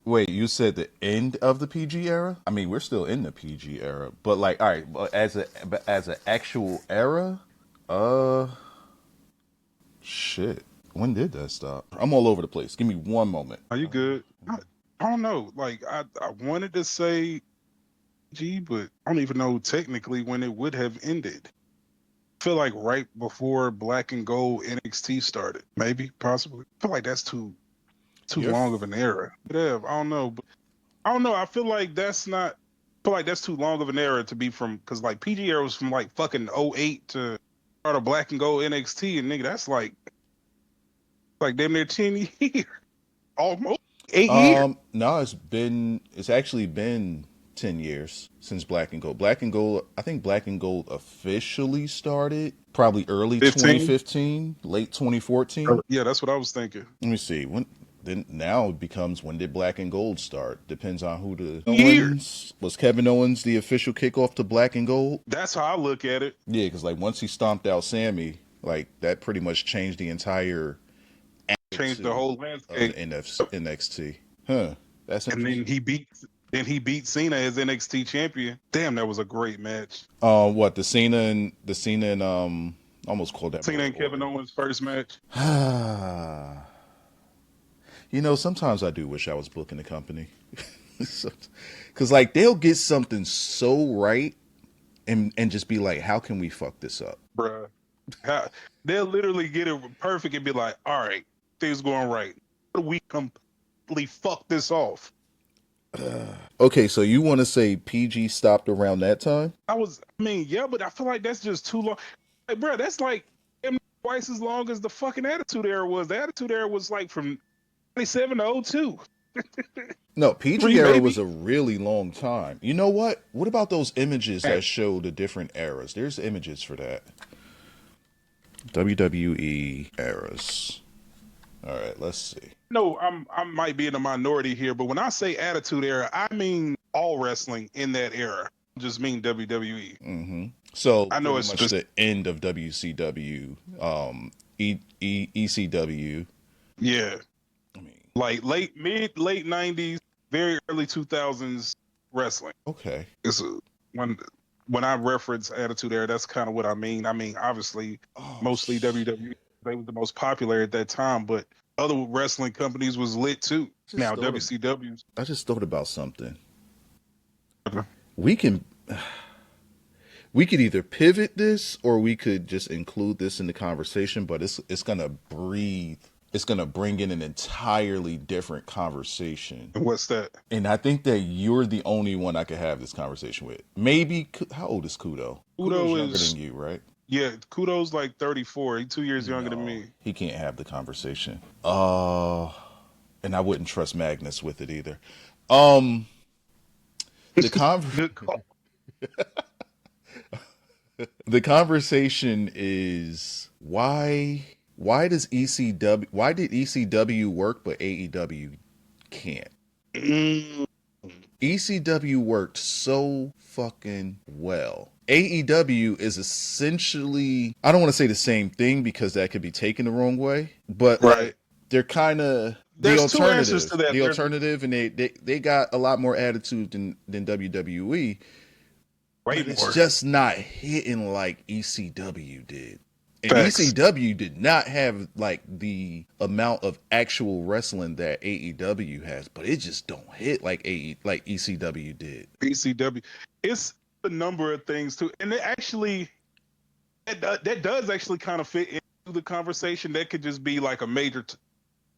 Wait, you said the end of the PG era? I mean, we're still in the PG era, but like, all right, but as an actual era, uh, shit. When did that stop? I'm all over the place. Give me one moment. Are you good? I don't know. Like I wanted to say G, but I don't even know technically when it would have ended. I feel like right before Black and Gold NXT started. Maybe, possibly. I feel like that's too You're long of an era. Whatever. I don't know. But I don't know. I feel like that's not. I feel like that's too long of an era to be from, because like PG era was from like fucking '08 to start of Black and Gold NXT, and nigga, that's like damn near 10 years, almost 8 years. No, it's actually been 10 years since Black and Gold. Black and Gold, I think Black and Gold officially started probably early 15. 2015, late 2014. Yeah, that's what I was thinking. Let me see. When then now it becomes when did Black and Gold start? Depends on who the Years. Owens was. Kevin Owens the official kickoff to Black and Gold. That's how I look at it. Yeah, because like once he stomped out Sammy, like that pretty much changed the entire Changed the attitude whole of the landscape. NXT. Huh? That's And interesting. then he beat Cena as NXT champion. Damn, that was a great match. What the Cena and almost called that Cena boy and Kevin Orton. Owens first match. You know, sometimes I do wish I was booking the company, because like they'll get something so right and just be like, how can we fuck this up? Bruh. How- They'll literally get it perfect and be like, all right, things going right. How do we completely fuck this off? Okay, so you want to say PG stopped around that time? I mean, yeah, but I feel like that's just too long. Like, bruh, that's like damn twice as long as the fucking Attitude Era was. The Attitude Era was like from 97 to '02. No, PG Three, era was maybe. a really long time. You know what? What about those images that show the different eras? There's images for that. WWE eras. All right, let's see. No, I might be in a minority here, but when I say Attitude Era, I mean all wrestling in that era. I just mean WWE. So I know pretty it's much specific. the end of WCW, ECW. Yeah, I mean, like late '90s, very early 2000s wrestling. okay. It's when when I reference Attitude Era, that's kind of what I mean. I mean, obviously, Oh, mostly WWE. They were the most popular at that time, but other wrestling companies was lit too. just Now thought of, WCW's. I just thought about something. We can we could either pivot this or we could just include this in the conversation, but it's gonna breathe. It's gonna bring in an entirely different conversation. And what's that? And I think that you're the only one I could have this conversation with. Maybe how old is Kudo? Kudo's Kudo younger than is you, right? Yeah, Kudo's like 34. He's 2 years younger than No, me. he can't have the conversation. And I wouldn't trust Magnus with it either. Um, the con Good call. the conversation is why did ECW work but AEW can't? Mm, ECW worked so fucking well. AEW is essentially, I don't want to say the same thing because that could be taken the wrong way, but like right. they're kind of There's two answers to that. the There's alternative, and they got a lot more attitude than WWE, way but it's more just not hitting like ECW did. And facts. ECW did not have like the amount of actual wrestling that AEW has, but it just don't hit like like ECW did. ECW. It's a number of things too, and it actually that does actually kind of fit into the conversation. That could just be like a major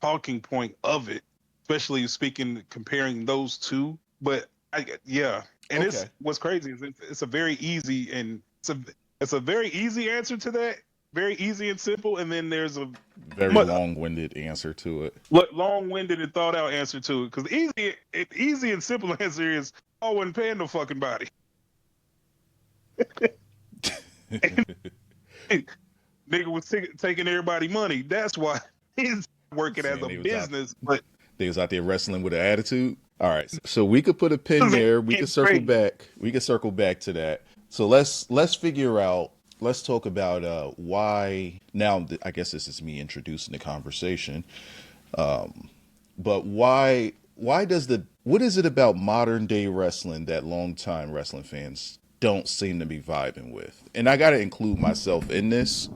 talking point of it, especially speaking comparing those two. But yeah, and it's Okay. what's crazy is it's a very easy and it's a very easy answer to that, very easy and simple. And then there's a Very long-winded answer to it. long-winded and thought out answer to it. Because easy and simple answer is I wasn't paying no fucking body. Nigga was taking everybody money. That's why he's working as Saying a business. But they was out there wrestling with an attitude. All right, so we could put a pin there. We could it's circle crazy. back. We could circle back to that. So let's figure out. Let's talk about why. Now, I guess this is me introducing the conversation. But why? What is it about modern day wrestling that longtime wrestling fans don't seem to be vibing with? And I got to include myself in this.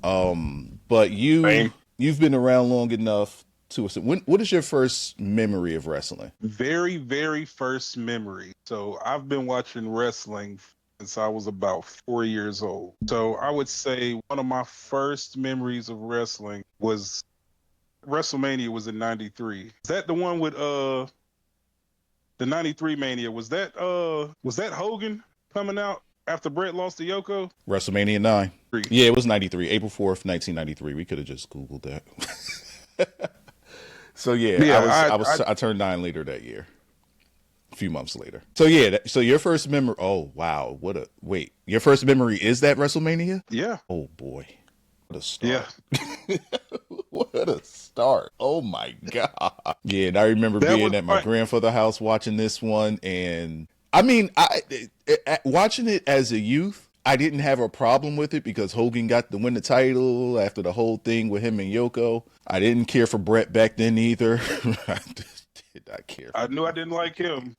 But Same. you've been around long enough to what is your first memory of wrestling? Very, very first memory. So I've been watching wrestling since I was about 4 years old. So I would say one of my first memories of wrestling was WrestleMania was in '93. Is that the one with the '93 Mania? Was that Hogan coming out after Brett lost to Yoko? WrestleMania 9. Yeah, it was 93, April 4th, 1993. We could have just googled that. So yeah, Yeah, I turned 9 later that year. A few months later. So yeah, so your first memory. Oh wow, your first memory is that WrestleMania? yeah, Oh boy, what a yeah. start! What a start! Oh my god. Yeah, and I remember That was being at my my grandfather's house watching this one, and I mean, watching it as a youth, I didn't have a problem with it because Hogan got to win the title after the whole thing with him and Yoko. I didn't care for Brett back then either. I just did not care I for knew I didn't like him.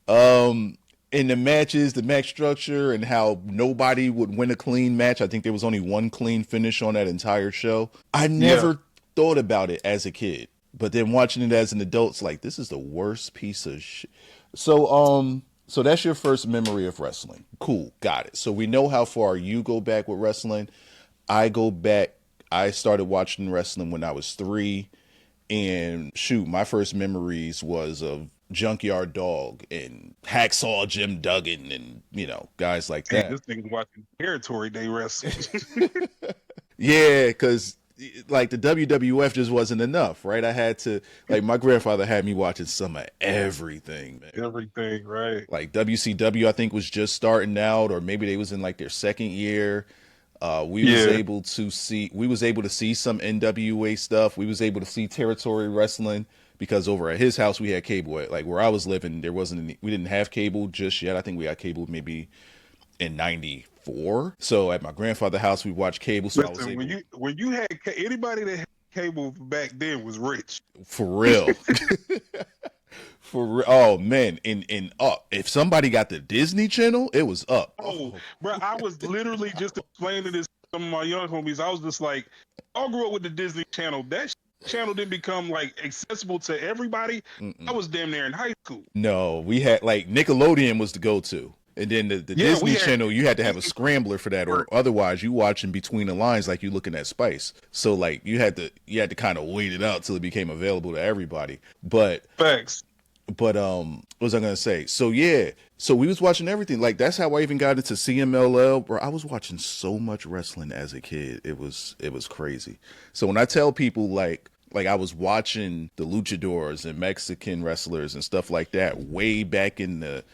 in the matches, the match structure, and how nobody would win a clean match. I think there was only one clean finish on that entire show. I Yeah. never thought about it as a kid, but then watching it as an adult, it's like this is the worst piece of shit. So that's your first memory of wrestling. Cool, got it. So we know how far you go back with wrestling. I go back. I started watching wrestling when I was 3. And shoot, my first memories was of Junkyard Dog and Hacksaw Jim Duggan and, guys like Hey, that. this nigga's watching Territory Day wrestling. Yeah, because like the WWF just wasn't enough, right? I had to, like, my grandfather had me watching some of everything, man. Everything, right? Like WCW, I think was just starting out, or maybe they was in like their second year. Yeah. We was able to see some NWA stuff. We was able to see territory wrestling because over at his house we had cable. Like where I was living, we didn't have cable just yet. I think we got cable maybe in '94. So at my grandfather's house we watched cable. So I was Listen, able, when you had anybody that had cable back then was rich. for real. Oh man, in up. If somebody got the Disney Channel, it was up. Oh, Oh, bro, I was literally just explaining this to some of my young homies. I was just like, I grew up with the Disney Channel. That channel didn't become like accessible to everybody. I mm-mm. was damn near in high school. No, we had like Nickelodeon was the go-to. And then the Yeah, we Disney had Channel, you had to have a Disney scrambler for that, or Network. otherwise you watching between the lines like you looking at Spice. So like you had to kind of wait it out till it became available to everybody. Facts. But what was I gonna say? So yeah, so we was watching everything. Like that's how I even got into CMLL, bro. I was watching so much wrestling as a kid. It was crazy. So when I tell people like I was watching the luchadors and Mexican wrestlers and stuff like that way back in the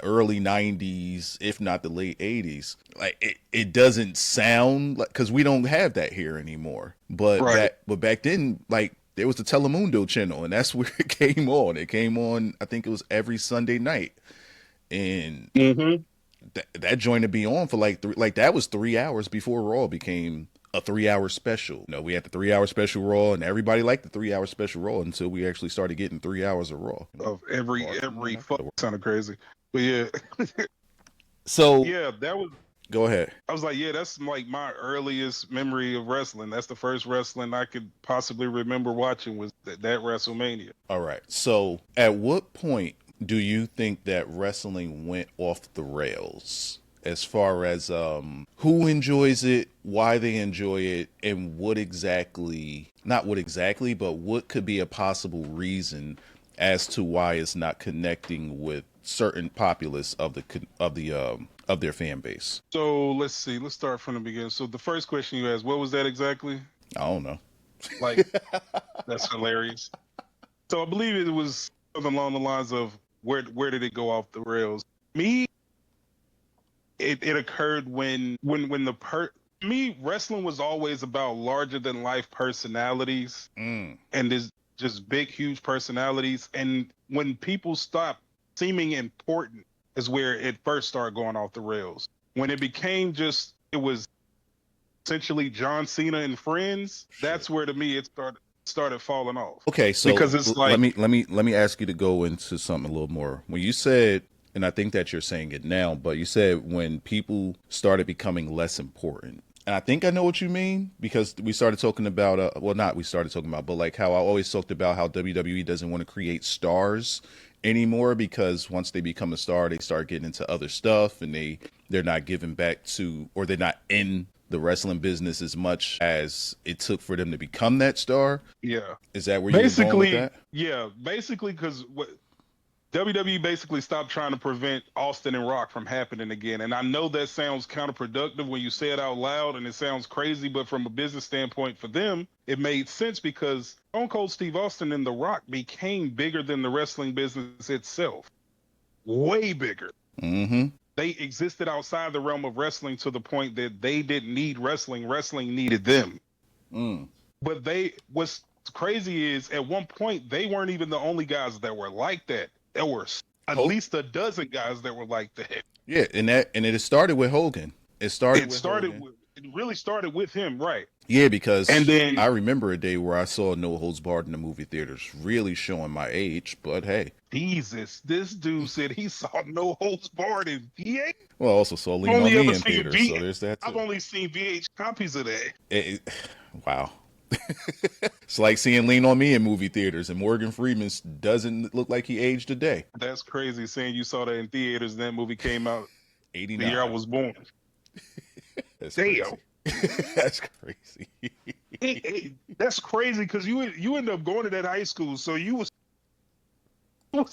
early '90s, if not the late '80s. Like it doesn't sound like because we don't have that here anymore. Right. But back then, like there was the Telemundo channel, and that's where it came on. It came on, I think it was every Sunday night, and Mm-hmm. that joint to be on for like that was 3 hours before Raw became a 3 hour special. We had the 3 hour special Raw, and everybody liked the 3 hour special Raw until we actually started getting 3 hours of Raw. Of every fuck sounded crazy. But yeah. So Yeah, that was go ahead. I was like, yeah, that's like my earliest memory of wrestling. That's the first wrestling I could possibly remember watching was that WrestleMania. All right. So at what point do you think that wrestling went off the rails? As far as who enjoys it, why they enjoy it, and not what exactly, but what could be a possible reason as to why it's not connecting with certain populace of their fan base. So let's see. Let's start from the beginning. So the first question you asked, what was that exactly? I don't know. Like, that's hilarious. So I believe it was something along the lines of where did it go off the rails? Me, it occurred when me wrestling was always about larger than life personalities Mm, and this just big huge personalities, and when people stopped seeming important is where it first started going off the rails. When it became just it was essentially John Cena and friends, shit. that's where to me it started. started falling off. Okay, so Because it's like, let me ask you to go into something a little more. When you said, and I think that you're saying it now, but you said when people started becoming less important. And I think I know what you mean, because we started talking about well, not we started talking about, but like how I always talked about how WWE doesn't want to create stars anymore, because once they become a star, they start getting into other stuff, and they're not giving back to, or they're not in the wrestling business as much as it took for them to become that star. yeah. Is that where you were going with Basically, that? yeah, basically, because what WWE basically stopped trying to prevent Austin and Rock from happening again. And I know that sounds counterproductive when you say it out loud, and it sounds crazy, but from a business standpoint for them, it made sense because Stone Cold Steve Austin and The Rock became bigger than the wrestling business itself. Way bigger. Mm-hmm. They existed outside the realm of wrestling to the point that they didn't need wrestling. Wrestling needed them. Mm. But what's crazy is at one point, they weren't even the only guys that were like that. There were at least a dozen guys that were like that. Yeah, and it started with Hogan. It really started with him, right? Yeah, because And then I remember a day where I saw No Holds Barred in the movie theaters, really showing my age, but hey. Jesus, this dude said he saw No Holds Barred in VH. Well, I also saw Lean on Me in theaters, so there's that too. I've only seen VH copies of that. Wow. It's like seeing Lean on Me in movie theaters, and Morgan Freeman doesn't look like he aged a day. That's crazy, saying you saw that in theaters and that movie came out 89. the year I was born. That's Damn. crazy. That's crazy. That's crazy because you ended up going to that high school, so you was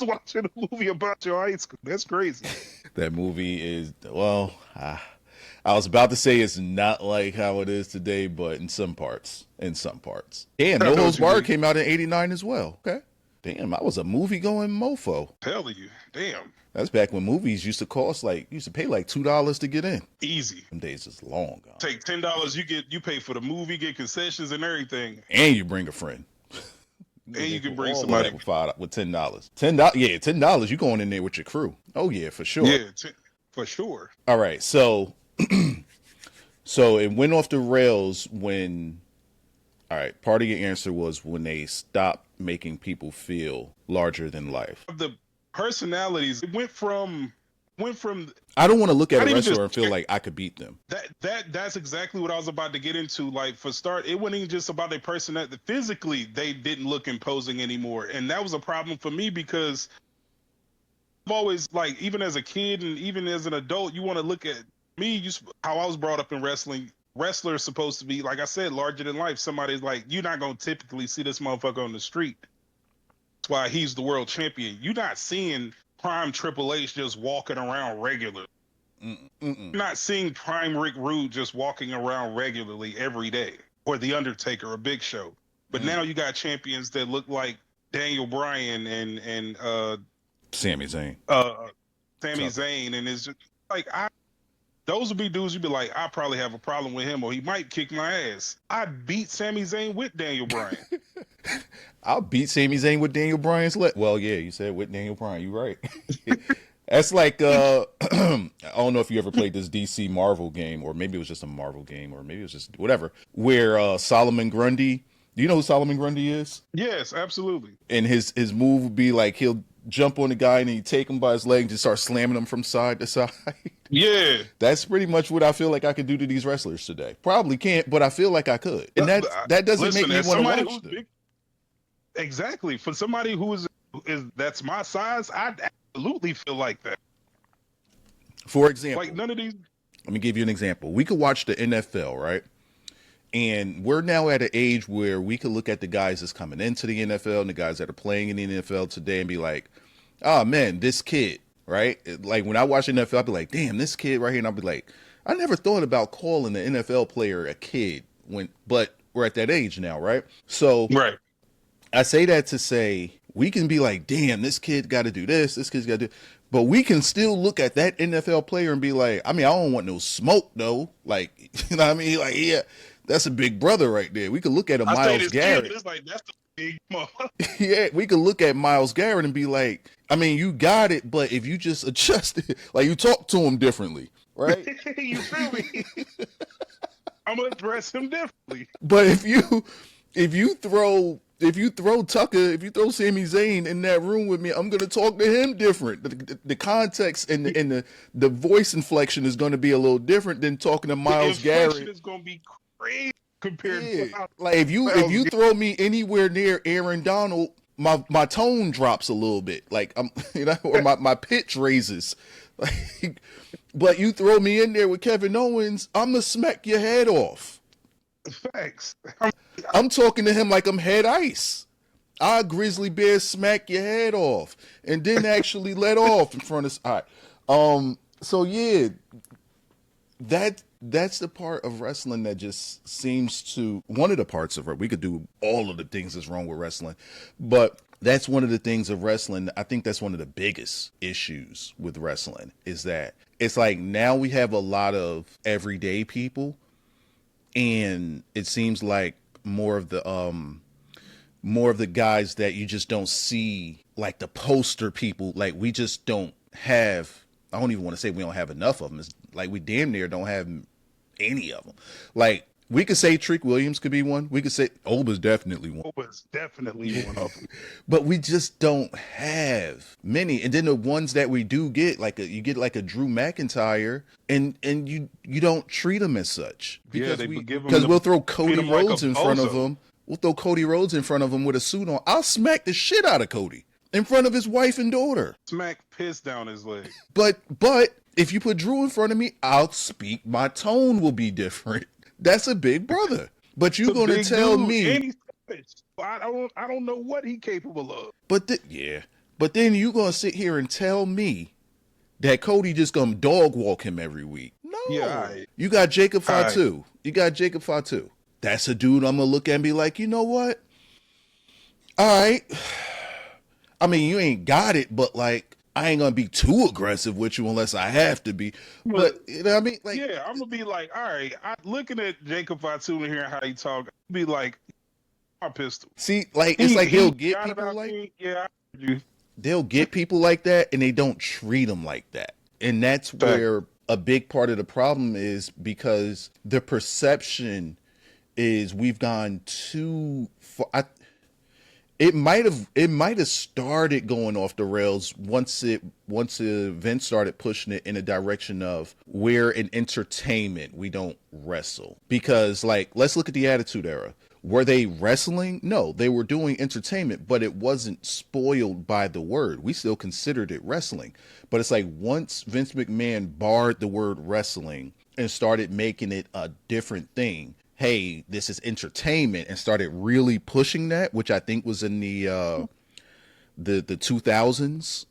watching a movie about your high school. That's crazy. That movie is, well, I was about to say it's not like how it is today, but in some parts. Damn, No Holds Barred came out in 89 as well. Okay. Damn, I was a movie-going mofo. Telling you. Damn. That's back when movies used to pay like $2 to get in. Easy. Them days is long gone. Take $10, you pay for the movie, get concessions and everything. And you bring a friend. And you can bring somebody with $10. $10, yeah, $10. You going in there with your crew? Oh yeah, for sure. Yeah, for sure. All right, so so it went off the rails when. All right, part of your answer was when they stopped making people feel larger than life. The personalities, it went from. I don't want to look at a wrestler and feel like I could beat them. That's exactly what I was about to get into. Like, for start, it wasn't even just about their personality. Physically, they didn't look imposing anymore, and that was a problem for me because I've always, like, even as a kid and even as an adult, you want to look at me, how I was brought up in wrestling. Wrestlers supposed to be, like I said, larger than life. Somebody's like, you're not gonna typically see this motherfucker on the street. That's why he's the world champion. You're not seeing prime Triple H just walking around regularly. You're not seeing prime Rick Rude just walking around regularly every day, or The Undertaker or Big Show. But now you got champions that look like Daniel Bryan and Sami Zayn. Sami Zayn, and it's just like those would be dudes you'd be like, I probably have a problem with him, or he might kick my ass. I beat Sami Zayn with Daniel Bryan. I'll beat Sami Zayn with Daniel Bryan's leg. Well, yeah, you said with Daniel Bryan. You're right. That's like, I don't know if you ever played this DC Marvel game, or maybe it was just a Marvel game, or maybe it was just whatever, where Solomon Grundy, do you know who Solomon Grundy is? Yes, absolutely. And his move would be like, he'll jump on the guy and he'd take him by his leg and just start slamming him from side to side. Yeah. That's pretty much what I feel like I could do to these wrestlers today. Probably can't, but I feel like I could. And that doesn't make me want to watch them. Exactly. For somebody who is that's my size, I absolutely feel like that. For example, like none of these. Let me give you an example. We could watch the NFL, right? And we're now at an age where we could look at the guys that's coming into the NFL and the guys that are playing in the NFL today and be like, oh man, this kid, right? Like when I watch the NFL, I'll be like, damn, this kid right here. And I'll be like, I never thought about calling the NFL player a kid but we're at that age now, right? So right. I say that to say we can be like, damn, this kid got to do this kid's got to do, but we can still look at that NFL player and be like, I mean, I don't want no smoke though. Like, you know what I mean? Like, yeah, that's a big brother right there. We could look at a Myles Garrett. It's like, that's the big mother. Yeah, we could look at Myles Garrett and be like, I mean, you got it, but if you just adjust it, like you talk to him differently, right? You feel me? I'm gonna address him differently. But if if you throw Tucker, if you throw Sami Zayn in that room with me, I'm gonna talk to him different. The context and the voice inflection is gonna be a little different than talking to The Myles inflection Garrett. is gonna be crazy compared Yeah, to how like if you Myles throw me anywhere near Aaron Donald, my tone drops a little bit. Like I'm, or my pitch raises. Like, but you throw me in there with Kevin Owens, I'm gonna smack your head off. facts. I'm talking to him like I'm head ice. I grizzly bear smack your head off and then actually let off in front of. All right. So yeah, that's the part of wrestling that just seems to one of the parts of it. We could do all of the things that's wrong with wrestling, but that's one of the things of wrestling. I think that's one of the biggest issues with wrestling is that it's like now we have a lot of everyday people, and it seems like more of the guys that you just don't see, like the poster people. Like we just don't have. I don't even want to say we don't have enough of them. It's like we damn near don't have any of them. Like we could say Trick Williams could be one. We could say Oba's definitely one. Oba's definitely one of them. But we just don't have many. And then the ones that we do get, you get like a Drew McIntyre, and you don't treat them as such because we'll throw Cody Rhodes in front of them. We'll throw Cody Rhodes in front of him with a suit on. I'll smack the shit out of Cody in front of his wife and daughter. Smack piss down his leg. But if you put Drew in front of me, I'll speak. My tone will be different. That's a big brother. But you're going to tell me. And he's I don't know what he's capable of. But then you're going to sit here and tell me that Cody just going to dog walk him every week. No. Yeah, you got Jacob Fatu. You got Jacob Fatu. That's a dude I'm going to look at and be like, you know what? All right. I mean, you ain't got it, but like, I ain't going to be too aggressive with you unless I have to be. But, you know what I mean? Like, yeah, I'm going to be like, all right, looking at Jacob Fatu and hearing how he talk, I'll be like, my pistol. See, like, it's like he'll get people like me. Yeah, they'll get people like that and they don't treat them like that. And that's where a big part of the problem is, because the perception is we've gone too far. It might have started going off the rails once Vince started pushing it in a direction of we're an entertainment, we don't wrestle. Because like, let's look at the Attitude Era. Were they wrestling? No, they were doing entertainment, but it wasn't spoiled by the word. We still considered it wrestling. But it's like once Vince McMahon barred the word wrestling and started making it a different thing, hey, this is entertainment, and started really pushing that, which I think was in the 2000s.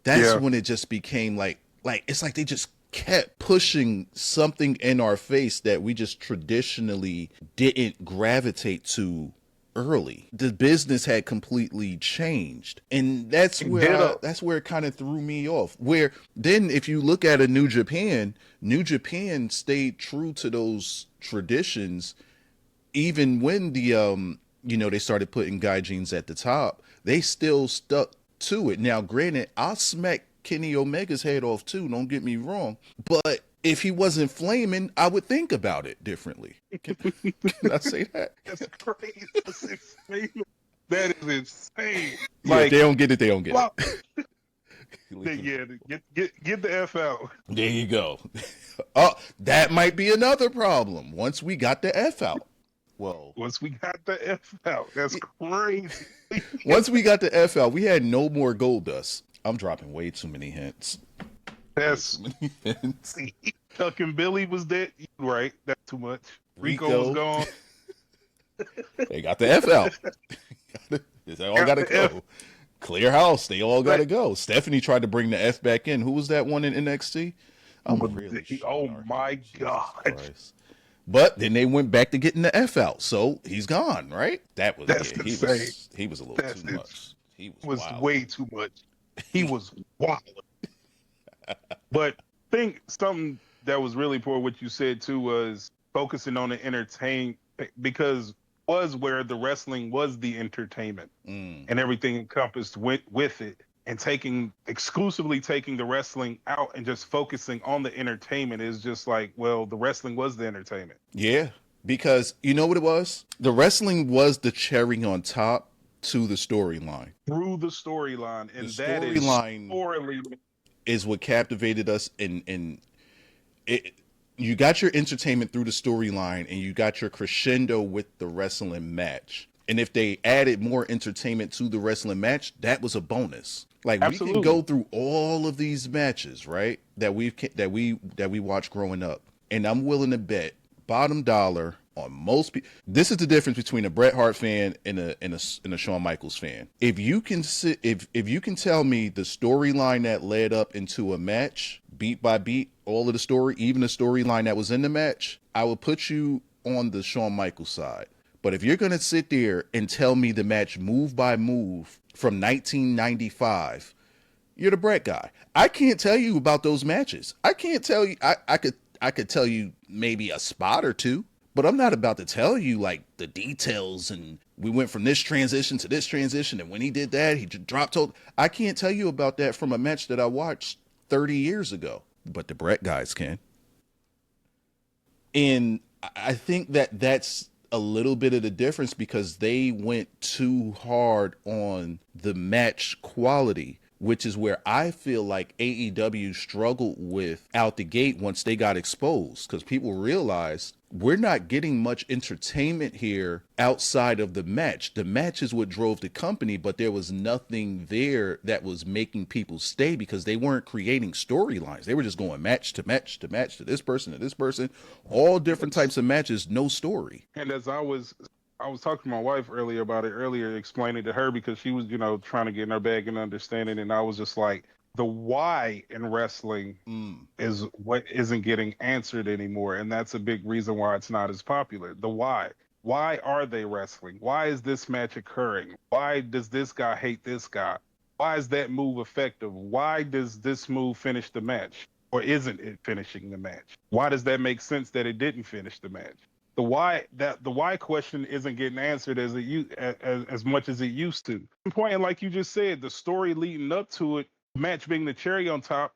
That's when it just became like it's like they just kept pushing something in our face that we just traditionally didn't gravitate to early. The business had completely changed, and that's where it kind of threw me off. Where then, if you look at a New Japan stayed true to those traditions, even when the they started putting gaijins at the top. They still stuck to it. Now, granted, I'll smack Kenny Omega's head off too, don't get me wrong, but if he wasn't flaming, I would think about it differently. Can I say that? That's crazy. That's insane. That is insane. Yeah, like, they don't get it. Get the F out. There you go. Oh, that might be another problem once we got the F out. Well, once we got the F out, that's crazy. Once we got the F out, we had no more Goldust. I'm dropping way too many hints. That's Chuck and Billy was dead. Right, that's too much. Rico was gone. They got the F out. They all got to go. Clear house. They all got to go. Stephanie tried to bring the F back in. Who was that one in NXT? Oh my God. But then they went back to getting the F out. So he's gone, right? Insane. He was a little too much. He was way too much. He was wild. But I think something that was really poor, what you said too, was focusing on the entertain, because was where the wrestling was the entertainment and everything encompassed with it, and exclusively taking the wrestling out and just focusing on the entertainment is just like, well, the wrestling was the entertainment. Yeah. Because you know what it was? The wrestling was the cherry on top to the storyline. Through the storyline, The and that is storyline sorely. is what captivated us, and it. You got your entertainment through the storyline, and you got your crescendo with the wrestling match. And if they added more entertainment to the wrestling match, that was a bonus. Like we can Absolutely. go through all of these matches, right? That we watched growing up, and I'm willing to bet bottom dollar on most people. This is the difference between a Bret Hart fan and a Shawn Michaels fan. If you can if you can tell me the storyline that led up into a match, beat by beat, all of the story, even the storyline that was in the match, I will put you on the Shawn Michaels side. But if you're going to sit there and tell me the match move by move from 1995, you're the Bret guy. I can't tell you about those matches. I can't tell you. I could tell you maybe a spot or two, but I'm not about to tell you like the details. And we went from this transition to this transition, and when he did that, he just dropped. I can't tell you about that from a match that I watched 30 years ago. But the Bret guys can. And I think that that's a little bit of the difference because they went too hard on the match quality, which is where I feel like AEW struggled with out the gate once they got exposed, because people realized we're not getting much entertainment here outside of the match. The match is what drove the company, but there was nothing there that was making people stay because they weren't creating storylines. They were just going match to match to match to this person, all different types of matches, no story. And as I was talking to my wife earlier about it earlier, explaining to her because she was, trying to get in her bag and understanding, and I was just like, the why in wrestling is what isn't getting answered anymore, and that's a big reason why it's not as popular. The why. Why are they wrestling? Why is this match occurring? Why does this guy hate this guy? Why is that move effective? Why does this move finish the match? Or isn't it finishing the match? Why does that make sense that it didn't finish the match? The why question isn't getting answered as much as it used to. Point, like you just said, the story leading up to it, match being the cherry on top.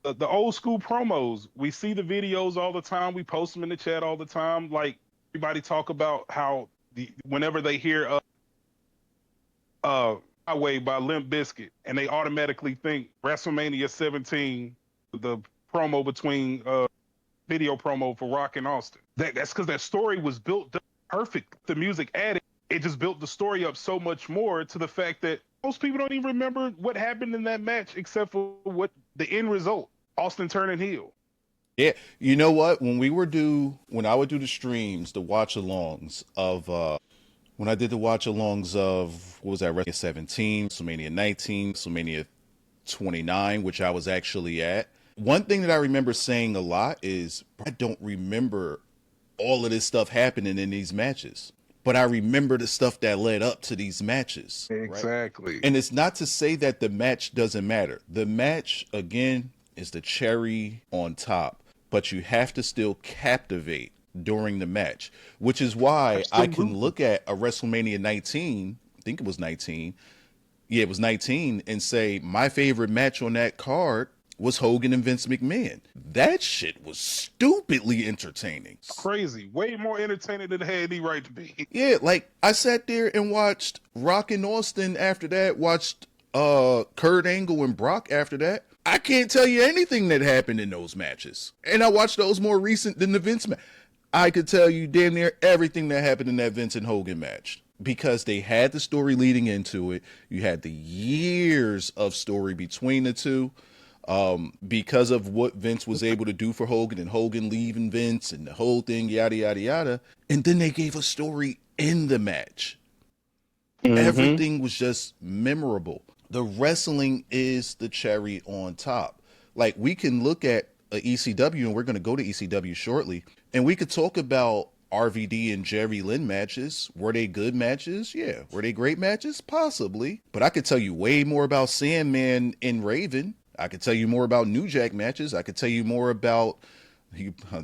The old school promos, we see the videos all the time. We post them in the chat all the time. Like everybody talk about how whenever they hear Highway by Limp Bizkit, and they automatically think WrestleMania 17, the promo between video promo for Rock and Austin. That's because that story was built perfect. The music added, it just built the story up so much more to the fact that most people don't even remember what happened in that match except for what the end result, Austin turning heel. Yeah, you know what? When I would do the streams, the watch alongs of when I did the watch alongs of what was that, WrestleMania 17, WrestleMania 19, WrestleMania 29, which I was actually at. One thing that I remember saying a lot is I don't remember all of this stuff happening in these matches, but I remember the stuff that led up to these matches, right? Exactly. And it's not to say that the match doesn't matter. The match, again, is the cherry on top, but you have to still captivate during the match, which is why I can look at a WrestleMania 19, I think it was 19, yeah, it was 19, and say my favorite match on that card was Hogan and Vince McMahon. That shit was stupidly entertaining. Crazy. Way more entertaining than it had any right to be. Yeah, like I sat there and watched Rock and Austin after that, watched Kurt Angle and Brock after that. I can't tell you anything that happened in those matches. And I watched those more recent than the Vince match. I could tell you damn near everything that happened in that Vince and Hogan match because they had the story leading into it. You had the years of story between the two. Because of what Vince was able to do for Hogan and Hogan leaving Vince and the whole thing, yada, yada, yada. And then they gave a story in the match. Everything was just memorable. The wrestling is the cherry on top. Like we can look at a ECW, and we're going to go to ECW shortly, and we could talk about RVD and Jerry Lynn matches. Were they good matches? Yeah. Were they great matches? Possibly. But I could tell you way more about Sandman and Raven. I could tell you more about New Jack matches. I could tell you more about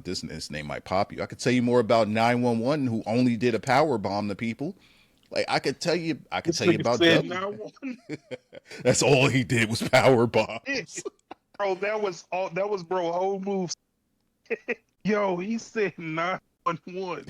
this name might pop you. I could tell you more about 911, who only did a power bomb to people. Like I could tell you about W. That's all he did was power bombs. Bro, that was bro whole moves. Yo, he said 911. 911.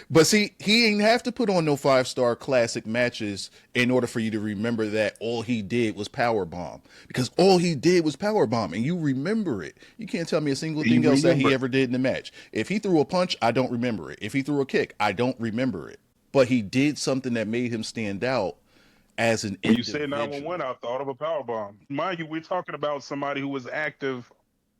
But see, he ain't have to put on no 5-star classic matches in order for you to remember that all he did was powerbomb. Because all he did was powerbomb, and you remember it. You can't tell me a single He thing else that he remember. ever did in the match. If he threw a punch, I don't remember it. If he threw a kick, I don't remember it. But he did something that made him stand out as an When you said 911, individual. I thought of a power bomb. Mind you, we're talking about somebody who was active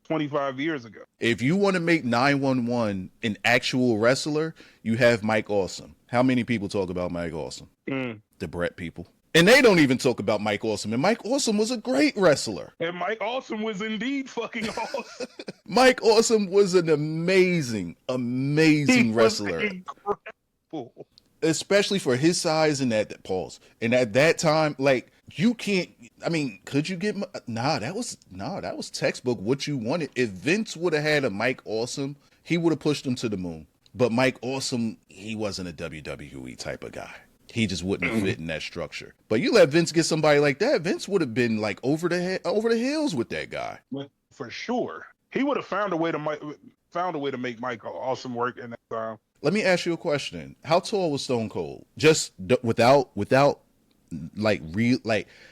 25 years ago. If you want to make 911 an actual wrestler, you have Mike Awesome. How many people talk about Mike Awesome? Mm. The Brett people. And they don't even talk about Mike Awesome. And Mike Awesome was a great wrestler. And Mike Awesome was indeed fucking awesome. Mike Awesome was an amazing, He amazing was wrestler. incredible. Especially for his size and that pause. And at that time, like, you can't, I mean, could you get, that was textbook what you wanted. If Vince would have had a Mike Awesome, he would have pushed him to the moon. But Mike Awesome, he wasn't a WWE type of guy. He just wouldn't fit in that structure. But you let Vince get somebody like that, Vince would have been like over the hills with that guy. For sure. He would have found a way to make Mike Awesome work in that time. Let me ask you a question. How tall was Stone Cold? Just without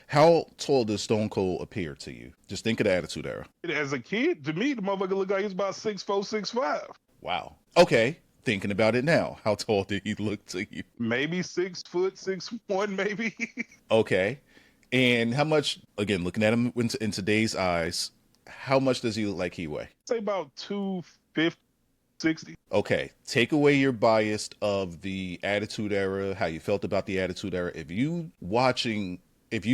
how tall does Stone Cold appear to you? Just think of the Attitude Era. As a kid, to me, the motherfucker looked like he was about 6'4", 6'5". Wow. Okay. Thinking about it now, how tall did he look to you? Maybe 6 foot, 6'1", maybe. Okay. And how much, again, looking at him in today's eyes, how much does he look like he weigh? Say about 250, 60. Okay. Take away your bias of the Attitude Era, how you felt about the Attitude Era. If you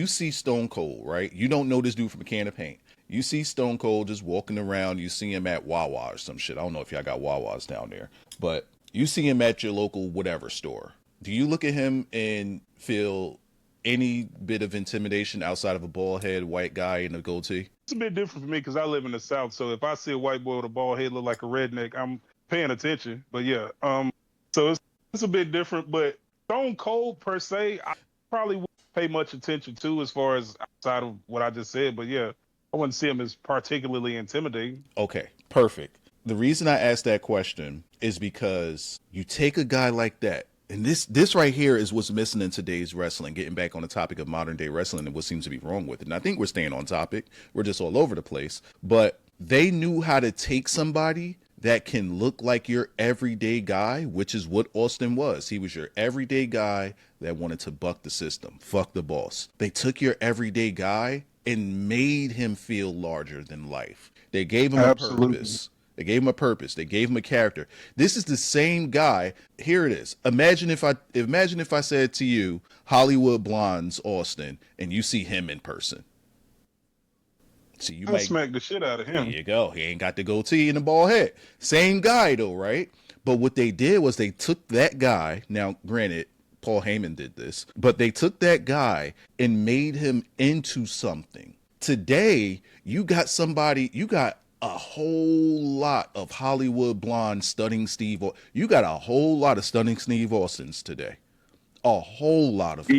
see Stone Cold, right? You don't know this dude from a can of paint. You see Stone Cold just walking around. You see him at Wawa or some shit. I don't know if y'all got Wawas down there, but you see him at your local whatever store. Do you look at him and feel any bit of intimidation outside of a bald head white guy in a goatee? It's a bit different for me because I live in the South. So if I see a white boy with a bald head look like a redneck, I'm paying attention. But yeah, so it's a bit different. But Stone Cold per se, I probably wouldn't pay much attention to as far as outside of what I just said. But yeah, I wouldn't see him as particularly intimidating. Okay, perfect. The reason I asked that question is because you take a guy like that, and this right here is what's missing in today's wrestling, getting back on the topic of modern day wrestling and what seems to be wrong with it. And I think we're staying on topic. We're just all over the place. But they knew how to take somebody that can look like your everyday guy, which is what Austin was. He was your everyday guy that wanted to buck the system. Fuck the boss. They took your everyday guy and made him feel larger than life. They gave him a purpose. They gave him a purpose. They gave him a character. This is the same guy. Here it is. Imagine if I said to you, Hollywood Blondes Austin, and you see him in person. So you might smack the shit out of him. There you go. He ain't got the goatee and the bald head. Same guy though, right? But what they did was they took that guy. Now, granted, Paul Heyman did this, but they took that guy and made him into something. Today, you got a whole lot of Hollywood blonde stunning Steve. You got a whole lot of stunning Steve Austins today. A whole lot of them.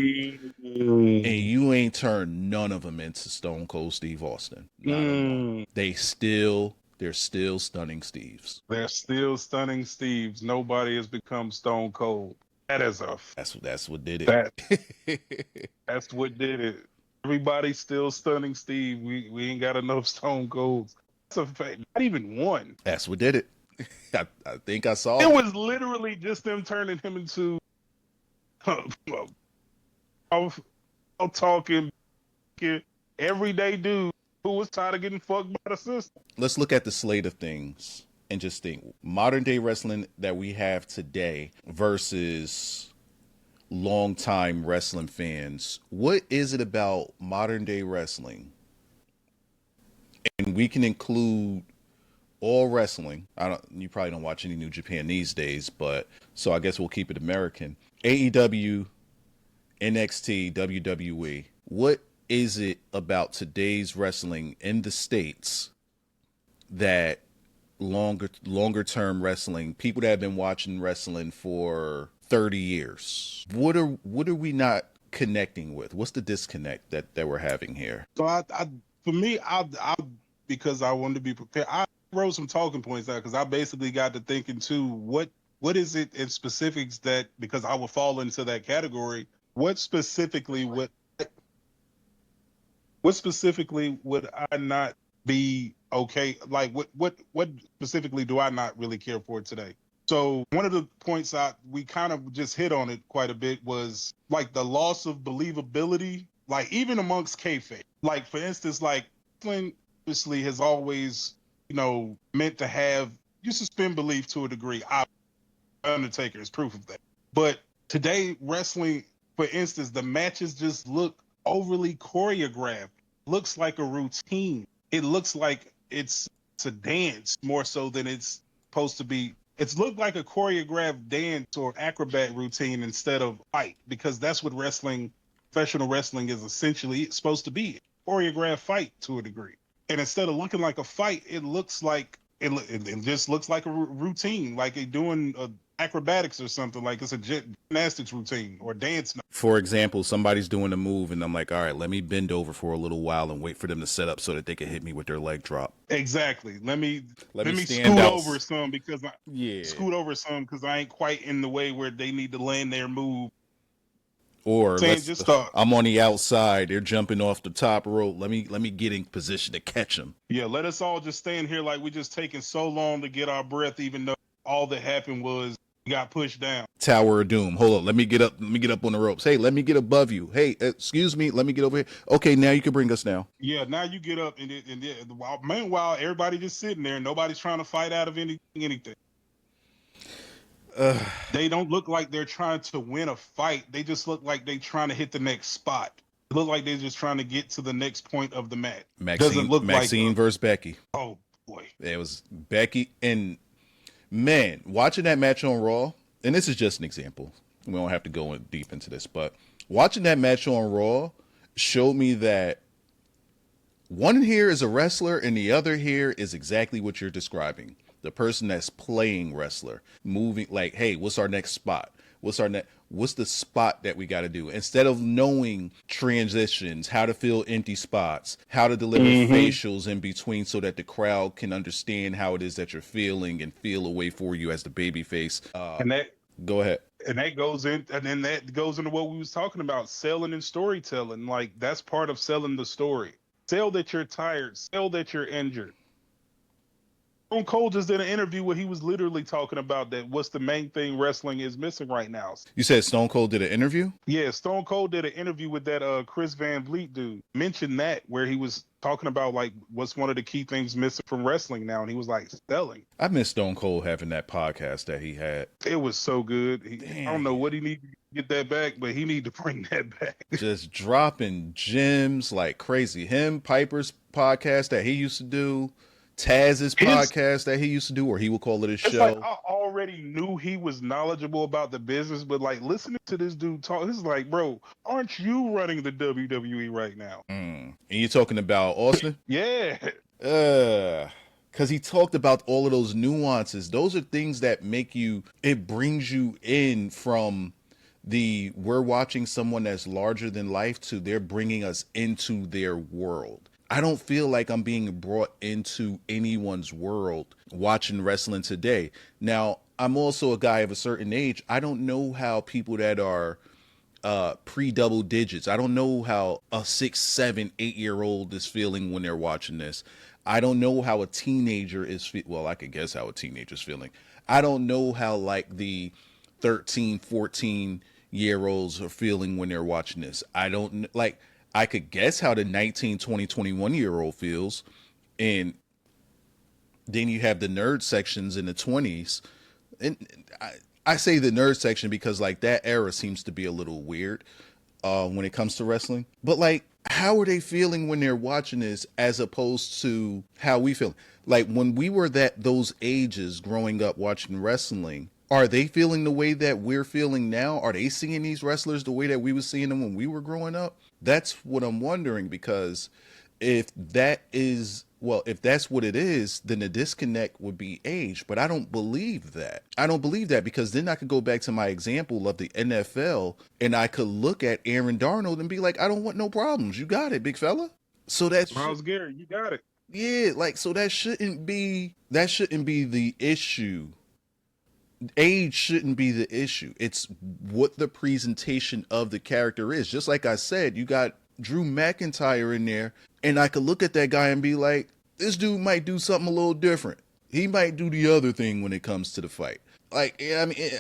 And you ain't turned none of them into Stone Cold Steve Austin. They're still stunning Steves. They're still stunning Steves. Nobody has become Stone Cold. That's what did it. That's what did it. Everybody's still stunning Steve. We ain't got enough Stone Colds. That's a fact. Not even one. That's what did it. I think I saw it. It was literally just them turning him into talking everyday dude who was tired of getting fucked by the system. Let's look at the slate of things and just think modern day wrestling that we have today versus longtime wrestling fans. What is it about modern day wrestling? And we can include all wrestling. You probably don't watch any New Japan these days, but so I guess we'll keep it American. AEW, NXT, WWE. What is it about today's wrestling in the States that longer term wrestling, people that have been watching wrestling for 30 years, what are we not connecting with? What's the disconnect that we're having here? So for me, because I wanted to be prepared, wrote some talking points out because I basically got to thinking too, what is it in specifics that, because I would fall into that category, what specifically would I not be okay? Like what specifically do I not really care for today? So one of the points we kind of just hit on it quite a bit was like the loss of believability, like even amongst kayfabe. Like for instance, like wrestling obviously has always, meant to have you suspend belief to a degree. Undertaker is proof of that. But today, wrestling, for instance, the matches just look overly choreographed. Looks like a routine. It looks like it's a dance more so than it's supposed to be. It's looked like a choreographed dance or acrobat routine instead of fight, because that's what wrestling, professional wrestling, is essentially supposed to be. Choreographed fight to a degree. And instead of looking like a fight, it looks like it just looks like a routine, like they're doing acrobatics or something, like it's a gymnastics routine or dance. For example, somebody's doing a move, and I'm like, all right, let me bend over for a little while and wait for them to set up so that they can hit me with their leg drop. Exactly. Let me stand scoot out. over some because I ain't quite in the way where they need to land their move. Or I'm on the outside, they're jumping off the top rope. Let me get in position to catch them. Yeah, let us all just stand here like we just taking so long to get our breath, even though all that happened was we got pushed down. Tower of Doom. Hold on, let me get up on the ropes. Hey, let me get above you. Hey, excuse me, let me get over here. Okay, now you can bring us now. Yeah, now you get up, and meanwhile everybody just sitting there, nobody's trying to fight out of anything. They don't look like they're trying to win a fight. They just look like they're trying to hit the next spot. It look like they're just trying to get to the next point of the match. Maxine versus Becky. Oh boy, it was Becky. And man, watching that match on Raw, and this is just an example, we don't have to go in deep into this, but watching that match on Raw showed me that one here is a wrestler and the other here is exactly what you're describing. The person that's playing wrestler, moving like, hey, what's our next spot? What's the spot that we got to do? Instead of knowing transitions, how to fill empty spots, how to deliver facials in between so that the crowd can understand how it is that you're feeling and feel a way for you as the babyface. Go ahead. And that goes into what we was talking about, selling and storytelling. Like that's part of selling the story. Sell that you're tired. Sell that you're injured. Stone Cold just did an interview where he was literally talking about that. What's the main thing wrestling is missing right now? You said Stone Cold did an interview? Yeah, Stone Cold did an interview with that Chris Van Vliet dude. Mentioned that where he was talking about like what's one of the key things missing from wrestling now, and he was like selling. I miss Stone Cold having that podcast that he had. It was so good. I don't know what he needs to get that back, but he need to bring that back. Just dropping gems like crazy. Him, Piper's podcast that he used to do. Taz's podcast that he used to do, or he would call it a show. Like I already knew he was knowledgeable about the business, but like listening to this dude talk, it's like, bro, aren't you running the WWE right now? And you're talking about Austin? Yeah. Because he talked about all of those nuances. Those are things that it brings you in from we're watching someone that's larger than life to they're bringing us into their world. I don't feel like I'm being brought into anyone's world watching wrestling today. Now, I'm also a guy of a certain age. I don't know how people that are pre-double digits, I don't know how a 6, 7, 8-year-old is feeling when they're watching this. I don't know how a teenager is well, I could guess how a teenager's feeling. I don't know how like the 13, 14-year-olds are feeling when they're watching this. I could guess how the 19, 20, 21-year-old feels. And then you have the nerd sections in the 20s. And I say the nerd section because like that era seems to be a little weird when it comes to wrestling. But like, how are they feeling when they're watching this as opposed to how we feel? Like when we were those ages growing up watching wrestling, are they feeling the way that we're feeling now? Are they seeing these wrestlers the way that we were seeing them when we were growing up? That's what I'm wondering, because if that's what it is, then the disconnect would be age. But I don't believe that. Because then I could go back to my example of the NFL and I could look at Aaron Darnold and be like, I don't want no problems. You got it, big fella. So that's Myles Garrett, you got it. Yeah, like so that shouldn't be the issue. Age shouldn't be the issue. It's what the presentation of the character is. Just like I said, you got Drew McIntyre in there, and I could look at that guy and be like, this dude might do something a little different. He might do the other thing when it comes to the fight. Like, yeah, I mean,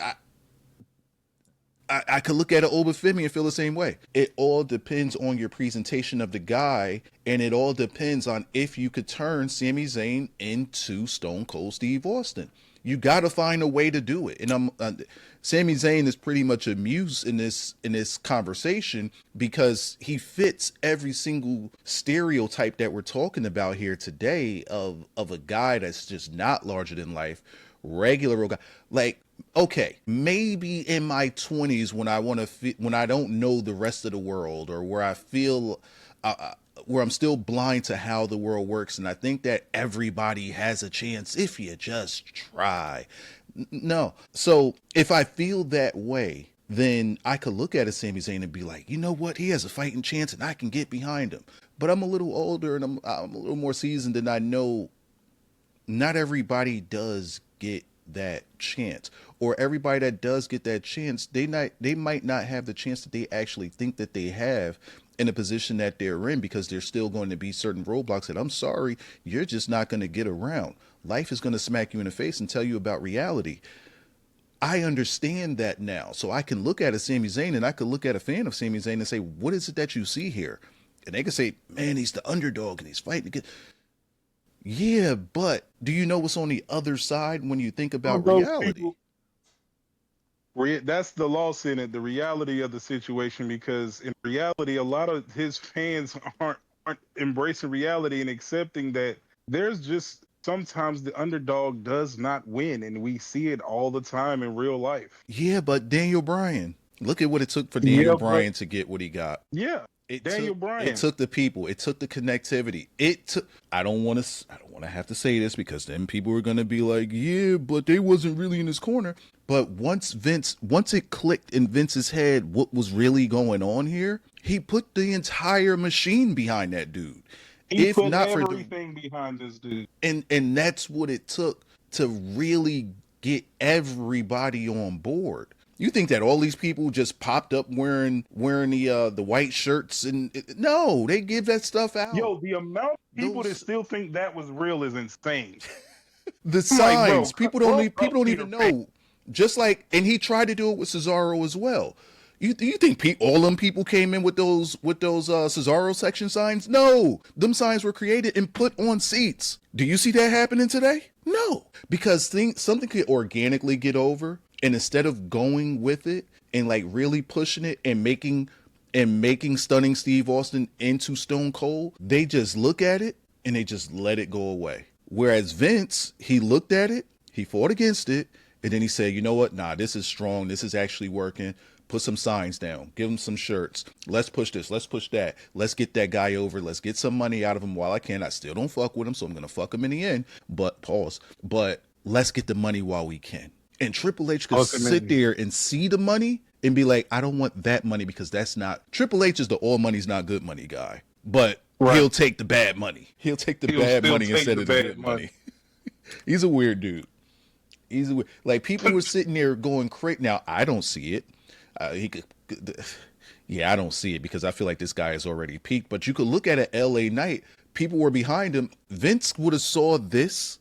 I could look at an Obafemi and feel the same way. It all depends on your presentation of the guy, and it all depends on if you could turn Sami Zayn into Stone Cold Steve Austin. You got to find a way to do it. And Sami Zayn is pretty much a muse in this conversation because he fits every single stereotype that we're talking about here today of a guy that's just not larger than life, regular guy. Like, okay, maybe in my 20s when when I don't know the rest of the world, or where I feel where I'm still blind to how the world works, and I think that everybody has a chance if you just try. No. So if I feel that way, then I could look at a Sami Zayn and be like, you know what? He has a fighting chance and I can get behind him. But I'm a little older and I'm a little more seasoned, and I know not everybody does get that chance, or everybody that does get that chance, they might not have the chance that they actually think that they have in a position that they're in, because there's still going to be certain roadblocks that, I'm sorry, you're just not going to get around. Life is going to smack you in the face and tell you about reality. I understand that now. So I can look at a Sami Zayn, and I could look at a fan of Sami Zayn and say, what is it that you see here? And they can say, man, he's the underdog and he's fighting again. Yeah, but do you know what's on the other side when you think about reality? That's the loss in it, the reality of the situation, because in reality, a lot of his fans aren't embracing reality and accepting that there's just sometimes the underdog does not win, and we see it all the time in real life. Yeah, but Daniel Bryan, look at what it took for Daniel Bryan to get what he got. Yeah. Daniel Bryan. It took the people. It took the connectivity. I don't want to have to say this, because then people are going to be like, yeah, but they wasn't really in his corner. But once it clicked in Vince's head what was really going on here, he put the entire machine behind that dude. He put everything behind this dude. And that's what it took to really get everybody on board. You think that all these people just popped up wearing the white shirts, and no, they give that stuff out. Yo, the amount of people that still think that was real is insane. The signs, people don't even know. Just like, and he tried to do it with Cesaro as well. You think all them people came in with those Cesaro section signs? No, them signs were created and put on seats. Do you see that happening today? No, because something could organically get over. And instead of going with it and like really pushing it and making stunning Steve Austin into Stone Cold, they just look at it and they just let it go away. Whereas Vince, he looked at it, he fought against it, and then he said, you know what? Nah, this is strong. This is actually working. Put some signs down. Give him some shirts. Let's push this. Let's push that. Let's get that guy over. Let's get some money out of him while I can. I still don't fuck with him, so I'm going to fuck him in the end. But let's get the money while we can. And Triple H could sit there and see the money and be like, I don't want that money, because that's not... Triple H is the all money's not good money guy. But he'll take the bad money. He'll take the bad money instead of the good money. He's a weird dude. Like, people were sitting there going crazy. Now, I don't see it. I don't see it, because I feel like this guy has already peaked. But you could look at it, LA Knight. People were behind him. Vince would have saw this.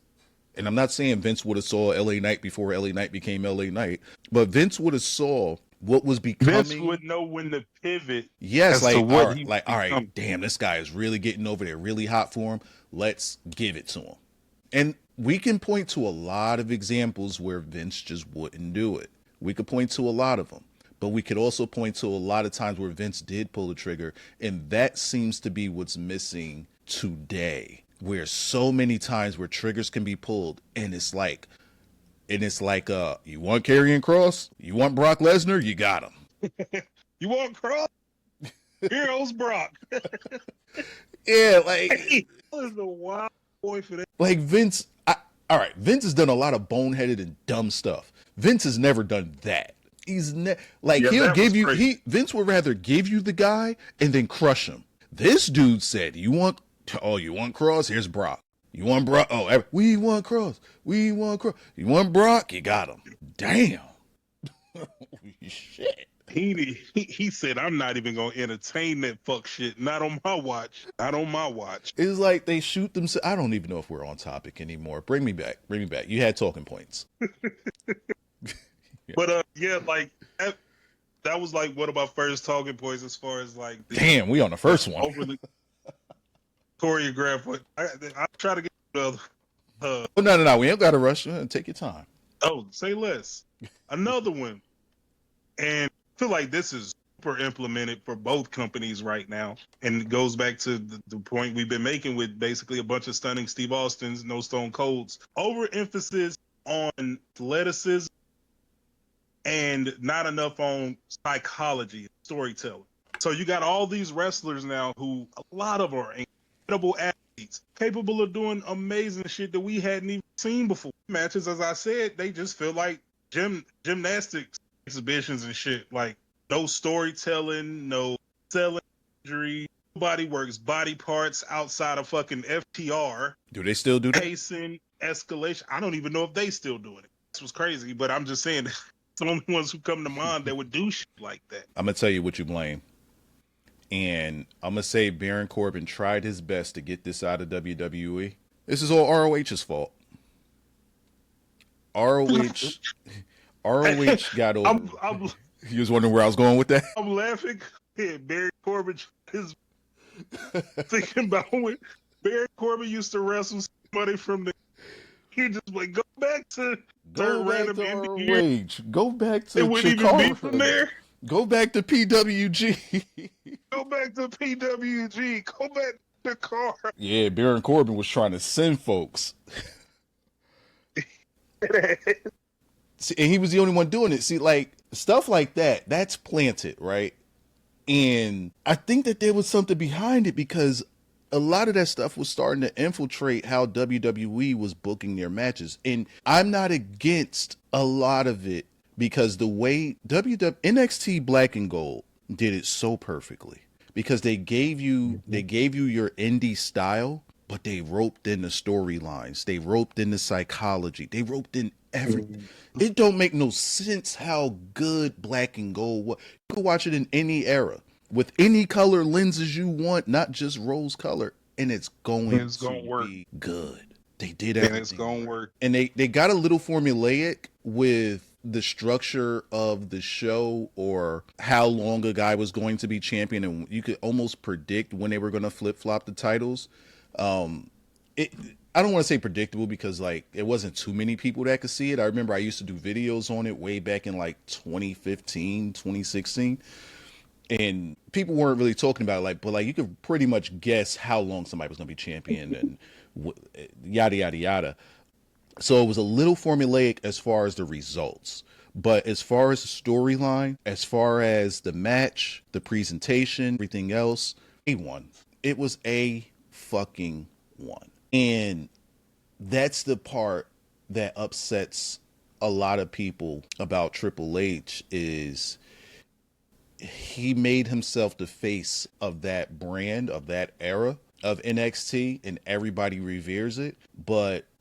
And I'm not saying Vince would have saw LA Knight before LA Knight became LA Knight, but Vince would have saw what was becoming. Vince would know when to pivot. Yes, like, all right, damn, this guy is really getting over there, really hot for him. Let's give it to him. And we can point to a lot of examples where Vince just wouldn't do it. We could point to a lot of them, but we could also point to a lot of times where Vince did pull the trigger, and that seems to be what's missing today. Where so many times where triggers can be pulled, and it's like, you want Karrion Kross? You want Brock Lesnar? You got him. You want Kross? Heroes Brock. Yeah, like, he was the wild boy for that. Like, Vince, all right, Vince has done a lot of boneheaded and dumb stuff. Vince has never done that. He's he'll give you, Vince would rather give you the guy and then crush him. This dude said, you want Oh, you want Cross? Here's Brock. You want Brock? Oh, we want Cross. We want Cross. You want Brock? You got him. Damn. Shit. He said, I'm not even gonna entertain that fuck shit. Not on my watch. Not on my watch. It's like they shoot themselves. I don't even know if we're on topic anymore. Bring me back. Bring me back. You had talking points. Yeah. But yeah, like that was like one of my first talking points as far as like damn, we on the first one. Overly choreographed. But I try to get the oh no. We ain't got to rush. Take your time. Oh, say less. Another one. And I feel like this is super implemented for both companies right now. And it goes back to the point we've been making with basically a bunch of stunning Steve Austins, no Stone Colds. Overemphasis on athleticism and not enough on psychology, storytelling. So you got all these wrestlers now who a lot of them are incredible athletes, capable of doing amazing shit that we hadn't even seen before. Matches, as I said, they just feel like gymnastics exhibitions and shit. Like no storytelling, no selling injury. Nobody works body parts outside of fucking FTR. Do they still do that? Pacing, escalation. I don't even know if they still doing it. This was crazy, but I'm just saying the only ones who come to mind that would do shit like that. I'm gonna tell you what you blame. And I'm gonna say Baron Corbin tried his best to get this out of WWE. This is all ROH's fault. ROH got over. You was wondering where I was going with that? I'm laughing. Yeah, Baron Corbin is thinking about when Baron Corbin used to wrestle somebody from the. He just like go back to ROH. Go back to it wouldn't even be from there. Go back to PWG. Go back to PWG. Go back to the car. Yeah, Baron Corbin was trying to send folks. See, and he was the only one doing it. See, like, stuff like that, that's planted, right? And I think that there was something behind it because a lot of that stuff was starting to infiltrate how WWE was booking their matches. And I'm not against a lot of it because the way NXT Black and Gold did it so perfectly because they gave you your indie style, but they roped in the storylines, they roped in the psychology, they roped in everything. It don't make no sense how good Black and Gold was. You can watch it in any era with any color lenses you want, not just rose color, and it's going to work. Be good. They did everything. And it's going to work. And they got a little formulaic with the structure of the show or how long a guy was going to be champion, and you could almost predict when they were going to flip-flop the titles. I don't want to say predictable because like it wasn't too many people that could see it. I remember I used to do videos on it way back in like 2015, 2016. And people weren't really talking about it, but you could pretty much guess how long somebody was going to be champion and yada, yada, yada. So it was a little formulaic as far as the results. But as far as the storyline, as far as the match, the presentation, everything else, A1. It was a fucking one. And that's the part that upsets a lot of people about Triple H is he made himself the face of that brand, of that era of NXT, and everybody reveres it.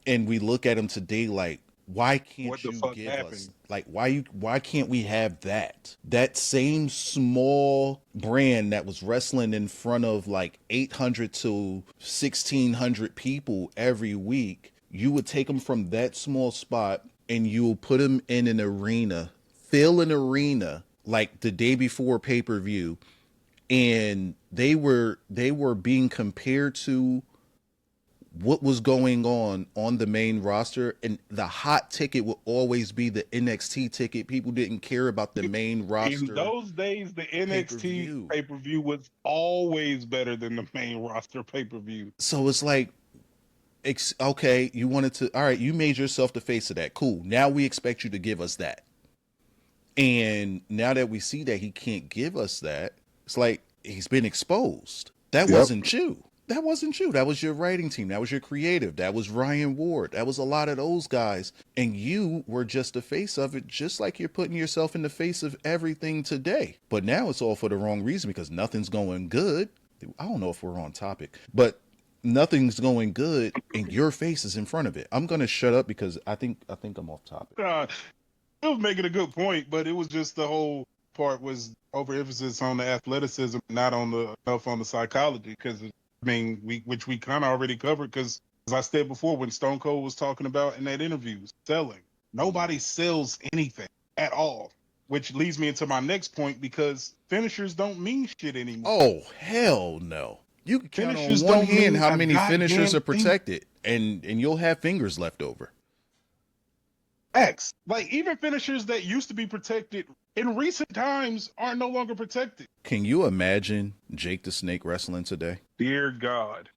And we look at him today like, why can't you give us why can't we have that same small brand that was wrestling in front of like 800 to 1600 people every week? You would take them from that small spot and you will put them in an arena, fill an arena like the day before pay-per-view, and they were being compared to what was going on the main roster, and the hot ticket would always be the NXT ticket. People didn't care about the main roster. In those days, the NXT pay-per-view was always better than the main roster pay-per-view. So it's like, okay, you wanted to, all right, you made yourself the face of that. Cool. Now we expect you to give us that. And now that we see that he can't give us that, it's like he's been exposed. That wasn't you. That wasn't you. That was your writing team. That was your creative. That was Ryan Ward. That was a lot of those guys. And you were just the face of it, just like you're putting yourself in the face of everything today. But now it's all for the wrong reason because nothing's going good. I don't know if we're on topic, but nothing's going good, and your face is in front of it. I'm gonna shut up because I think I'm off topic. It was making a good point, but it was just the whole part was overemphasis on the athleticism, not on the enough on the psychology. Because I mean, which we kind of already covered. Because as I said before, when Stone Cold was talking about in that interview, selling, nobody sells anything at all. Which leads me into my next point because finishers don't mean shit anymore. Oh hell no! You can count on Finishers one don't hand mean how a many finishers goddamn are thing. protected, and you'll have fingers left over. X. Like even finishers that used to be protected in recent times are no longer protected. Can you imagine Jake the Snake wrestling today? Dear God.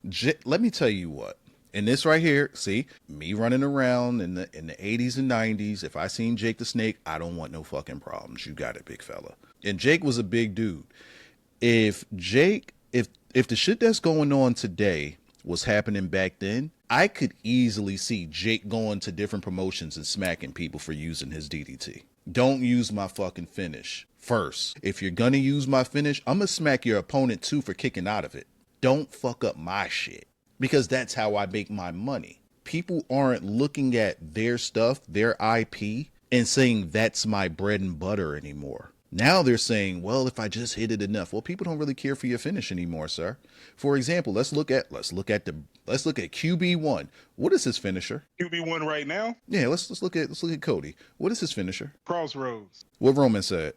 Let me tell you what. And this right here, see, me running around in the 80s and 90s, if I seen Jake the Snake, I don't want no fucking problems. You got it, big fella. And Jake was a big dude. If the shit that's going on today was happening back then, I could easily see Jake going to different promotions and smacking people for using his DDT. Don't use my fucking finish first. If you're gonna use my finish, I'm gonna smack your opponent too for kicking out of it. Don't fuck up my shit, because that's how I make my money. People aren't looking at their stuff, their IP, and saying that's my bread and butter anymore. Now they're saying, well, if I just hit it enough. Well, people don't really care for your finish anymore, sir. For example, let's look at QB1. What is his finisher? QB1 right now? Yeah, let's look at Cody. What is his finisher? Crossroads. What Roman said.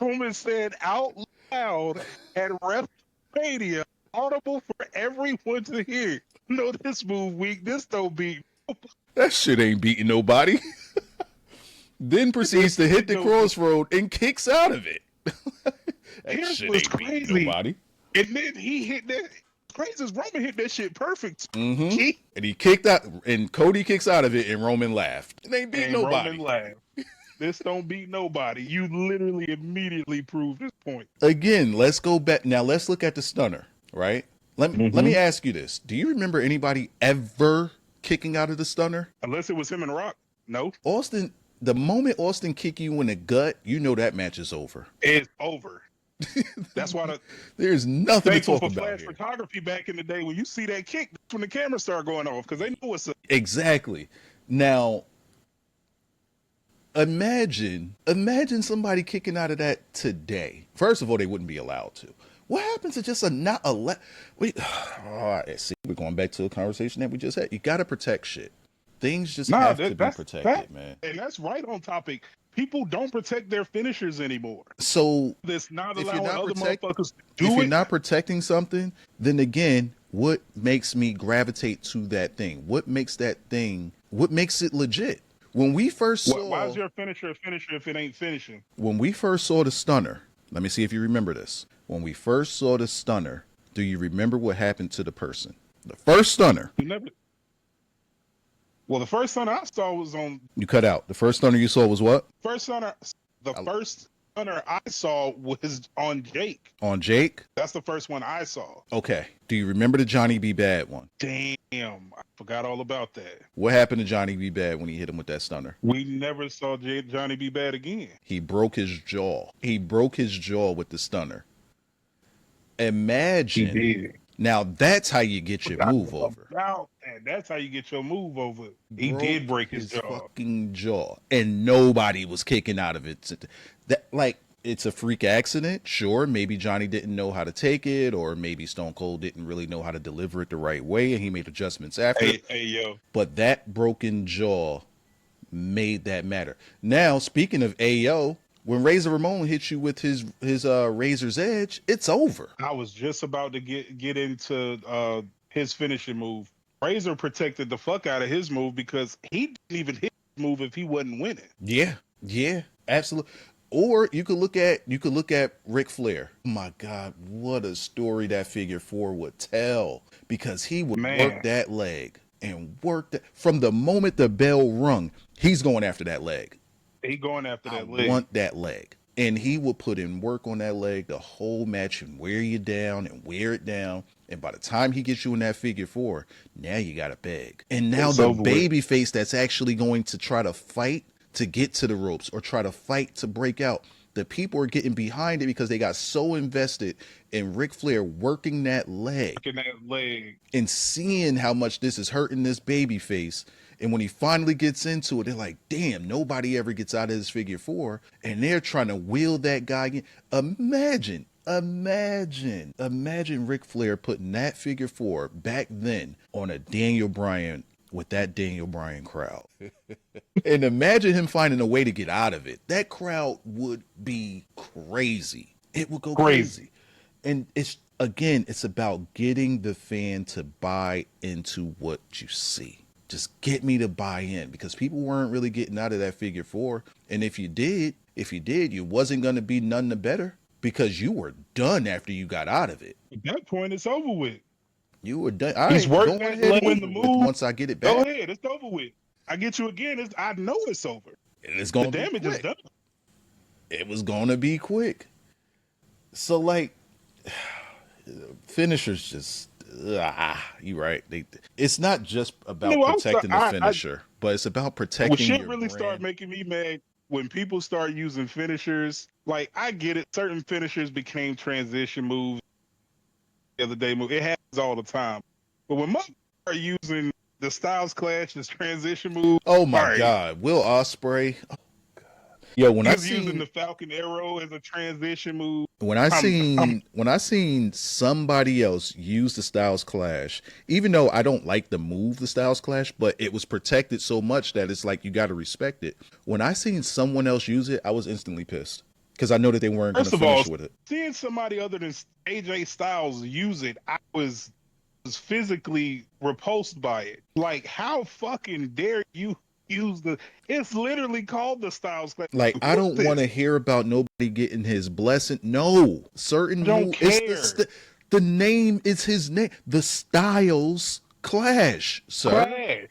Roman said out loud at WrestleMania, audible for everyone to hear. No, this move weak. This don't beat. That shit ain't beating nobody. Then proceeds to hit the crossroad and kicks out of it. That shit ain't beating nobody. And then he hit that. Crazy as Roman hit that shit perfect. Mm-hmm. And he kicked out, and Cody kicks out of it, and Roman laughed. It ain't beating nobody. Roman laughed. This don't beat nobody. You literally immediately proved this point. Again, let's go back. Now let's look at the stunner, right? Let me ask you this. Do you remember anybody ever kicking out of the stunner? Unless it was him and Rock. No. Austin, the moment Austin kick you in the gut, you know that match is over. It's over. That's why there's nothing to talk about flash here. Photography back in the day, when you see that kick, that's when the cameras start going off because they know what's up. Exactly. Now, imagine somebody kicking out of that today. First of all, they wouldn't be allowed to. What happens to just a not allowed? See, we're going back to a conversation that we just had. You got to protect shit. Things just have to be protected, man. And that's right on topic. People don't protect their finishers anymore. So this not allowing other motherfuckers to do if you're not protecting something, then again, what makes me gravitate to that thing? What makes that thing? What makes it legit? When we first saw, why is your finisher a finisher if it ain't finishing? When we first saw the stunner, let me see if you remember this. When we first saw the stunner, do you remember what happened to the person? The first stunner. Well, the first stunner I saw was on. You cut out. The first stunner you saw was what? First stunner I saw was on Jake. On Jake? That's the first one I saw. Okay. Do you remember the Johnny B. Bad one? Damn, I forgot all about that. What happened to Johnny B. Bad when he hit him with that stunner? We never saw Johnny B. Bad again. He broke his jaw. He broke his jaw with the stunner. Imagine. He did. Now that's how you get your move over. That's how you get your move over. He did break his jaw. Fucking jaw, and nobody was kicking out of it. That it's a freak accident. Sure, maybe Johnny didn't know how to take it, or maybe Stone Cold didn't really know how to deliver it the right way, and he made adjustments after. Hey, yo. But that broken jaw made that matter. Now, speaking of AO, when Razor Ramon hits you with his Razor's Edge, it's over. I was just about to get into his finishing move. Razor protected the fuck out of his move because he didn't even hit his move if he wasn't winning. Yeah, absolutely. Or you could look at Ric Flair. Oh my God, what a story that Figure 4 would tell, because he would work that leg and work that from the moment the bell rung. He's going after that leg. He going after that leg. I want that leg. And he will put in work on that leg the whole match and wear you down and wear it down. And by the time he gets you in that Figure 4, now you got to beg. And now it's the baby face that's actually going to try to fight to get to the ropes or try to fight to break out, The people are getting behind it because they got so invested in Ric Flair working that leg Fucking that leg. and seeing how much this is hurting this baby face. And when he finally gets into it, they're like, damn, nobody ever gets out of this figure four. And they're trying to wheel that guy in. Imagine Ric Flair putting that figure four back then on a Daniel Bryan with that Daniel Bryan crowd. And imagine him finding a way to get out of it. That crowd would be crazy. It would go crazy. And it's about getting the fan to buy into what you see. Just get me to buy in, because people weren't really getting out of that figure four. And if you did, you wasn't going to be none the better, because you were done after you got out of it. At that point, it's over with. You were done. He's working that leg in the move. Once I get it back. Go ahead. It's over with. I get you again. I know it's over. And it's going to be damage quick. is done. It was going to be quick. So, like, finishers just, you're right. It's not just about protecting the finisher, but it's about protecting your shit really brand. start making me mad when people start using finishers. Like, I get it. Certain finishers became transition moves. The other day move. It happens all the time. But when motherfuckers are using the Styles Clash as transition move. Oh my God. Will Ospreay. Oh God. Yo, when I seen using the Falcon Arrow as a transition move. When I seen somebody else use the Styles Clash, even though I don't like the move, the Styles Clash, but it was protected so much that it's like you got to respect it. When I seen someone else use it, I was instantly pissed, because I know that they weren't going to finish with it. Seeing somebody other than AJ Styles use it, I was physically repulsed by it. Like, how fucking dare you use it's literally called the Styles Clash. Like, I don't want to hear about nobody getting his blessing. No, certain don't care. The name is his name. The Styles Clash, sir. Clash.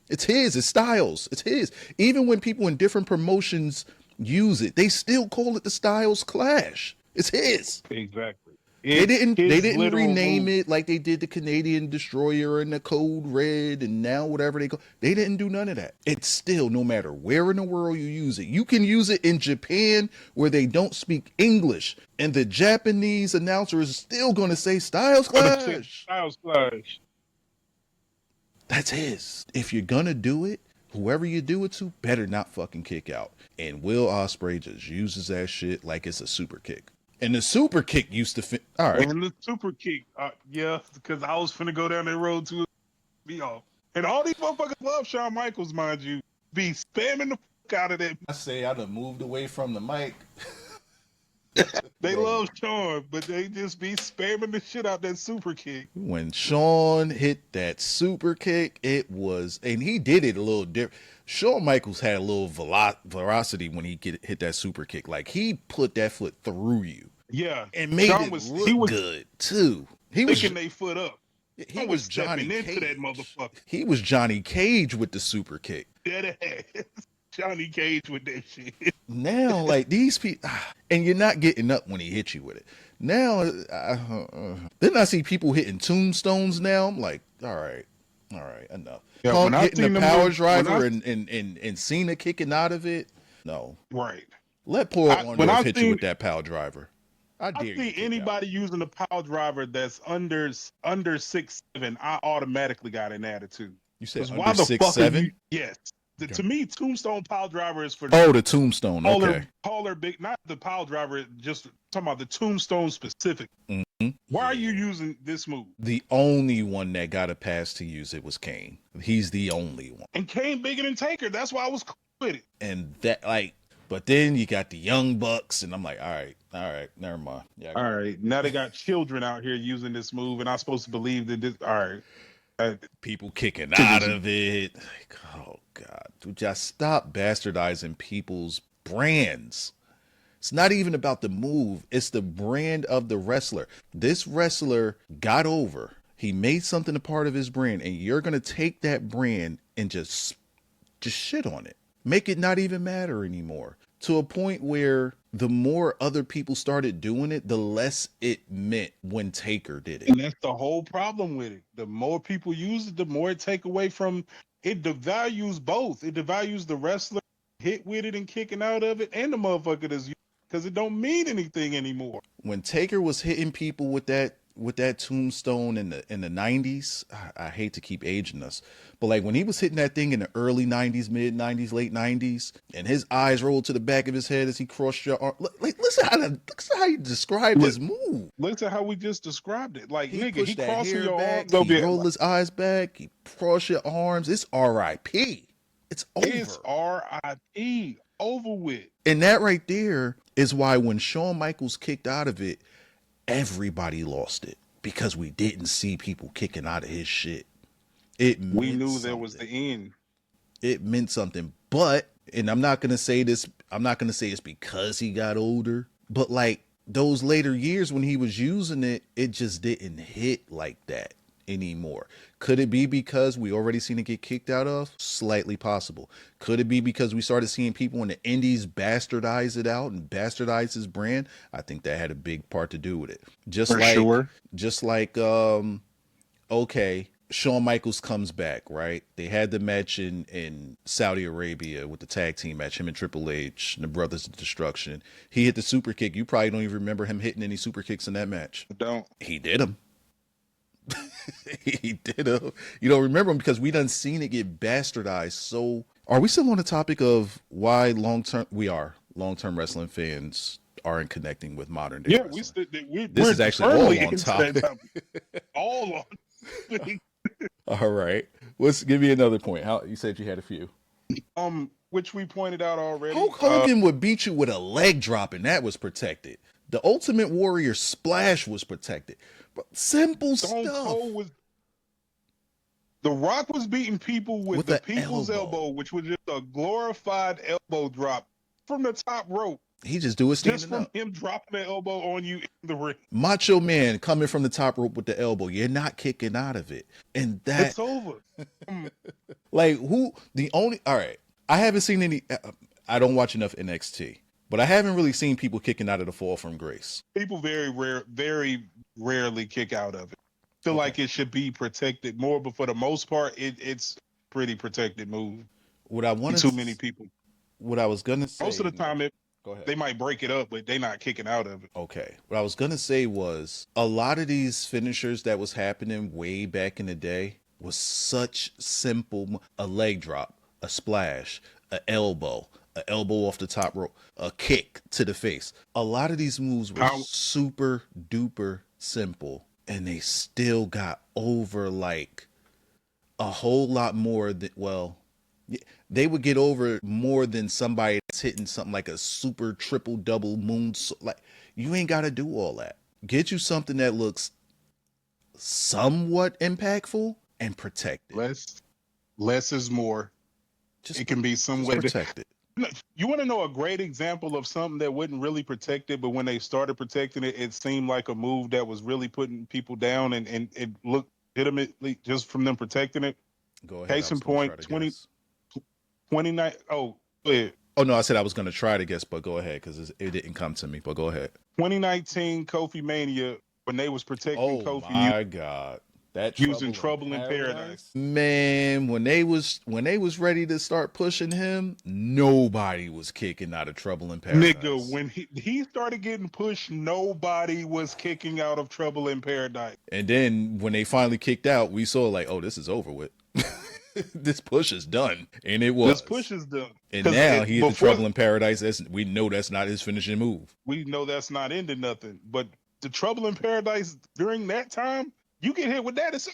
It's his. It's Styles. It's his. Even when people in different promotions use it, they still call it the Styles Clash. It's his. Exactly. They didn't rename it like they did the Canadian Destroyer and the Code Red and now whatever they call. They didn't do none of that. It's still, no matter where in the world you use it. You can use it in Japan where they don't speak English, and the Japanese announcer is still going to say Styles Clash. Styles Clash. That's his. If you're going to do it, whoever you do it to better not fucking kick out. And Will Ospreay just uses that shit like it's a super kick. And the super kick used to all right. And the super kick, yeah, because I was finna go down that road to be off. And all these motherfuckers love Shawn Michaels, mind you. Be spamming the fuck out of that. I say I done moved away from the mic. They love Shawn, but they just be spamming the shit out that super kick. When Shawn hit that super kick, it was, and he did it a little different. Shawn Michaels had a little velocity when he hit that super kick. Like, he put that foot through you. Yeah. And made it look good, too. He was picking their foot up. He was Johnny Cage. Into that motherfucker. He was Johnny Cage with the super kick. Dead ass. Johnny Cage with that shit. Now, like, these people, and you're not getting up when he hits you with it. Now, then I see people hitting tombstones now. I'm like, all right, enough. Yeah, Punk hitting the power driver and Cena kicking out of it. No. Right. Let Paul Orndorff hit you with that power driver. I see anybody using a power driver that's under 6'7", I automatically got an attitude. You said under 6'7"? Yes. To me, Tombstone power driver is for the Tombstone. Taller, big, not the power driver. Just talking about the Tombstone specific. Mm-hmm. Why are you using this move? The only one that got a pass to use it was Kane. He's the only one. And Kane bigger than Taker. That's why I was cool with it. And that, like, but then you got the Young Bucks, and I'm like, all right, never mind. Yeah, all right, now they got children out here using this move, and I'm supposed to believe that this. All right. People kicking out of it. Like, oh God, dude, just stop bastardizing people's brands. It's not even about the move. It's the brand of the wrestler. This wrestler got over. He made something a part of his brand, and you're going to take that brand and just shit on it. Make it not even matter anymore. To a point where the more other people started doing it, the less it meant when Taker did it. And that's the whole problem with it. The more people use it, the more it take away from it. Devalues both. It devalues the wrestler hit with it and kicking out of it, and the motherfucker that's because it don't mean anything anymore. When Taker was hitting people with that tombstone in the 90s, I hate to keep aging us, but like when he was hitting that thing in the early 90s, mid 90s, late 90s, and his eyes rolled to the back of his head as he crossed your arm. Like, listen how you described his move. Listen how we just described it. Like, He nigga, pushed he that crossing hair your back, arms. he rolled his eyes back, he crossed your arms. It's R.I.P. It's over. It's R.I.P. Over with. And that right there is why when Shawn Michaels kicked out of it, everybody lost it, because we didn't see people kicking out of his shit. We knew there was the end. It meant something. But, and I'm not going to say it's because he got older, but like those later years when he was using it, it just didn't hit like that anymore. Could it be because we already seen it get kicked out of? Slightly possible. Could it be because we started seeing people in the indies bastardize it out and bastardize his brand? I think that had a big part to do with it. Just like okay, Shawn Michaels comes back, right? They had the match in Saudi Arabia with the tag team match, him and Triple H, and the Brothers of Destruction. He hit the super kick. You probably don't even remember him hitting any super kicks in that match. Don't. He did them. He did them. You don't remember him because we done seen it get bastardized. So are we still on the topic of why long-term wrestling fans aren't connecting with modern day wrestling? This is actually all on topic. All on. All right. Let's give me another point. How you said you had a few. Which we pointed out already. Hulk Hogan would beat you with a leg drop, and that was protected. The Ultimate Warrior splash was protected. But simple stuff. The Rock was beating people with the people's elbow, which was just a glorified elbow drop from the top rope. He just do it standing just from up. Him dropping the elbow on you in the ring. Macho Man coming from the top rope with the elbow. You're not kicking out of it. And that... It's over. Like, all right. I haven't seen any... I don't watch enough NXT. But I haven't really seen people kicking out of the fall from grace. People very rarely kick out of it. Feel like it should be protected more, but for the most part, it's pretty protected move. Too many people. What I was gonna say. Most of the time, go ahead. They might break it up, but they're not kicking out of it. Okay. What I was gonna say was a lot of these finishers that was happening way back in the day was such simple: a leg drop, a splash, an elbow off the top rope, a kick to the face. A lot of these moves were super duper simple, and they still got over like a whole lot more than, they would get over more than somebody that's hitting something like a super triple double moon. Like, you ain't got to do all that. Get you something that looks somewhat impactful and protect it. Less is more. It can be some way protect it. You want to know a great example of something that wouldn't really protect it, but when they started protecting it, it seemed like a move that was really putting people down, and it looked legitimately just from them protecting it. Go ahead. Case in point, 29. Oh, go ahead. Oh, no, I said I was going to try to guess, but go ahead, because it didn't come to me, but go ahead. 2019 Kofi Mania, when they was protecting Kofi. Oh, my God. That using Trouble in Paradise. Man, when they was ready to start pushing him, nobody was kicking out of Trouble in Paradise. Nigga, when he started getting pushed, nobody was kicking out of Trouble in Paradise. And then when they finally kicked out, we saw like, oh, this is over with. This push is done. And it was. This push is done. And now he's in Trouble in Paradise. We know that's not his finishing move. We know that's not ending nothing. But the Trouble in Paradise during that time, you get hit with that.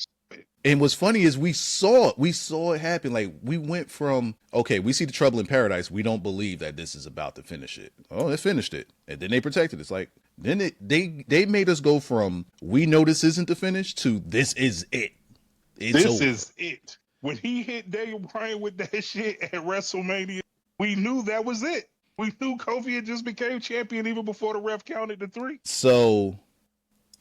And what's funny is we saw it happen. Like, we went from, okay, we see the Trouble in Paradise. We don't believe that this is about to finish it. Oh, they finished it. And then they protected it. It's like, then they made us go from, we know this isn't the finish, to this is it. This is it. When he hit Daniel Bryan with that shit at WrestleMania, we knew that was it. We knew Kofi had just became champion even before the ref counted to 3. So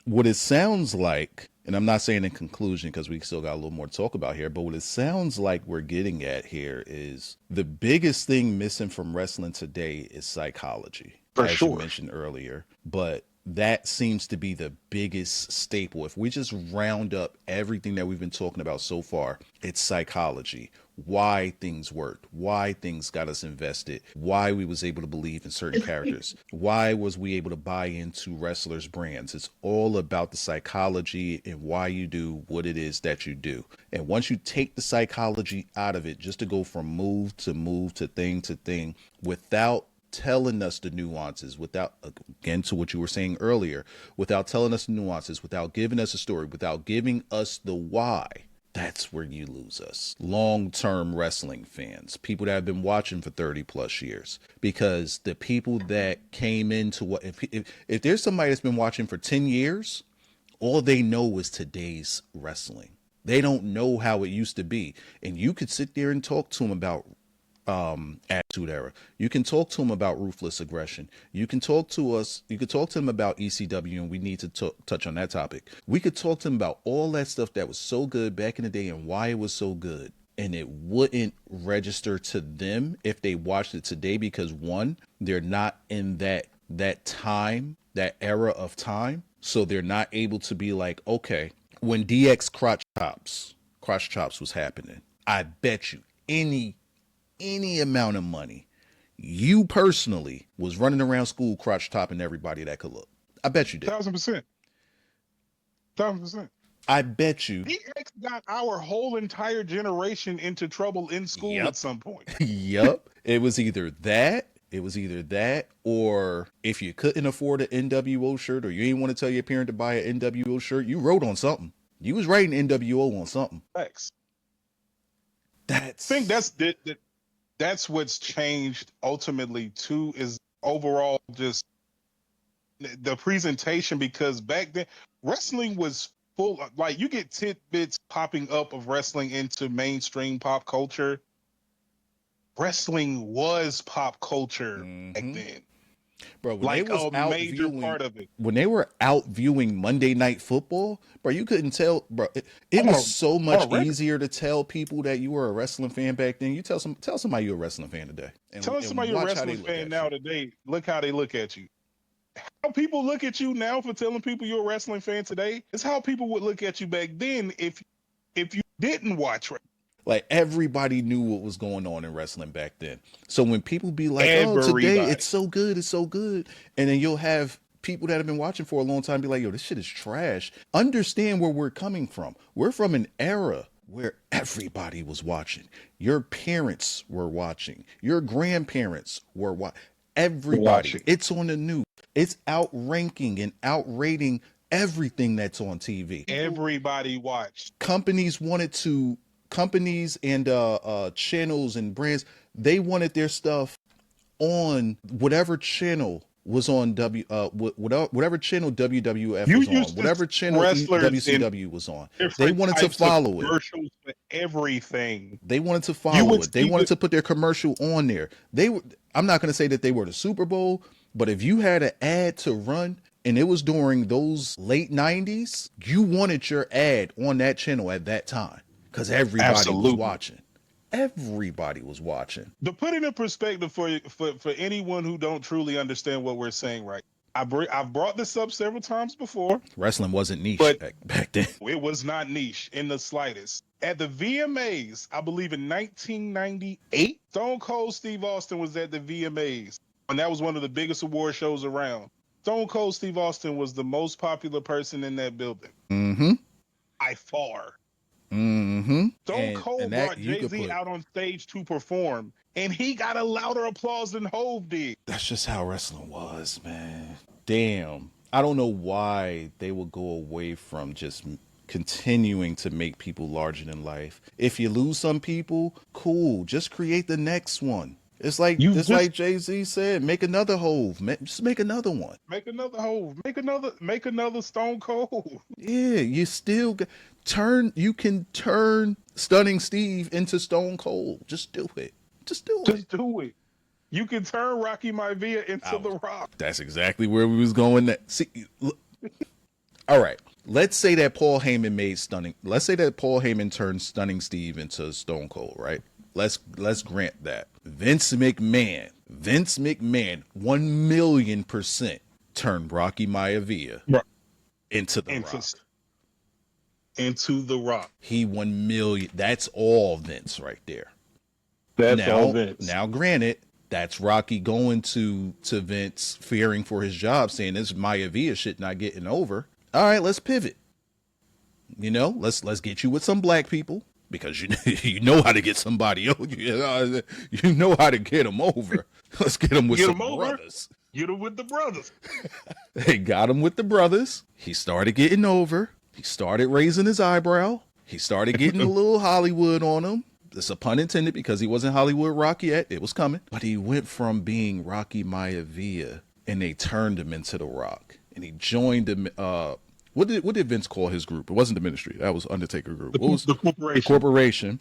what it sounds like, and I'm not saying in conclusion because we still got a little more to talk about here, but what it sounds like we're getting at here is the biggest thing missing from wrestling today is psychology, as you mentioned earlier. But that seems to be the biggest staple. If we just round up everything that we've been talking about so far, it's psychology, why things worked, why things got us invested, why we was able to believe in certain characters, why was we able to buy into wrestlers' brands. It's all about the psychology and why you do what it is that you do. And once you take the psychology out of it, just to go from move to thing without telling us the nuances, without, again, to what you were saying earlier, without telling us the nuances, without giving us a story, without giving us the why, that's where you lose us. Long-term wrestling fans, people that have been watching for 30 plus years, because the people that came into what, if there's somebody that's been watching for 10 years, all they know is today's wrestling. They don't know how it used to be. And you could sit there and talk to them about Attitude Era. You can talk to them about Ruthless Aggression. You can talk to them about ECW, and we need to touch on that topic. We could talk to them about all that stuff that was so good back in the day and why it was so good. And it wouldn't register to them if they watched it today, because one, they're not in that time, that era of time. So they're not able to be like, okay, when DX crotch chops was happening, I bet you any amount of money, you personally was running around school crotch topping everybody that could look. I bet you did. 1,000%. 1,000%. I bet you. DX got our whole entire generation into trouble in school at some point. Yep. It was either that, or if you couldn't afford an NWO shirt, or you didn't want to tell your parent to buy an NWO shirt, you wrote on something. You was writing NWO on something. Thanks. I think that's what's changed ultimately too, is overall just the presentation, because back then wrestling was full of, like, you get tidbits popping up of wrestling into mainstream pop culture. Wrestling was pop culture back then. Bro, when like they was a out major viewing, part of it. When they were out viewing Monday Night Football, bro, you couldn't tell, bro. It was so much easier to tell people that you were a wrestling fan back then. You tell somebody you're a wrestling fan today. Tell somebody you're a wrestling fan now today. Look how they look at you. How people look at you now for telling people you're a wrestling fan today is how people would look at you back then if you didn't watch wrestling. Like, everybody knew what was going on in wrestling back then. So when people be like, oh, today it's so good, and then you'll have people that have been watching for a long time be like, yo, this shit is trash. Understand where we're coming from. We're from an era where everybody was watching. Your parents were watching. Your grandparents were watching. Everybody. It's on the news. It's outranking and outrating everything that's on TV. Everybody watched. Companies and channels and brands, they wanted their stuff on whatever channel was on whatever channel WWF was on, whatever channel WCW was on. They wanted to follow it. Commercials for everything. They wanted to follow it. They wanted to put their commercial on there. I'm not going to say that they were the Super Bowl, but if you had an ad to run and it was during those late 90s, you wanted your ad on that channel at that time. Because everybody was watching. Everybody was watching. To put it in perspective for anyone who don't truly understand what we're saying, right? I've brought this up several times before. Wrestling wasn't niche back then. It was not niche in the slightest. At the VMAs, I believe in 1998, Stone Cold Steve Austin was at the VMAs. And that was one of the biggest award shows around. Stone Cold Steve Austin was the most popular person in that building. By far. Stone Cold brought Jay-Z out on stage to perform, and he got a louder applause than Hove did. That's just how wrestling was, man. Damn. I don't know why they would go away from just continuing to make people larger than life. If you lose some people, cool. Just create the next one. It's like like Jay-Z said, make another Hove. Just make another one. Make another Hove. Make another Stone Cold. Yeah, you still you can turn Stunning Steve into Stone Cold. Just do it. Just do it. You can turn Rocky Maivia into The Rock. That's exactly where we was going. See, look. All right. Let's say that Paul Heyman turned Stunning Steve into Stone Cold, right? Let's grant that. Vince McMahon, 1,000,000%. turned Rocky Maivia into The Rock. Into The Rock. He won million. That's all Vince right there. That's all Vince. Now, granted, that's Rocky going to Vince, fearing for his job, saying this Maivia shit not getting over. All right, let's pivot. You know, let's get you with some black people because you know how to get somebody. You know how to get them over. Let's get them with some brothers. Get him with the brothers. They got him with the brothers. He started getting over. He started raising his eyebrow. He started getting a little Hollywood on him. It's a pun intended because he wasn't Hollywood Rock yet. It was coming. But he went from being Rocky Maivia and they turned him into The Rock. And he joined him. What did Vince call his group? It wasn't the Ministry. That was Undertaker Group. What was the Corporation? The Corporation.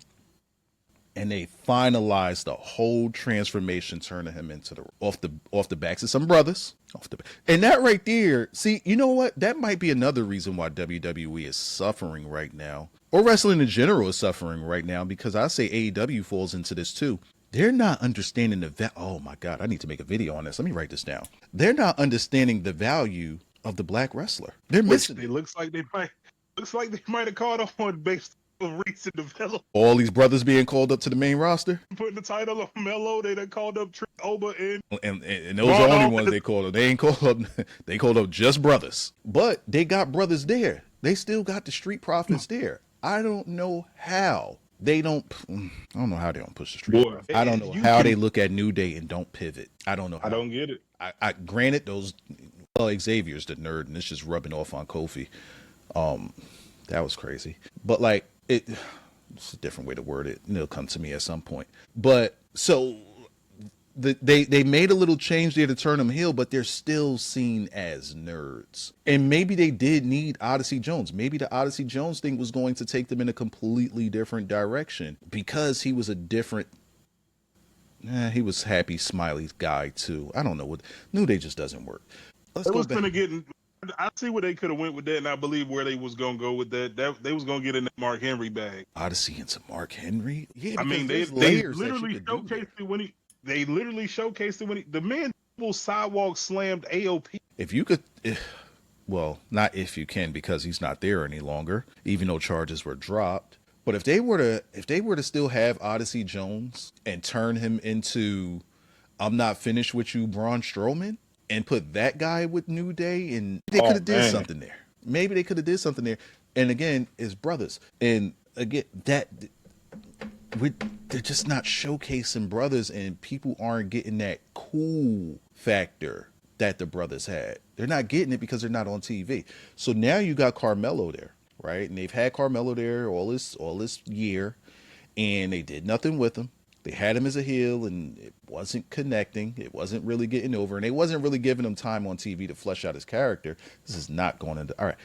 And they finalized the whole transformation, turning him into off the backs of some brothers. And that right there, see, you know what? That might be another reason why WWE is suffering right now, or wrestling in general is suffering right now, because I say AEW falls into this too. They're not understanding the oh my God, I need to make a video on this. Let me write this down. They're not understanding the value of the black wrestler. They're missing it. Looks like they might have caught on based on recent development. All these brothers being called up to the main roster. Putting the title on Melo, they done called up Trick Oba and those are the only ones they called up. They ain't called up. They called up just brothers, but they got brothers there. They still got the Street Profits there. I don't know how they don't. I don't know how they don't push the Street Profits. I don't know how they look at New Day and don't pivot. I don't know. How. I don't get it. I granted those. Xavier's the nerd, and it's just rubbing off on Kofi. That was crazy, but like it's a different way to word it, and it'll come to me at some point. But so they made a little change there to turn them heel, but they're still seen as nerds. And maybe they did need Odyssey Jones. Maybe the Odyssey Jones thing was going to take them in a completely different direction because he was a different. He was happy, smiley guy too. I don't know what New Day just doesn't work. Let's go back. I see where they could have went with that, and I believe where they was gonna go with that. They was gonna get in that Mark Henry bag. Odyssey into Mark Henry. Yeah, I mean they literally showcased it when he. They literally showcased it when he. The man sidewalk slammed AOP. If you could, well, not if you can, because he's not there any longer. Even though charges were dropped, but if they were to still have Odyssey Jones and turn him into, I'm not finished with you, Braun Strowman. And put that guy with New Day, and they could have did something there. Maybe they could have did something there. And again, it's brothers. And again, they're just not showcasing brothers, and people aren't getting that cool factor that the brothers had. They're not getting it because they're not on TV. So now you got Carmelo there, right? And they've had Carmelo there all this year, and they did nothing with him. They had him as a heel, and it wasn't connecting. It wasn't really getting over, and they wasn't really giving him time on TV to flesh out his character. This is not going into. All right,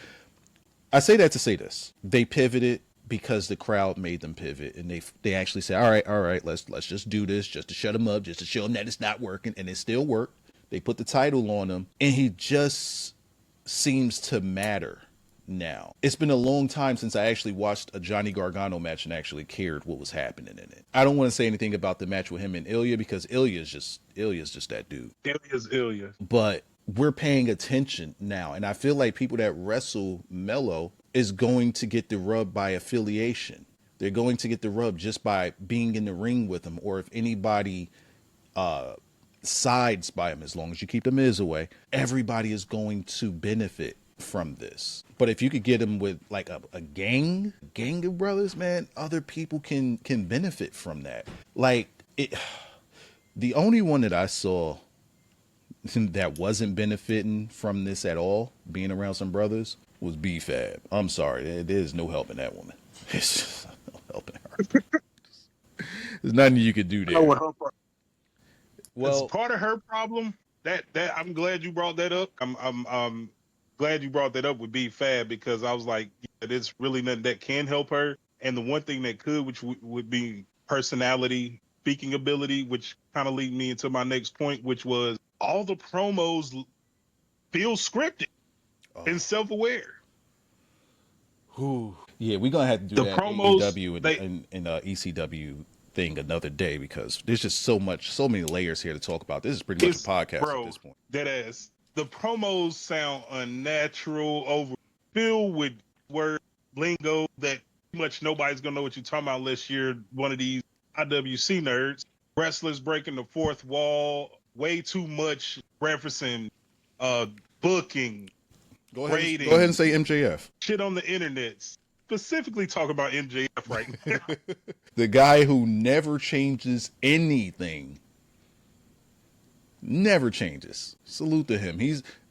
I say that to say this: they pivoted because the crowd made them pivot, and they actually say, all right, let's just do this, just to shut him up, just to show him that it's not working, and it still worked. They put the title on him, and he just seems to matter. Now, it's been a long time since I actually watched a Johnny Gargano match and actually cared what was happening in it. I don't want to say anything about the match with him and Ilya because Ilya's just that dude. Ilya's Ilya. But we're paying attention now, and I feel like people that wrestle Melo is going to get the rub by affiliation. They're going to get the rub just by being in the ring with him, or if anybody sides by him, as long as you keep the Miz away, everybody is going to benefit from this. But if you could get him with like a gang of brothers, man, other people can benefit from that. Like it, the only one that I saw that wasn't benefiting from this at all, being around some brothers, was B-Fab. I'm sorry, there's no helping that woman. It's just no helping her. There's nothing you could do there. Well, it's part of her problem. That I'm glad you brought that up. I'm glad you brought that up with B-Fab, because I was like, yeah, there's really nothing that can help her. And the one thing that could, which would be personality, speaking ability, which kind of lead me into my next point, which was all the promos feel scripted and self-aware. Yeah, we're gonna have to do the that promos, AEW and ECW thing another day, because there's just so many layers here to talk about. This is pretty much a podcast at this point. Dead ass. the promos sound unnatural, over filled with word lingo that pretty much nobody's gonna know what you're talking about unless you're one of these IWC nerds. Wrestlers breaking the fourth wall, way too much referencing booking, Go ahead and rating, say MJF. shit on the internet. Specifically talk about MJF right now. The guy who never changes anything. Never changes. Salute to him.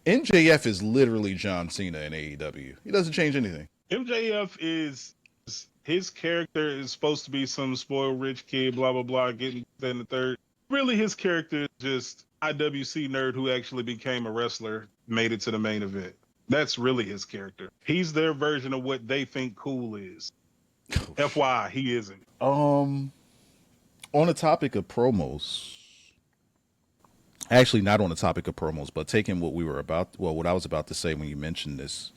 MJF is literally John Cena in AEW. He doesn't change anything. MJF is his character is supposed to be some spoiled rich kid, blah blah blah, getting that in the third. Really, his character is just IWC nerd who actually became a wrestler, made it to the main event. That's really his character. He's their version of what they think cool is. FYI, he isn't. On the topic of promos, actually not on the topic of promos, but taking what I was about to say when you mentioned this.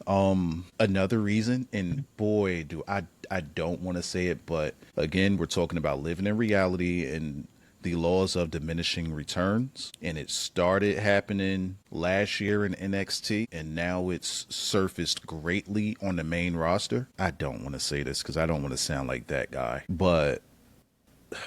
Another reason, and boy, do I don't want to say it, but again, we're talking about living in reality and the laws of diminishing returns, and it started happening last year in NXT, and now it's surfaced greatly on the main roster. I don't want to say this because I don't want to sound like that guy, but I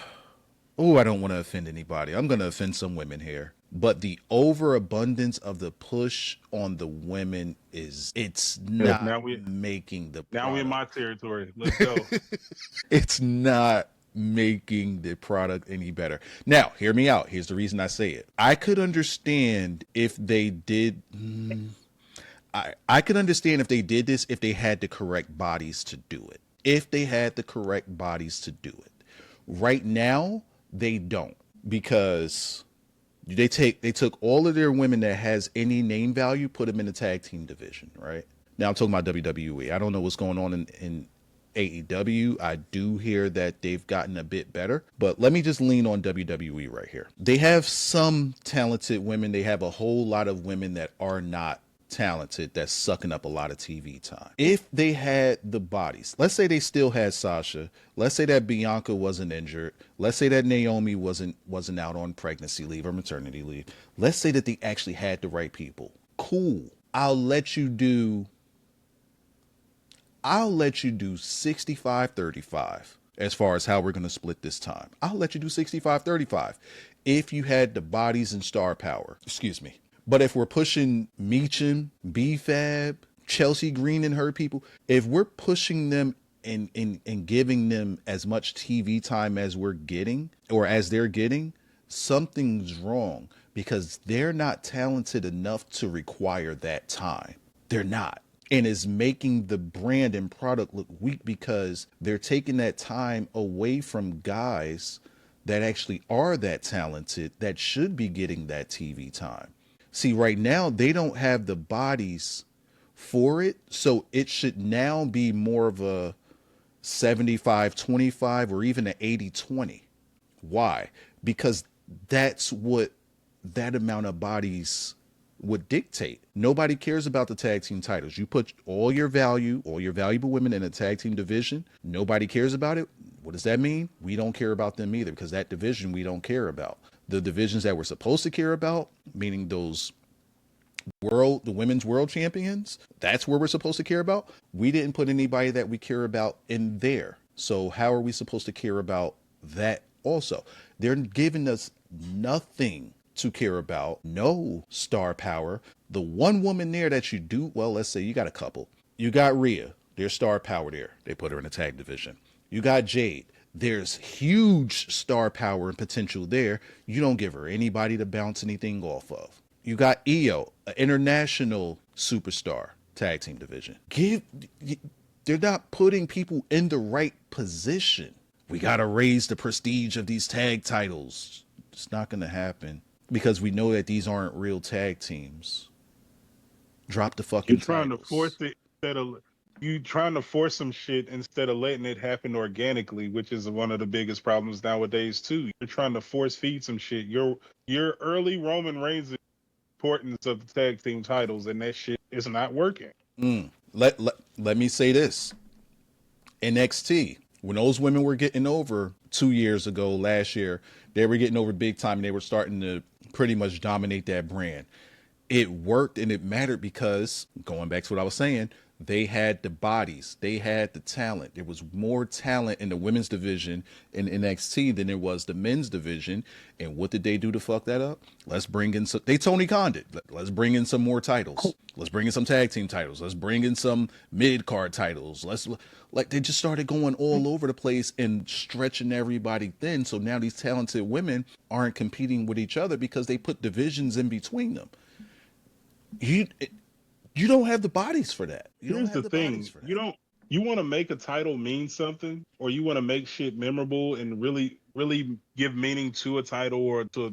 don't want to offend anybody. I'm going to offend some women here. But the overabundance of the push on the women it's not making the Now product. we're in my territory. Let's go. It's not making the product any better. Now, hear me out. Here's the reason I say it. I could understand if they did. I could understand if they did this if they had the correct bodies to do it. If they had the correct bodies to do it. Right now, they don't, because they took all of their women that has any name value, put them in the tag team division, right? Now I'm talking about WWE. I don't know what's going on in AEW. I do hear that they've gotten a bit better, but let me just lean on WWE right here. They have some talented women. They have a whole lot of women that are not talented, that's sucking up a lot of TV time. If they had the bodies, let's say they still had Sasha, let's say that Bianca wasn't injured, let's say that Naomi wasn't out on pregnancy leave or maternity leave, let's say that they actually had the right people. Cool. I'll let you do 65-35 as far as how we're going to split this time. I'll let you do 65-35 if you had the bodies and star power. Excuse me. But if we're pushing Meacham, B-Fab, Chelsea Green and her people, if we're pushing them and giving them as much TV time as we're getting or as they're getting, something's wrong, because they're not talented enough to require that time. They're not. And it's making the brand and product look weak because they're taking that time away from guys that actually are that talented, that should be getting that TV time. See, right now, they don't have the bodies for it, so it should now be more of a 75-25 or even an 80-20. Why? Because that's what that amount of bodies would dictate. Nobody cares about the tag team titles. You put all your valuable women in a tag team division, nobody cares about it. What does that mean? We don't care about them either, because that division we don't care about. The divisions that we're supposed to care about, meaning the women's world champions, that's where we're supposed to care about. We didn't put anybody that we care about in there. So how are we supposed to care about that also? They're giving us nothing to care about. No star power. The one woman there that you do, well, let's say you got a couple. You got Rhea. There's star power there. They put her in a tag division. You got Jade. There's huge star power and potential there. You don't give her anybody to bounce anything off of. You got Io, an international superstar, tag team division. They're not putting people in the right position. We got to raise the prestige of these tag titles. It's not going to happen because we know that these aren't real tag teams. Drop the fucking You're trying titles. to force it instead of you trying to force some shit instead of letting it happen organically, which is one of the biggest problems nowadays too. You're trying to force feed some shit. Your early Roman Reigns importance of the tag team titles, and that shit is not working. Let me say this. NXT, when those women were getting over 2 years ago, last year, they were getting over big time and they were starting to pretty much dominate that brand. it worked and it mattered because, going back to what I was saying, they had the bodies, they had the talent. There was more talent in the women's division in NXT than there was the men's division. And what did they do to fuck that up? Let's bring in some, they Tony Khan did. Let's bring in some more titles. Let's bring in some tag team titles. Let's bring in some mid card titles. Like, they just started going all over the place and stretching everybody thin. So now these talented women aren't competing with each other because they put divisions in between them. You don't have the bodies for that. Here's the thing. You want to make a title mean something, or you want to make shit memorable and really, really give meaning to a title or to a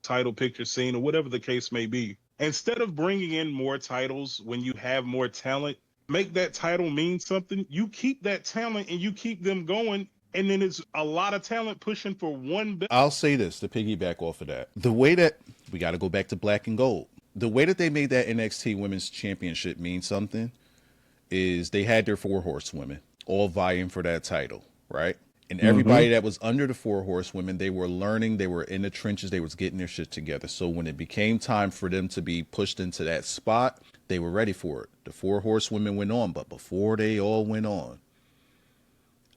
title picture scene or whatever the case may be. Instead of bringing in more titles when you have more talent, make that title mean something. You keep that talent and you keep them going. And then it's a lot of talent pushing for one belt. I'll say this to piggyback off of that. The way that we got to go back to black and gold. The way that they made that NXT Women's Championship mean something is they had their 4 horsewomen all vying for that title, right? And everybody that was under the 4 horsewomen, they were learning, they were in the trenches, they was getting their shit together. So when it became time for them to be pushed into that spot, they were ready for it. The 4 horsewomen went on, but before they all went on,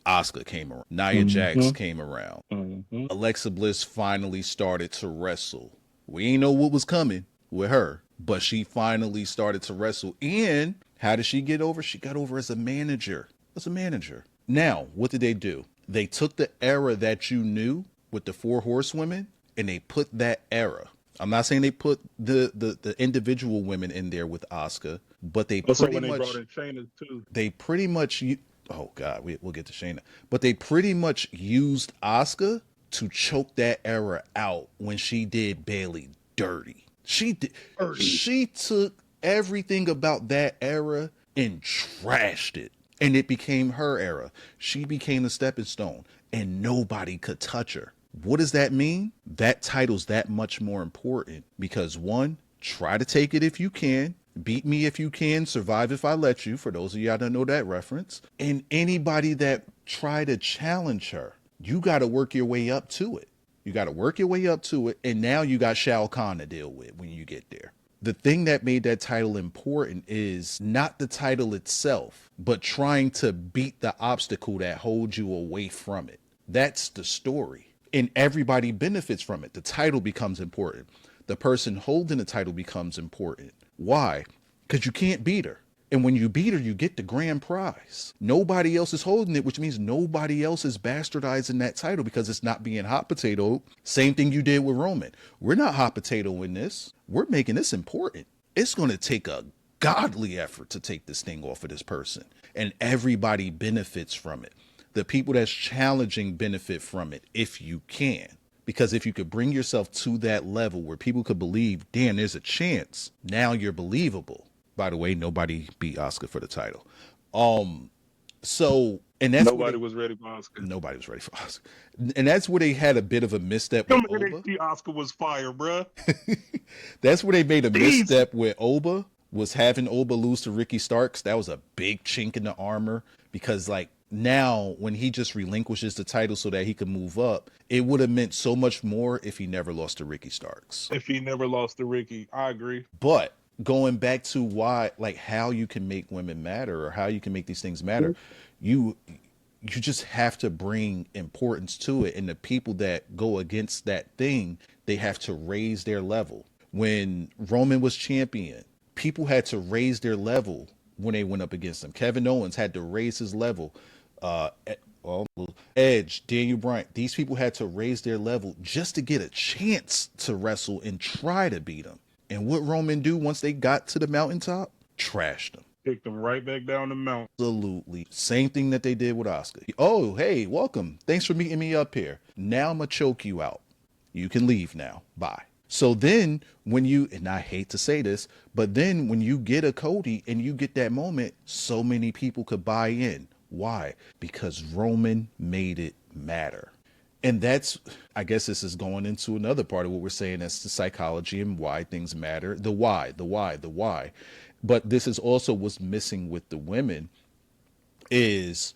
Asuka came around. Nia Jax came around. Alexa Bliss finally started to wrestle. We ain't know what was coming with her, but she finally started to wrestle. And how did she get over? She got over as a manager. Now, what did they do? They took the era that you knew with the 4 horsewomen and they put that era. I'm not saying they put the individual women in there with Asuka, but they Also, pretty when they much brought in Shayna too. they pretty much oh god, we'll get to Shayna, but they pretty much used Asuka to choke that era out when she did Bayley dirty. She took everything about that era and trashed it, and it became her era. She became the stepping stone, and nobody could touch her. What does that mean? That title's that much more important because, one, try to take it if you can. Beat me if you can, survive if I let you, for those of y'all that know that reference. And anybody that try to challenge her, you got to work your way up to it. And now you got Shao Kahn to deal with when you get there. The thing that made that title important is not the title itself, but trying to beat the obstacle that holds you away from it. That's the story. And everybody benefits from it. The title becomes important. The person holding the title becomes important. Why? Because you can't beat her. And when you beat her, you get the grand prize. Nobody else is holding it, which means nobody else is bastardizing that title because it's not being hot potato. Same thing you did with Roman. We're not hot potato in this. We're making this important. It's going to take a godly effort to take this thing off of this person. And everybody benefits from it. The people that's challenging benefit from it if you can. Because if you could bring yourself to that level where people could believe, damn, there's a chance. Now you're believable. By the way, nobody beat Asuka for the title. So, and that's Nobody was ready for Asuka. Nobody was ready for Asuka. And that's where they had a bit of a misstep with Oba. NXT Asuka was fire, bruh. That's where they made a misstep with Oba, was having Oba lose to Ricky Starks. That was a big chink in the armor because, like, now when he just relinquishes the title so that he could move up, it would have meant so much more if he never lost to Ricky Starks. If he never lost to Ricky, I agree. But going back to why, like, how you can make women matter or how you can make these things matter, you just have to bring importance to it. And the people that go against that thing, they have to raise their level. When Roman was champion, people had to raise their level when they went up against him. Kevin Owens had to raise his level. Edge, Daniel Bryan, these people had to raise their level just to get a chance to wrestle and try to beat him. And what Roman do once they got to the mountaintop? Trashed them. Kicked them right back down the mountain. Absolutely. Same thing that they did with Asuka. Oh, hey, welcome. Thanks for meeting me up here. Now I'm going to choke you out. You can leave now. Bye. So then when you, and I hate to say this, but then when you get a Cody and you get that moment, so many people could buy in. Why? Because Roman made it matter. And that's, I guess this is going into another part of what we're saying. That's the psychology and why things matter. The why. But this is also what's missing with the women is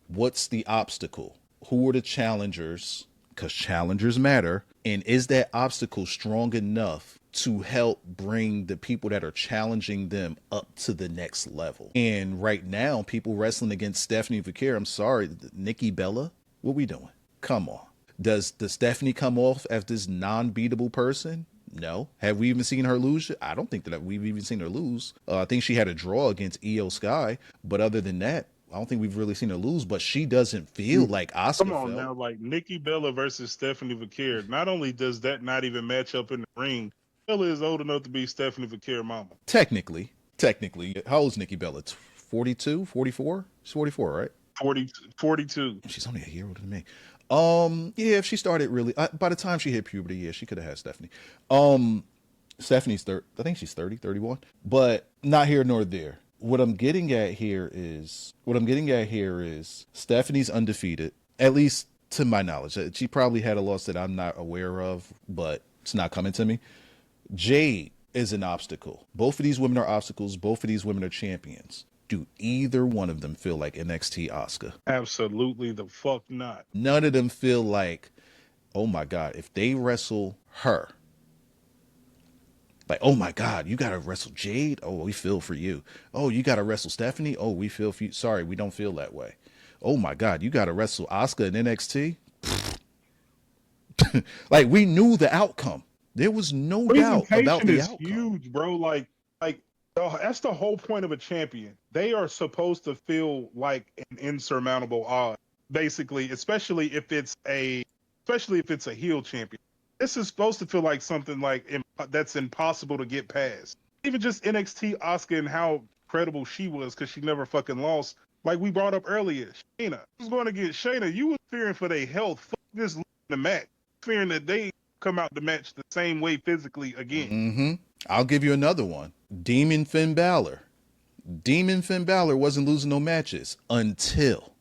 what's the obstacle? Who are the challengers because challengers matter. And is that obstacle strong enough to help bring the people that are challenging them up to the next level? And right now, people wrestling against Stephanie Vaquer, I'm sorry, Nikki Bella, what we doing? Come on. Does Stephanie come off as this non-beatable person? No. Have we even seen her lose? I don't think that we've even seen her lose. I think she had a draw against Io Sky, but other than that, I don't think we've really seen her lose. But she doesn't feel like Asuka Come on felt. now, like Nikki Bella versus Stephanie Vaquer. Not only does that not even match up in the ring, Bella is old enough to be Stephanie Vaquer mama. Technically. How old is Nikki Bella? 42, 44? She's 44, right? 42. She's only a year older than me. Yeah, if she started really, by the time she hit puberty, yeah, she could have had Stephanie. Stephanie's I think she's 30, 31, but not here nor there. What I'm getting at here is Stephanie's undefeated, at least to my knowledge. She probably had a loss that I'm not aware of, but it's not coming to me. Jade is an obstacle. Both of these women are obstacles. Both of these women are champions. Do either one of them feel like NXT Asuka? Absolutely the fuck not. None of them feel like, oh my God, if they wrestle her, like, oh my God, you got to wrestle Jade? Oh, we feel for you. Oh, you got to wrestle Stephanie? Oh, we feel for you. Sorry, we don't feel that way. Oh my God, you got to wrestle Asuka in NXT? Like, we knew the outcome. There was no doubt about the outcome. Huge, bro. Like that's the whole point of a champion. They are supposed to feel like an insurmountable odd, basically, especially if it's a heel champion. This is supposed to feel like something like that's impossible to get past. Even just NXT Asuka and how credible she was because she never fucking lost. Like we brought up earlier, Shayna was going to get Shayna. You was fearing for their health. Fuck this the match, fearing that they come out the match the same way physically again. Mm-hmm. I'll give you another one. Demon Finn Balor. Demon Finn Balor wasn't losing no matches until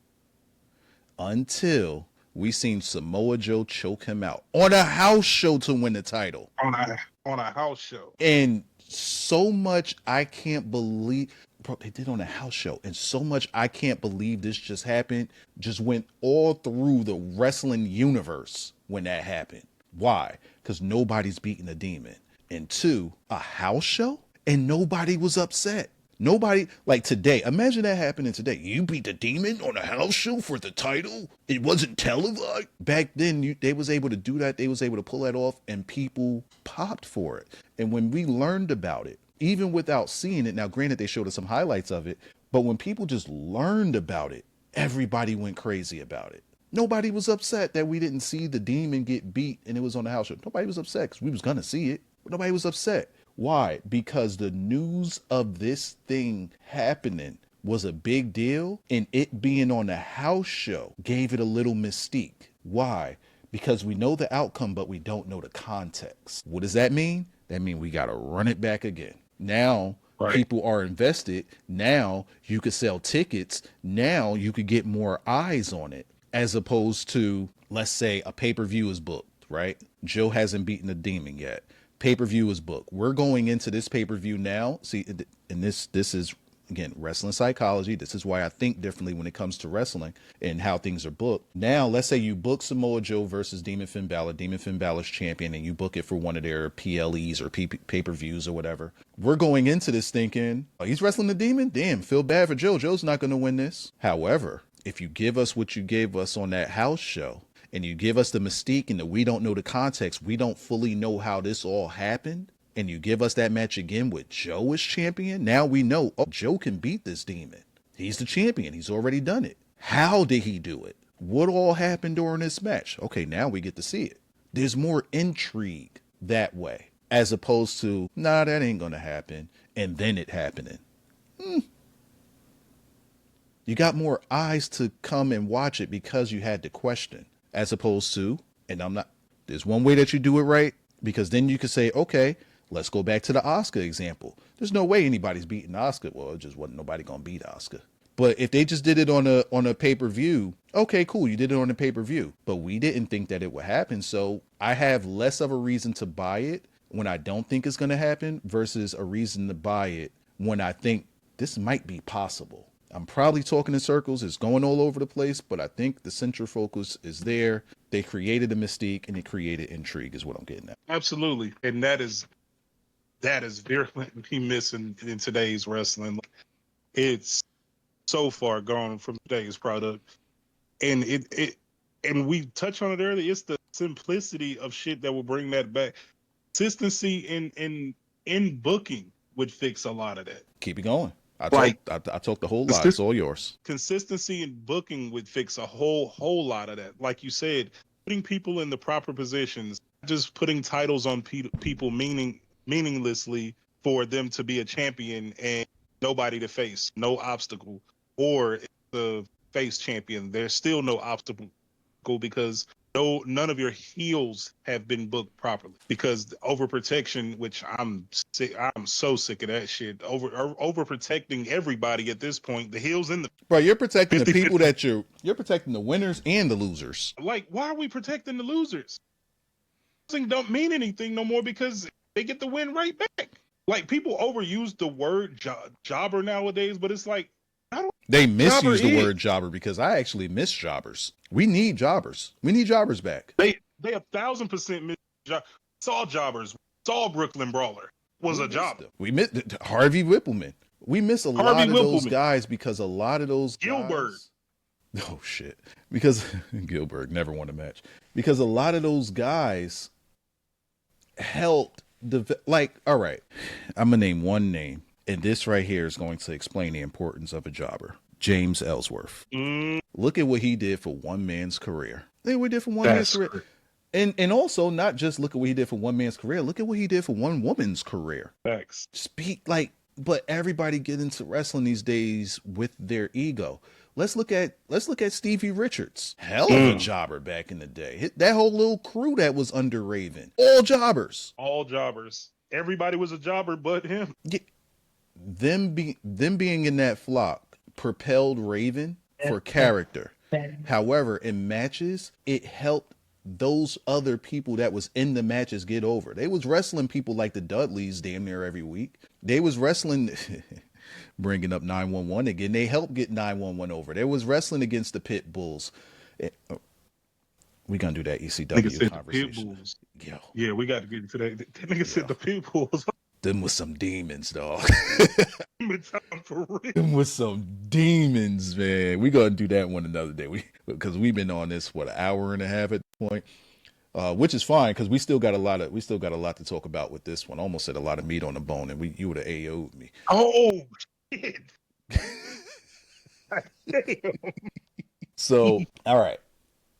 we seen Samoa Joe choke him out on a house show to win the title. On a house show. And so much I can't believe, bro, they did on a house show. And so much I can't believe this just happened. Just went all through the wrestling universe when that happened. Why? Because nobody's beating a demon. And two, a house show? And nobody was upset. Nobody, like today, imagine that happening today. You beat the demon on a house show for the title? It wasn't televised? Back then, they was able to do that. They was able to pull that off, and people popped for it. And when we learned about it, even without seeing it, now granted, they showed us some highlights of it, but when people just learned about it, everybody went crazy about it. Nobody was upset that we didn't see the demon get beat and it was on the house show. Nobody was upset because we was going to see it, but nobody was upset. Why? Because the news of this thing happening was a big deal, and it being on the house show gave it a little mystique. Why? Because we know the outcome, but we don't know the context. What does that mean? That means we got to run it back again. Now, right. People are invested. Now you could sell tickets. Now you could get more eyes on it, as opposed to, let's say, a pay-per-view is booked, right? Joe hasn't beaten the demon yet. Pay-per-view is booked. We're going into this pay-per-view now. See, and this is, again, wrestling psychology. This is why I think differently when it comes to wrestling and how things are booked. Now, let's say you book Samoa Joe versus Demon Finn Balor. Demon Finn Balor's champion, and you book it for one of their PLEs or pay-per-views or whatever. We're going into this thinking, oh, he's wrestling the demon? Damn, feel bad for Joe. Joe's not going to win this. However, if you give us what you gave us on that house show, and you give us the mystique and that we don't know the context, we don't fully know how this all happened, and you give us that match again with Joe as champion, now we know, oh, Joe can beat this demon. He's the champion. He's already done it. How did he do it? What all happened during this match? Okay, now we get to see it. There's more intrigue that way, as opposed to, nah, that ain't gonna happen, and then it happening. You got more eyes to come and watch it because you had to question. As opposed to, and there's one way that you do it right, because then you could say, okay, let's go back to the Asuka example. There's no way anybody's beating Asuka. Well, it just wasn't nobody going to beat Asuka. But if they just did it on a pay-per-view, okay, cool, you did it on a pay-per-view. But we didn't think that it would happen, so I have less of a reason to buy it when I don't think it's going to happen versus a reason to buy it when I think this might be possible. I'm probably talking in circles. It's going all over the place, but I think the central focus is there. They created a mystique and they created intrigue is what I'm getting at. Absolutely. And that is virulently missing in today's wrestling. It's so far gone from today's product. And and we touched on it earlier, it's the simplicity of shit that will bring that back. Consistency in booking would fix a lot of that. Keep it going. I Like, talked the whole lot. It's all yours. Consistency in booking would fix a whole lot of that. Like you said, putting people in the proper positions, just putting titles on people meaninglessly for them to be a champion and nobody to face, no obstacle, or the face champion. There's still no obstacle because none of your heels have been booked properly because overprotection, which I'm so sick of that shit. Overprotecting everybody at this point, the heels and the Bro, you're protecting the people that you're protecting the winners and the losers. Like, why are we protecting the losers? Losing don't mean anything no more because they get the win right back. Like, people overuse the word jobber nowadays, but it's like, they misuse the word jobber because I actually miss jobbers. We need jobbers. We need jobbers back. They 1,000% miss jobbers. Saw jobbers. Saw Brooklyn Brawler was a jobber. We miss Harvey Whippleman. We miss a lot of those guys because a lot of those Gilbert. Guys, oh shit. Because Gilbert never won a match. Because a lot of those guys helped like, all right, I'm gonna name one name. And this right here is going to explain the importance of a jobber. James Ellsworth. Look at what he did for one man's career. Look at what he did for one man's career. And also not just look at what he did for one man's career. Look at what he did for one woman's career. Facts. But everybody get into wrestling these days with their ego. Let's look at Stevie Richards. Hell of a jobber back in the day. That whole little crew that was under Raven. All jobbers. All jobbers. Everybody was a jobber but him. Yeah. Them being in that flock propelled Raven for character. However, in matches, it helped those other people that was in the matches get over. They was wrestling people like the Dudleys damn near every week. They was wrestling, bringing up 911 again. They helped get 911 over. They was wrestling against the Pit Bulls. We gonna do that ECW conversation. Yo. Yeah, we got to get into that. That nigga said the Pit Bulls. Them was some demons, dog. For real. Them was some demons, man. We gonna do that one another day. Because we've been on this an hour and a half at this point, which is fine because we still got a lot to talk about with this one. Almost had a lot of meat on the bone, and you would have AO'd me. Oh shit! So, all right,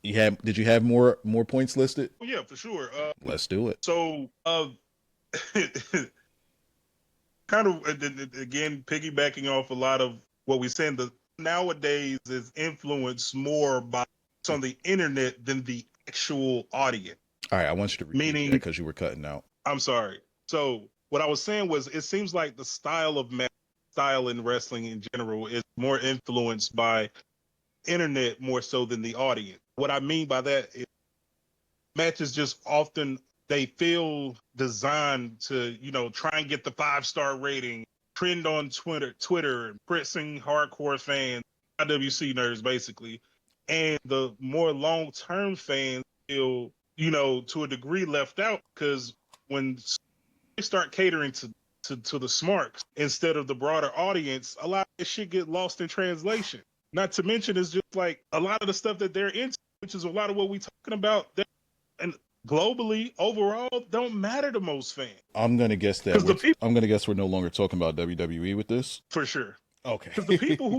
did you have more points listed? Oh, yeah, for sure. Let's do it. So, kind of again piggybacking off a lot of what we're saying, the nowadays is influenced more by on the internet than the actual audience. All right, I want you to repeat that because you were cutting out. I'm sorry. So what I was saying was, it seems like the style in wrestling in general is more influenced by internet more so than the audience. What I mean by that is matches just often they feel designed to, try and get the 5-star rating, trend on Twitter, pressing hardcore fans, IWC nerds basically. And the more long-term fans feel, to a degree left out because when they start catering to the smarks instead of the broader audience, a lot of this shit get lost in translation. Not to mention, it's just like a lot of the stuff that they're into, which is a lot of what we're talking about. And globally, overall, don't matter to most fans. I'm gonna guess we're no longer talking about WWE with this. For sure. Okay. Because the people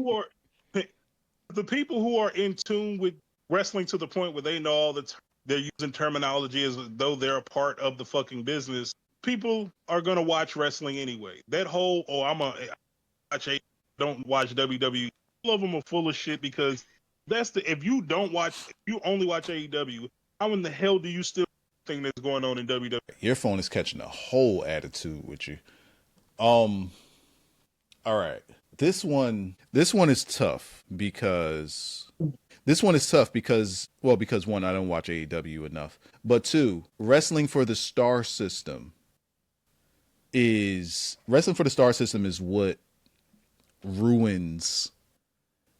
who are in tune with wrestling to the point where they know all they're using terminology as though they're a part of the fucking business. People are gonna watch wrestling anyway. That whole don't watch WWE. All of them are full of shit because if you only watch AEW, how in the hell do you still think that's going on in WWE? Your phone is catching a whole attitude with you. All right. This one is tough because one, I don't watch AEW enough, but two, wrestling for the star system is what ruins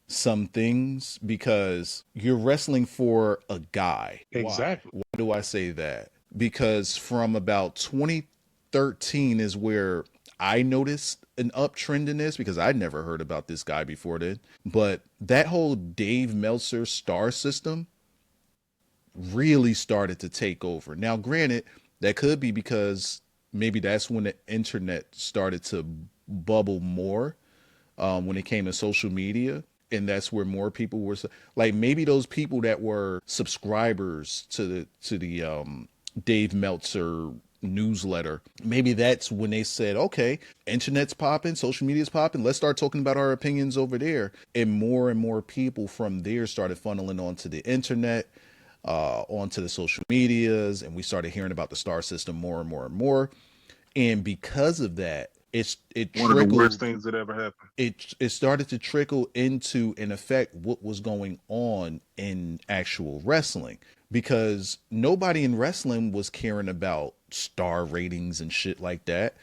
some things because you're wrestling for a guy. Exactly. Why do I say that? Because from about 2013 is where I noticed an uptrend in this because I'd never heard about this guy before then. But that whole Dave Meltzer star system really started to take over. Now, granted, that could be because maybe that's when the internet started to bubble more when it came to social media. And that's where more people were like maybe those people that were subscribers to the Dave Meltzer newsletter. Maybe that's when they said, okay, internet's popping, social media's popping. Let's start talking about our opinions over there. And more people from there started funneling onto the internet, onto the social medias, and we started hearing about the star system more and more and more. And because of that, it One of the worst trickled. things that ever happened. It started to trickle into and affect what was going on in actual wrestling because nobody in wrestling was caring about star ratings and shit like that.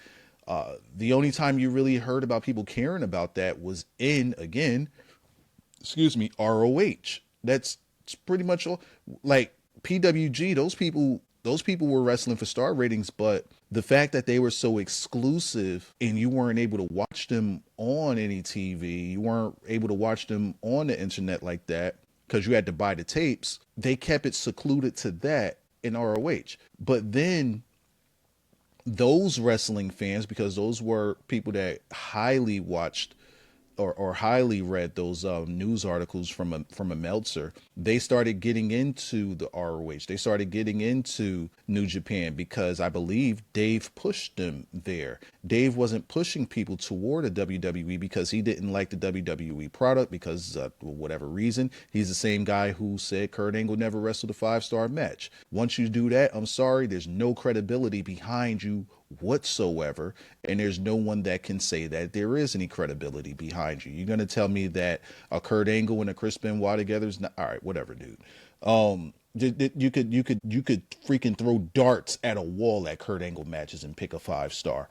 The only time you really heard about people caring about that was in, again, excuse me, ROH. That's pretty much all. Like PWG, those people were wrestling for star ratings, but the fact that they were so exclusive and you weren't able to watch them on any TV, you weren't able to watch them on the internet like that because you had to buy the tapes, they kept it secluded to that in ROH. But then those wrestling fans, because those were people that highly watched or highly read those news articles from a Meltzer, they started getting into the ROH. They started getting into New Japan because I believe Dave pushed them there. Dave wasn't pushing people toward a WWE because he didn't like the WWE product because whatever reason. He's the same guy who said Kurt Angle never wrestled a 5-star match. Once you do that, I'm sorry, there's no credibility behind you whatsoever, and there's no one that can say that there is any credibility behind you. You're gonna tell me that a Kurt Angle and a Chris Benoit together is not all right? Whatever, dude. You could freaking throw darts at a wall at Kurt Angle matches and pick a 5-star.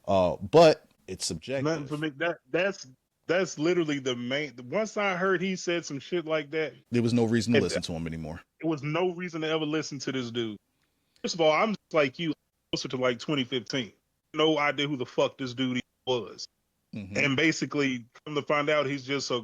But it's subjective. Nothing for me. That's literally the main. Once I heard he said some shit like that, There was no reason to listen to him anymore. it was no reason to ever listen to this dude. First of all, I'm just like you, closer to like 2015. No idea who the fuck this dude was. Mm-hmm. And basically, come to find out, he's just a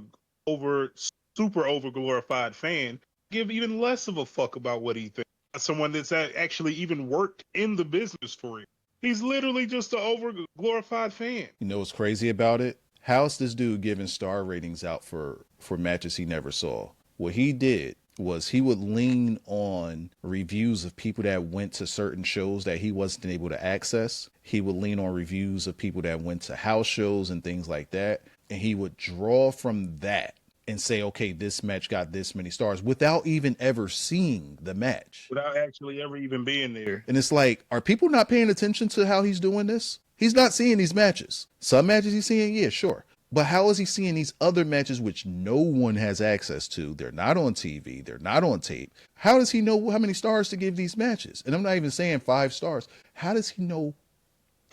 super over glorified fan. Give even less of a fuck about what he thinks. Someone that's actually even worked in the business for him. He's literally just an over glorified fan. You know what's crazy about it? How's this dude giving star ratings out for matches he never saw? What he did was he would lean on reviews of people that went to certain shows that he wasn't able to access. He would lean on reviews of people that went to house shows and things like that. And he would draw from that and say, okay, this match got this many stars without even ever seeing the match. Without actually ever even being there. And it's like, are people not paying attention to how he's doing this? He's not seeing these matches. Some matches he's seeing, yeah, sure. But how is he seeing these other matches which no one has access to? They're not on TV. They're not on tape. How does he know how many stars to give these matches? And I'm not even saying 5 stars. How does he know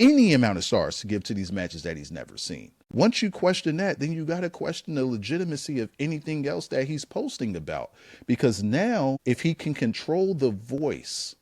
any amount of stars to give to these matches that he's never seen? Once you question that, then you got to question the legitimacy of anything else that he's posting about. Because now, if he can control the voice,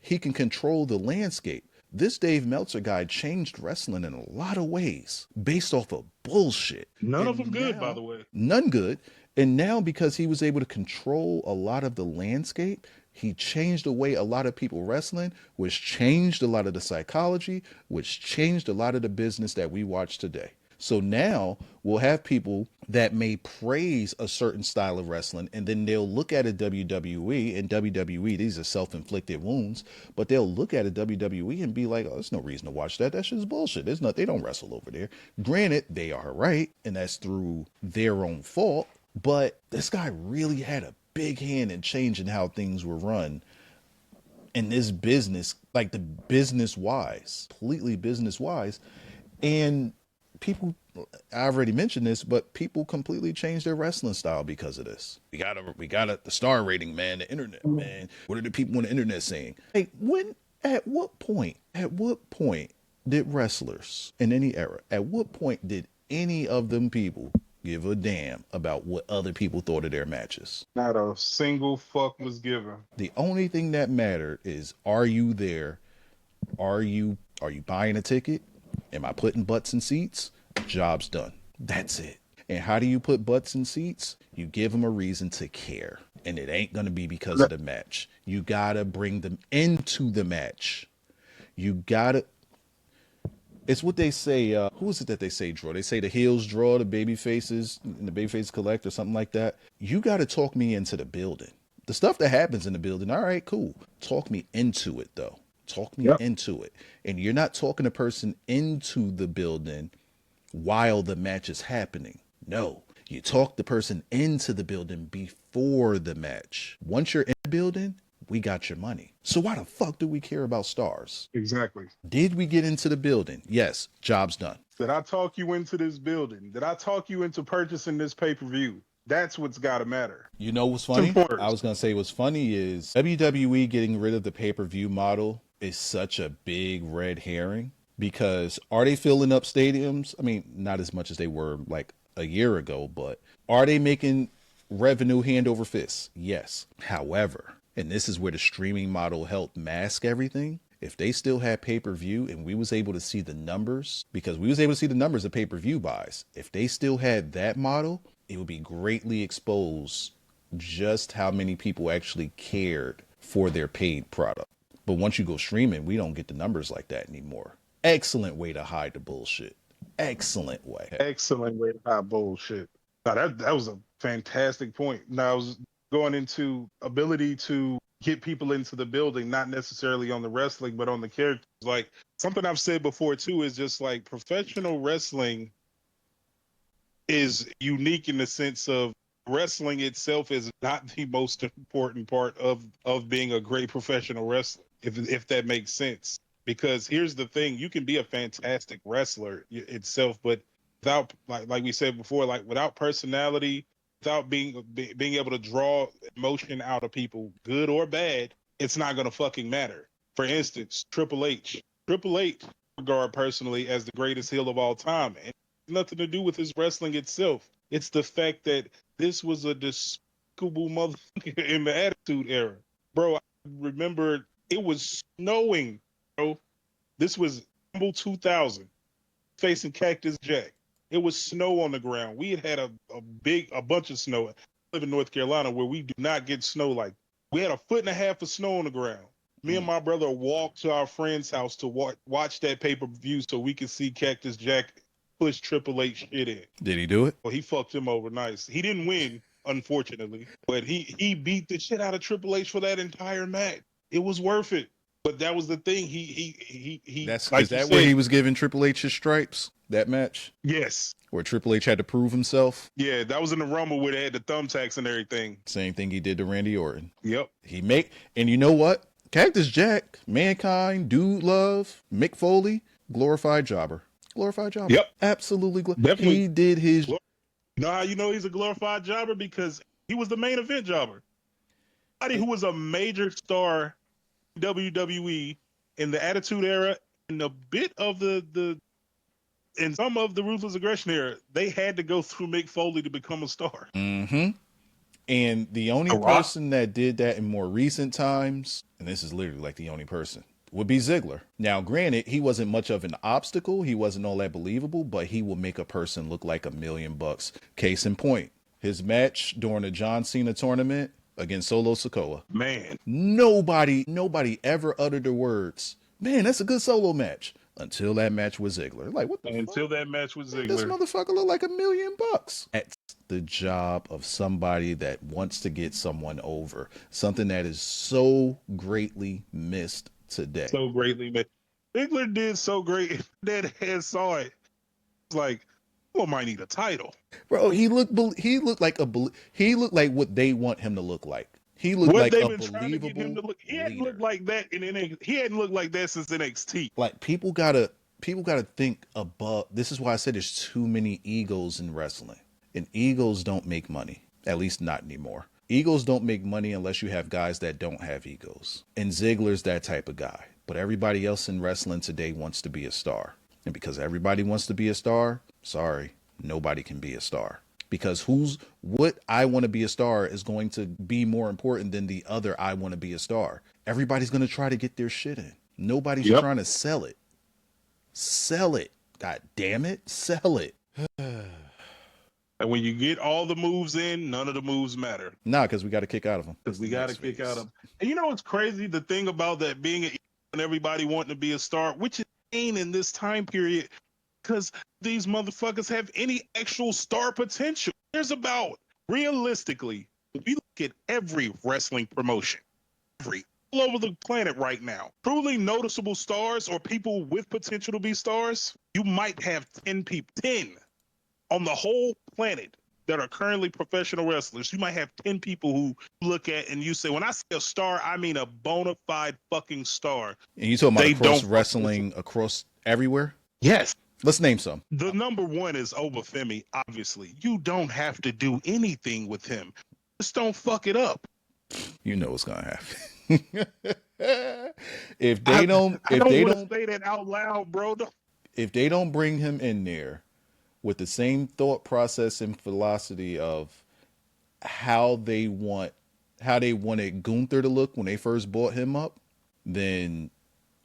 he can control the landscape. This Dave Meltzer guy changed wrestling in a lot of ways based off of bullshit. None of them good, by the way. None good. And now, because he was able to control a lot of the landscape, he changed the way a lot of people wrestling, which changed a lot of the psychology, which changed a lot of the business that we watch today. So now we'll have people that may praise a certain style of wrestling, and then they'll look at a WWE, and WWE, these are self-inflicted wounds, but they'll look at a WWE and be like, oh, there's no reason to watch that. That shit's bullshit. They don't wrestle over there. Granted, they are right, and that's through their own fault, but this guy really had a big hand in changing how things were run in this business, like the business-wise, completely business-wise. And people, I already mentioned this, but people completely changed their wrestling style because of this. We got the star rating, man, the internet, man. What are the people on the internet saying? Hey, at what point did wrestlers in any era, at what point did any of them people give a damn about what other people thought of their matches. Not a single fuck was given. The only thing that mattered is, are you there? Are you buying a ticket? Am I putting butts in seats? Job's done. That's it. And how do you put butts in seats? You give them a reason to care. And it ain't going to be because of the match. You got to bring them into the match. You got to. It's what they say. Who is it that they say draw? They say the heels draw, the baby faces, and the baby faces collect, or something like that. You got to talk me into the building. The stuff that happens in the building, all right, cool. Talk me into it, though. Talk me into it. And you're not talking a person into the building while the match is happening. No, you talk the person into the building before the match. Once you're in the building, we got your money. So why the fuck do we care about stars? Exactly. Did we get into the building? Yes, job's done. Did I talk you into this building? Did I talk you into purchasing this pay-per-view? That's what's got to matter. You know what's funny? I was going to say what's funny is WWE getting rid of the pay-per-view model is such a big red herring, because are they filling up stadiums? I mean, not as much as they were like a year ago, but are they making revenue hand over fist? Yes. However, and this is where the streaming model helped mask everything. If they still had pay-per-view and we was able to see the numbers, because we was able to see the numbers of pay-per-view buys, if they still had that model, it would be greatly exposed just how many people actually cared for their paid product. But once you go streaming, we don't get the numbers like that anymore. Excellent way to hide the bullshit. Excellent way. Excellent way to hide bullshit. Now, that was a fantastic point. Now, I was going into ability to get people into the building, not necessarily on the wrestling, but on the characters. Like, something I've said before, too, is just like professional wrestling is unique in the sense of wrestling itself is not the most important part of being a great professional wrestler, if that makes sense. Because here's the thing, you can be a fantastic wrestler itself, but without, like we said before, like without personality, without being able to draw emotion out of people, good or bad, it's not going to fucking matter. For instance, Triple H regard personally as the greatest heel of all time. And nothing to do with his wrestling itself. It's the fact that this was a despicable motherfucker in the Attitude Era. Bro, I remember it was snowing, bro. This was Rumble 2000, facing Cactus Jack. It was snow on the ground. We had a bunch of snow. I live in North Carolina where we do not get snow like. We had 1.5 feet of snow on the ground. Me and my brother walked to our friend's house to watch that pay-per-view so we could see Cactus Jack push Triple H shit in. Did he do it? Well, he fucked him over nice. He didn't win, unfortunately, but he beat the shit out of Triple H for that entire match. It was worth it. But that was the thing. That's like is that where he was giving Triple H his stripes? That match? Yes. Where Triple H had to prove himself? Yeah, that was in the Rumble where they had the thumbtacks and everything. Same thing he did to Randy Orton. Yep. And you know what? Cactus Jack, Mankind, Dude Love, Mick Foley, glorified jobber. Glorified jobber. Yep. Absolutely. Definitely. He did his. You know how you know he's a glorified jobber? Because he was the main event jobber. Somebody who was a major star in WWE in the Attitude Era and a bit of in some of the Ruthless Aggression Era, they had to go through Mick Foley to become a star. Mm-hmm. And the only person that did that in more recent times, and this is literally like the only person, would be Ziggler. Now, granted, he wasn't much of an obstacle. He wasn't all that believable, but he will make a person look like $1 million. Case in point, his match during the John Cena tournament against Solo Sikoa. Man. Nobody ever uttered the words, man, that's a good solo match. Until that match with Ziggler. Like, what the fuck? Until that match with Ziggler. This motherfucker look like $1 million. That's the job of somebody that wants to get someone over. Something that is so greatly missed today. So greatly missed. Ziggler did so great. That head saw it. It's like, well, might need a title. Bro, he looked like what they want him to look like. He looked what like they've a been trying to get him to look. He hadn't looked like that in NXT. He hadn't looked like that since NXT. Like people gotta think above. This is why I said there's too many egos in wrestling, and egos don't make money. At least not anymore. Egos don't make money unless you have guys that don't have egos. And Ziggler's that type of guy. But everybody else in wrestling today wants to be a star, and because everybody wants to be a star, sorry, nobody can be a star. because what I want to be a star is going to be more important than the other I want to be a star. Everybody's going to try to get their shit in. Nobody's trying to sell it. Sell it. God damn it. Sell it. And when you get all the moves in, none of the moves matter. Nah, because we got to kick out of them. Because we got to kick out of them. And you know what's crazy? The thing about that being and everybody wanting to be a star, which is insane in this time period, because these motherfuckers have any actual star potential. There's about, realistically, if you look at every wrestling promotion, all over the planet right now, truly noticeable stars or people with potential to be stars, you might have 10 people, 10 on the whole planet that are currently professional wrestlers. You might have 10 people who look at and you say, when I say a star, I mean a bona fide fucking star. And you talking about across wrestling, across everywhere? Yes. Let's name some. The number one is Obafemi, obviously. You don't have to do anything with him. Just don't fuck it up. You know what's going to happen. if they I don't say that out loud, bro. If they don't bring him in there with the same thought process and philosophy of how they wanted Gunther to look when they first bought him up, then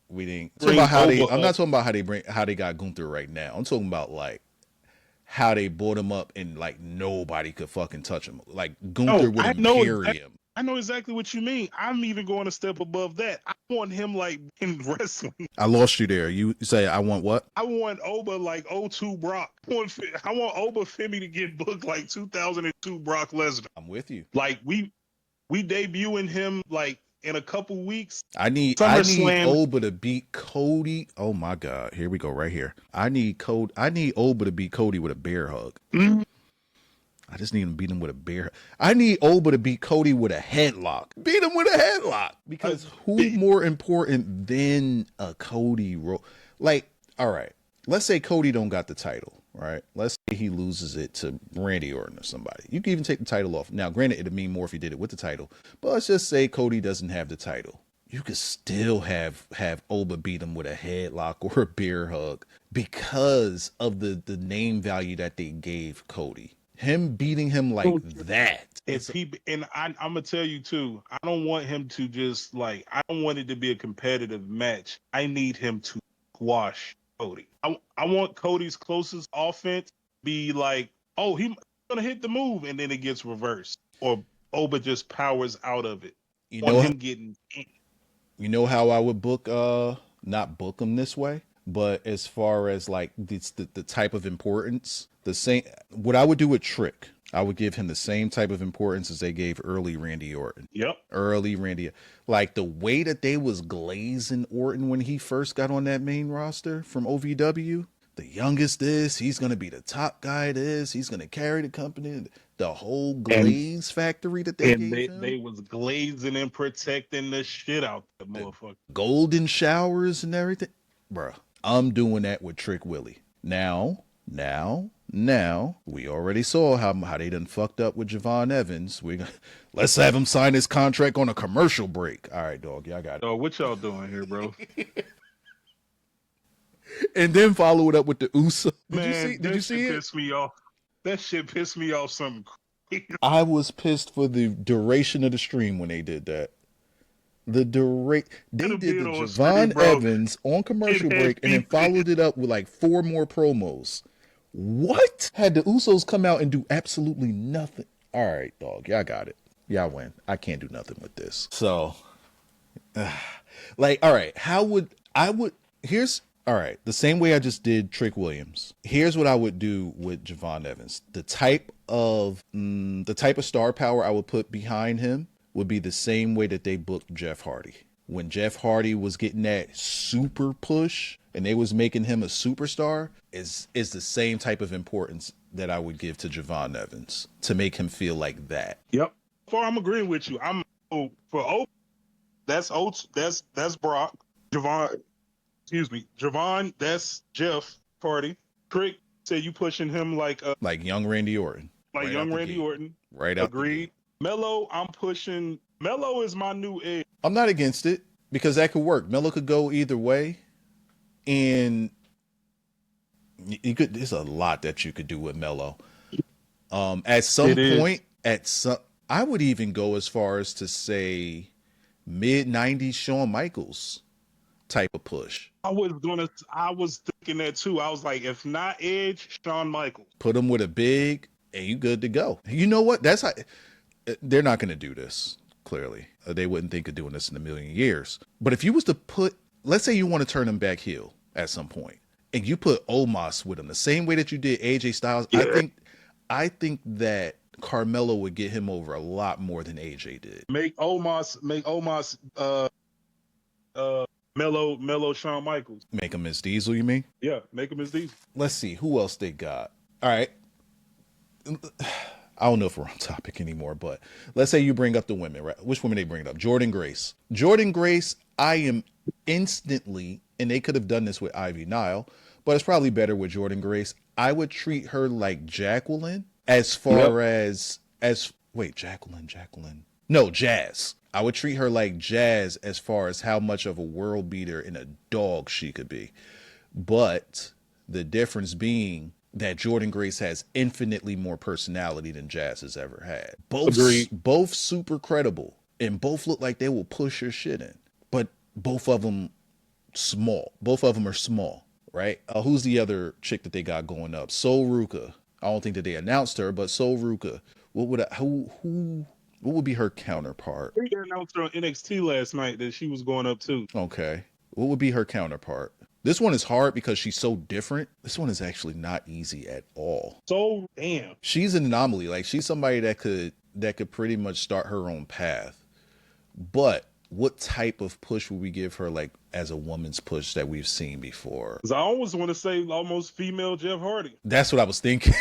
we didn't. I'm not talking about how they got Gunther right now. I'm talking about like how they bought him up and like nobody could fucking touch him. Like Gunther would carry him. I know exactly what you mean. I'm even going a step above that. I want him like in wrestling. I lost you there. You say I want what? I want Oba like 02 Brock. I want Obafemi to get booked like 2002 Brock Lesnar. I'm with you. Like we debuting him like in a couple weeks. I need Oba to beat Cody. Oh my God. Here we go right here. I need Oba to beat Cody with a bear hug. Mm-hmm. I just need him to beat him with a bear. I need Oba to beat Cody with a headlock. Beat him with a headlock. Because who's more important than a Cody? Like, all right. Let's say Cody don't got the title, right? Let's say he loses it to Randy Orton or somebody. You can even take the title off. Now, granted, it'd mean more if he did it with the title. But let's just say Cody doesn't have the title. You could still have Oba beat him with a headlock or a bear hug because of the name value that they gave Cody. Him beating him like that. I'm gonna tell you too, I don't want him to just like, I don't want it to be a competitive match. I need him to squash Cody. I want Cody's closest offense be like, oh, he's gonna hit the move and then it gets reversed. Or Oba just powers out of it. You know how I would not book him this way, but as far as like the type of importance, the same, what I would do with Trick, I would give him the same type of importance as they gave early Randy Orton. Yep. Early Randy. Like the way that they was glazing Orton when he first got on that main roster from OVW. The youngest is, he's going to be the top guy this, he's going to carry the company. The whole glaze factory that they gave him. They was glazing and protecting the shit out the motherfucker. Golden showers and everything. Bruh, I'm doing that with Trick Willie. Now, we already saw how they done fucked up with Javon Evans. Let's have him sign his contract on a commercial break. All right, dog, y'all got it. Oh, what y'all doing here, bro? And then follow it up with the Uso. Did you see it? Pissed me off. That shit pissed me off something crazy. I was pissed for the duration of the stream when they did that. They did the Javon Evans on commercial break and then followed it up with like 4 more promos. What? Had the Usos come out and do absolutely nothing. All right, dog. Y'all got it. Y'all win. I can't do nothing with this. So, like, all right. All right, the same way I just did Trick Williams. Here's what I would do with Javon Evans. The type of star power I would put behind him would be the same way that they booked Jeff Hardy. When Jeff Hardy was getting that super push and they was making him a superstar, is the same type of importance that I would give to Javon Evans to make him feel like that. Yep. I'm agreeing with you. That's Brock. Javon, that's Jeff Hardy. Trick said you pushing him like young Randy Orton. Like young Randy Orton. Right out. Agreed. Mello, I'm pushing. Mello is my new edge. I'm not against it because that could work. Mello could go either way, and there's a lot that you could do with Mello. At some It is. point, I would even go as far as to say mid '90s Shawn Michaels type of push. I was thinking that too. I was like, if not Edge, Shawn Michaels. Put him with a big, and you good to go. You know what? That's how they're not going to do this. Clearly, they wouldn't think of doing this in a million years. But if you was to put, let's say you want to turn him back heel at some point, and you put Omos with him the same way that you did AJ Styles, Yeah. I think that Carmelo would get him over a lot more than AJ did. Make Omos mellow Shawn Michaels. Make him as Diesel, you mean? Yeah, make him as Diesel. Let's see who else they got. All right. I don't know if we're on topic anymore, but let's say you bring up the women, right? Which women they bring up? Jordan Grace. Jordan Grace, I am instantly, and they could have done this with Ivy Nile, but it's probably better with Jordan Grace. I would treat her like Jacqueline as far as wait, Jacqueline. No, Jazz. I would treat her like Jazz as far as how much of a world beater and a dog she could be. But the difference being that Jordan Grace has infinitely more personality than Jazz has ever had. Both super credible, and both look like they will push your shit in. But both of them small. Both of them are small, right? Who's the other chick that they got going up? Sol Ruka. I don't think that they announced her, but Sol Ruka. What would be her counterpart? They announced her on NXT last night that she was going up too. Okay. What would be her counterpart? This one is hard because she's so different. This one is actually not easy at all. So damn. She's an anomaly. Like, she's somebody that could pretty much start her own path. But what type of push would we give her, like, as a woman's push that we've seen before? Because I almost want to say almost female Jeff Hardy. That's what I was thinking.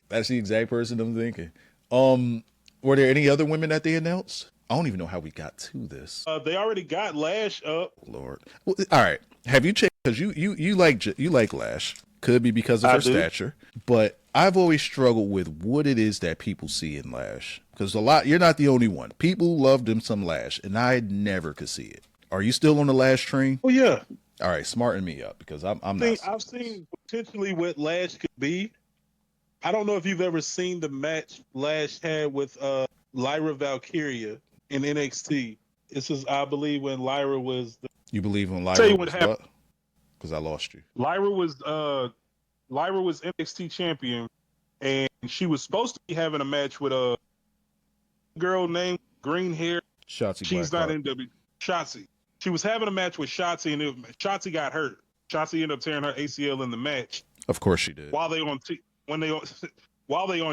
That's the exact person I'm thinking. Were there any other women that they announced? I don't even know how we got to this. They already got Lash up. Lord. Well, all right. Have you checked? Because you like Lash. Could be because of her stature. But I've always struggled with what it is that people see in Lash. Because you're not the only one. People loved them some Lash, and I never could see it. Are you still on the Lash train? Oh yeah. All right, smarten me up because I'm not. I've seen potentially what Lash could be. I don't know if you've ever seen the match Lash had with Lyra Valkyria in NXT. This is, I believe, when Lyra was. You believe in Lyra? Tell you what happened. Because I lost you. Lyra was NXT champion, and she was supposed to be having a match with a girl named Green Hair. Shotzi. She's not in Shotzi. She was having a match with Shotzi, and Shotzi got hurt. Shotzi ended up tearing her ACL in the match. Of course she did. While they on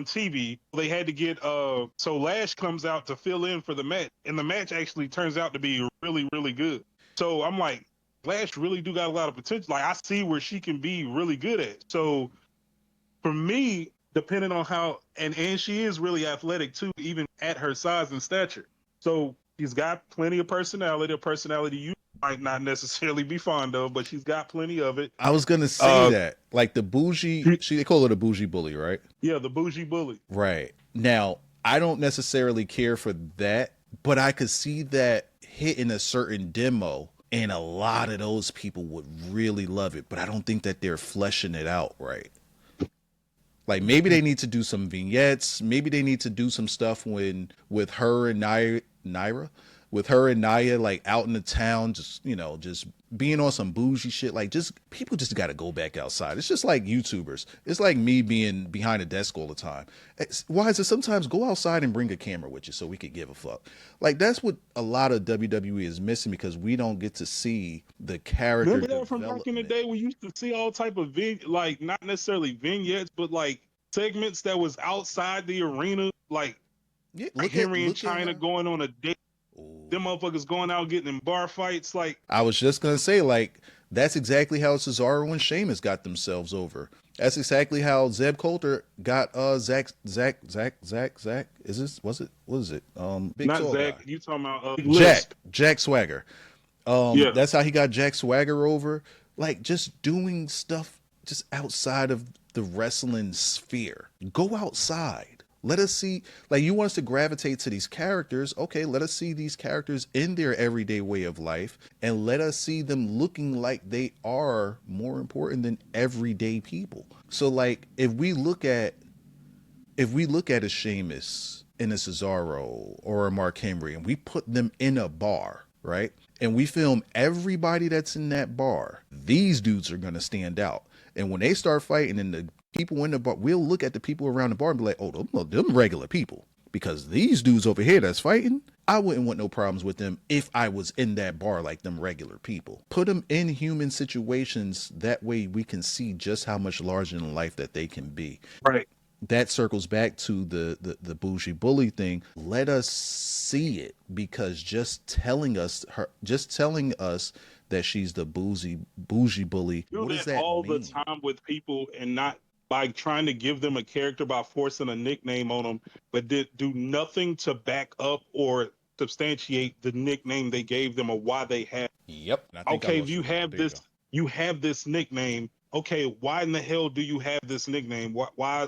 TV, they had to get so Lash comes out to fill in for the match, and the match actually turns out to be really, really good. So I'm like, Lash really do got a lot of potential. Like, I see where she can be really good at. So for me, depending on how and she is really athletic too, even at her size and stature. So she's got plenty of personality, a personality you might not necessarily be fond of, but she's got plenty of it. I was gonna say that. Like the bougie, they call her the bougie bully, right? Yeah, the bougie bully. Right. Now, I don't necessarily care for that, but I could see that hitting a certain demo, and a lot of those people would really love it, but I don't think that they're fleshing it out right. Like, maybe they need to do some vignettes. Maybe they need to do some stuff with her and Naira, with her and Naya, like, out in the town, just being on some bougie shit. Like, people just got to go back outside. It's just like YouTubers. It's like me being behind a desk all the time. Why is it sometimes go outside and bring a camera with you so we could give a fuck? Like, that's what a lot of WWE is missing, because we don't get to see the character. Remember that from back in the day? We used to see all type of like, not necessarily vignettes, but like segments that was outside the arena, like Henry and China going on a date. Ooh. Them motherfuckers going out getting in bar fights. Like, I was just gonna say, like, that's exactly how Cesaro and Sheamus got themselves over. That's exactly how Zeb Coulter got Zach. Is this? What is it? Big not Zach. Guy. You talking about Jack Swagger. Yeah. That's how he got Jack Swagger over. Like, just doing stuff just outside of the wrestling sphere. Go outside. Let us see, like, you want us to gravitate to these characters. Okay, let us see these characters in their everyday way of life, and let us see them looking like they are more important than everyday people. So, like, if we look at if we look at a Sheamus and a Cesaro or a Mark Henry and we put them in a bar, right? And we film everybody that's in that bar, these dudes are going to stand out. And when they start fighting and the people in the bar, we'll look at the people around the bar and be like, oh, them regular people. Because these dudes over here that's fighting, I wouldn't want no problems with them if I was in that bar like them regular people. Put them in human situations. That way we can see just how much larger than life that they can be. Right. That circles back to the bougie bully thing. Let us see it, because just telling us that she's the bougie bully, Do what does that that all mean? the time with people, and not by trying to give them a character by forcing a nickname on them, but do nothing to back up or substantiate the nickname they gave them or why they had. Yep. I think I Okay, if lost you you. have There you this, go. you have this nickname. Okay, why in the hell do you have this nickname? Why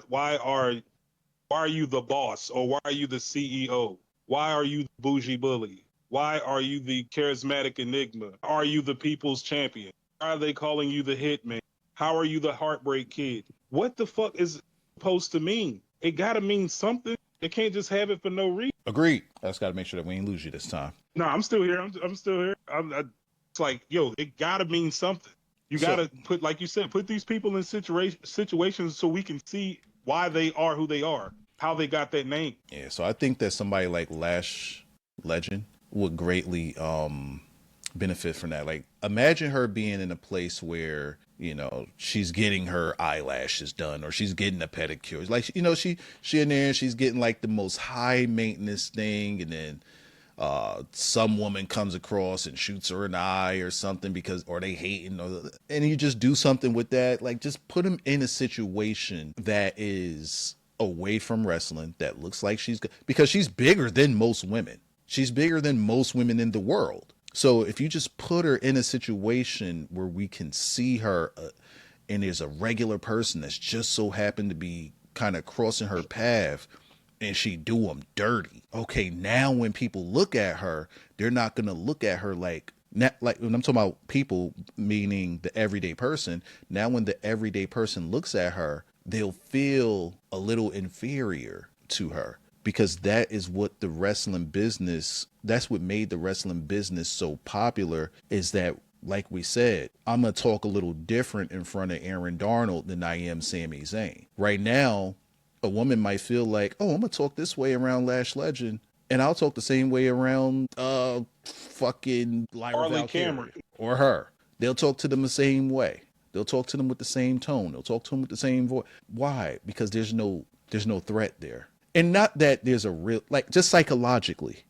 are you the boss, or why are you the CEO? Why are you the bougie bully? Why are you the charismatic enigma? Are you the people's champion? Why are they calling you the hitman? How are you the heartbreak kid? What the fuck is it supposed to mean? It gotta mean something. It can't just have it for no reason. Agreed. I just got to make sure that we ain't lose you this time. No, I'm still here. I'm still here. It's like, yo, it gotta mean something. You So gotta put, like you said, put these people in situations so we can see why they are who they are, how they got that name. yeah, so I think that somebody like Lash Legend would greatly benefit from that. Like, imagine her being in a place where, you know, she's getting her eyelashes done or she's getting a pedicure. Like, you know, she in there and she's getting like the most high maintenance thing, and then some woman comes across and shoots her an eye or something or they hating, and you just do something with that. Like, just put them in a situation that is away from wrestling, that looks like because she's bigger than most women. She's bigger than most women in the world. So if you just put her in a situation where we can see her, and there's a regular person that's just so happened to be kind of crossing her path, and she do them dirty. Okay, now when people look at her, they're not gonna look at her like, not like, when I'm talking about people, meaning the everyday person. Now when the everyday person looks at her, they'll feel a little inferior to her, because that is what the wrestling business, that's what made the wrestling business so popular, is that, like we said, I'm gonna talk a little different in front of Aaron Darnold than I am Sami Zayn. Right now, a woman might feel like, oh, I'm gonna talk this way around Lash Legend, and I'll talk the same way around fucking Lyra Harley Valkyria Cameron. or her. They'll talk to them the same way. They'll talk to them with the same tone. They'll talk to them with the same voice. Why? Because there's no threat there. And not that there's a real, like, just psychologically.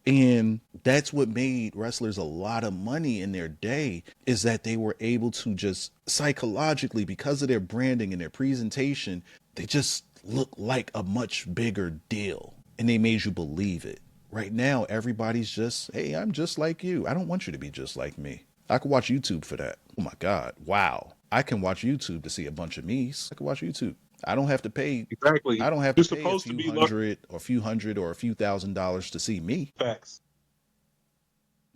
And that's what made wrestlers a lot of money in their day, is that they were able to just psychologically, because of their branding and their presentation, they just look like a much bigger deal, and they made you believe it. Right now, everybody's just, hey, I'm just like you. I don't want you to be just like me. I could watch YouTube for that. Oh my God. Wow. I can watch YouTube to see a bunch of me's. I can watch YouTube. I don't have to pay. Exactly. I don't have You're to pay a supposed to few be hundred or a few $1,000 to see me. facts.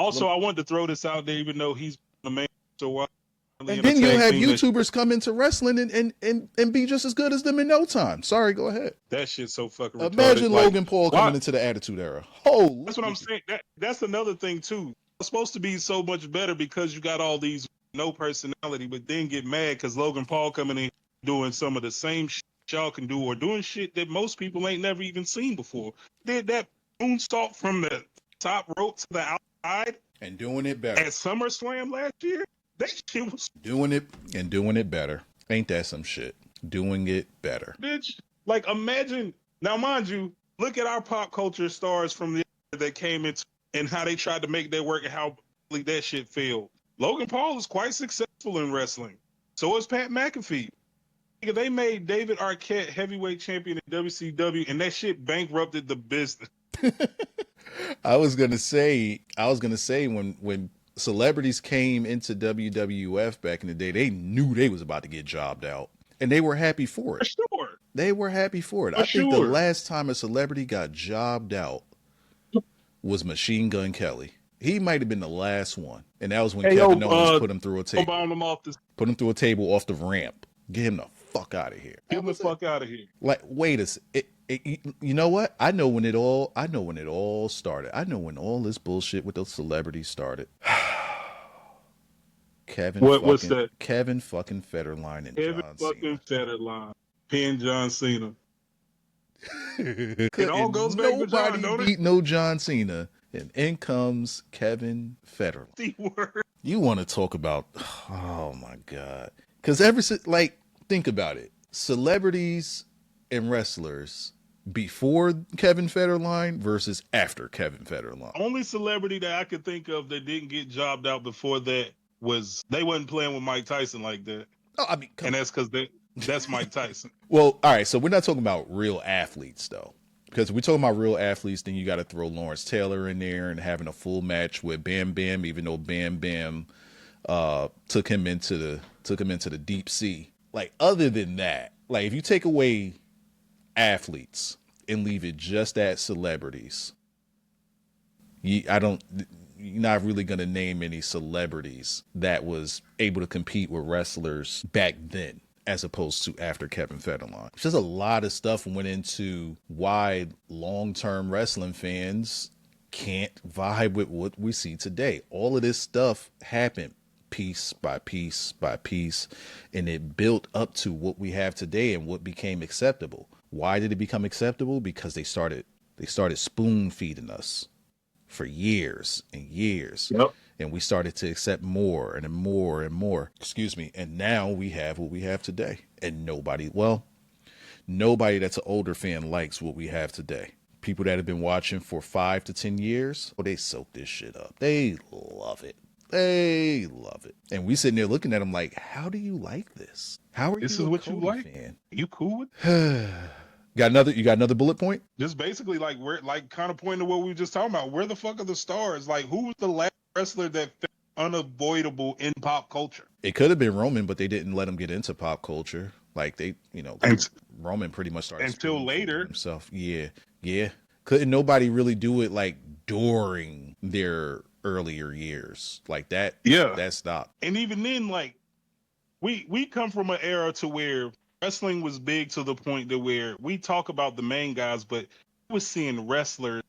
Also, I wanted to throw this out there, even though he's the man. So And then you'll have YouTubers come into wrestling and be just as good as them in no time. Sorry, go ahead. that shit's so fucking retarded. Imagine Like, Logan Paul coming into the Attitude Era. Holy. that's what I'm saying. That's another thing too. It's supposed to be so much better because you got all these no personality, but then get mad because Logan Paul coming in doing some of the same shit y'all can do, or doing shit that most people ain't never even seen before. Did that moonsault from the top rope to the outside And doing it better. at SummerSlam last year? That shit was Doing it better. Ain't that some shit? Doing it better. bitch. Like, imagine now, mind you, look at our pop culture stars from the that came into and how they tried to make that work and how that shit failed. Logan Paul is quite successful in wrestling. So is Pat McAfee. They made David Arquette heavyweight champion in WCW, and that shit bankrupted the business. I was gonna say when celebrities came into WWF back in the day, they knew they was about to get jobbed out, and they were happy for For it. sure. They were happy for it. I think the last time a celebrity got jobbed out was Machine Gun Kelly. He might have been the last one, and that was when Kevin Owens put him through a table. Bound him off this. Put him through a table off the ramp. Get him the fuck out of here. Get the fuck out of here. Like, wait a second. You know what? I know when it all started. I know when all this bullshit with those celebrities started. What's that? Kevin fucking Federline and Kevin John fucking Cena. Federline. Pin John Cena. It all goes back to John, nobody don't it? beat no John Cena. And in comes Kevin Federline. The word. You want to talk about, oh my God. Because think about it. Celebrities and wrestlers before Kevin Federline versus after Kevin Federline. Only celebrity that I could think of that didn't get jobbed out before that was they wasn't playing with Mike Tyson like that. Oh, I mean, and that's because that's Mike Tyson. Well, all right. So we're not talking about real athletes, though. Because if we're talking about real athletes, then you got to throw Lawrence Taylor in there and having a full match with Bam Bam, even though Bam Bam took him into the deep sea. Like, other than that, like, if you take away athletes and leave it just at celebrities, you're not really going to name any celebrities that was able to compete with wrestlers back then as opposed to after Kevin Federline. Just a lot of stuff went into why long-term wrestling fans can't vibe with what we see today. All of this stuff happened piece by piece by piece, and it built up to what we have today and what became acceptable. Why did it become acceptable? Because they started spoon feeding us for years and years. Yep. And we started to accept more and more and more. Excuse me. And now we have what we have today. And nobody that's an older fan likes what we have today. People that have been watching for 5 to 10 years, they soak this shit up. They love it. They love it. And we sitting there looking at them like, how do you like this? How are this you is a what Cody you like? fan? You cool with? You got another bullet point? Just basically like we're like kind of pointing to what we were just talking about. Where the fuck are the stars? Like, who was the last wrestler that felt unavoidable in pop culture? It could have been Roman, but they didn't let him get into pop culture. Like Roman pretty much started until later himself. Yeah. Couldn't nobody really do it like during their earlier years like that. Yeah, that stopped. And even then, like we come from an era to where wrestling was big to the point that where we talk about the main guys, but we were seeing wrestlers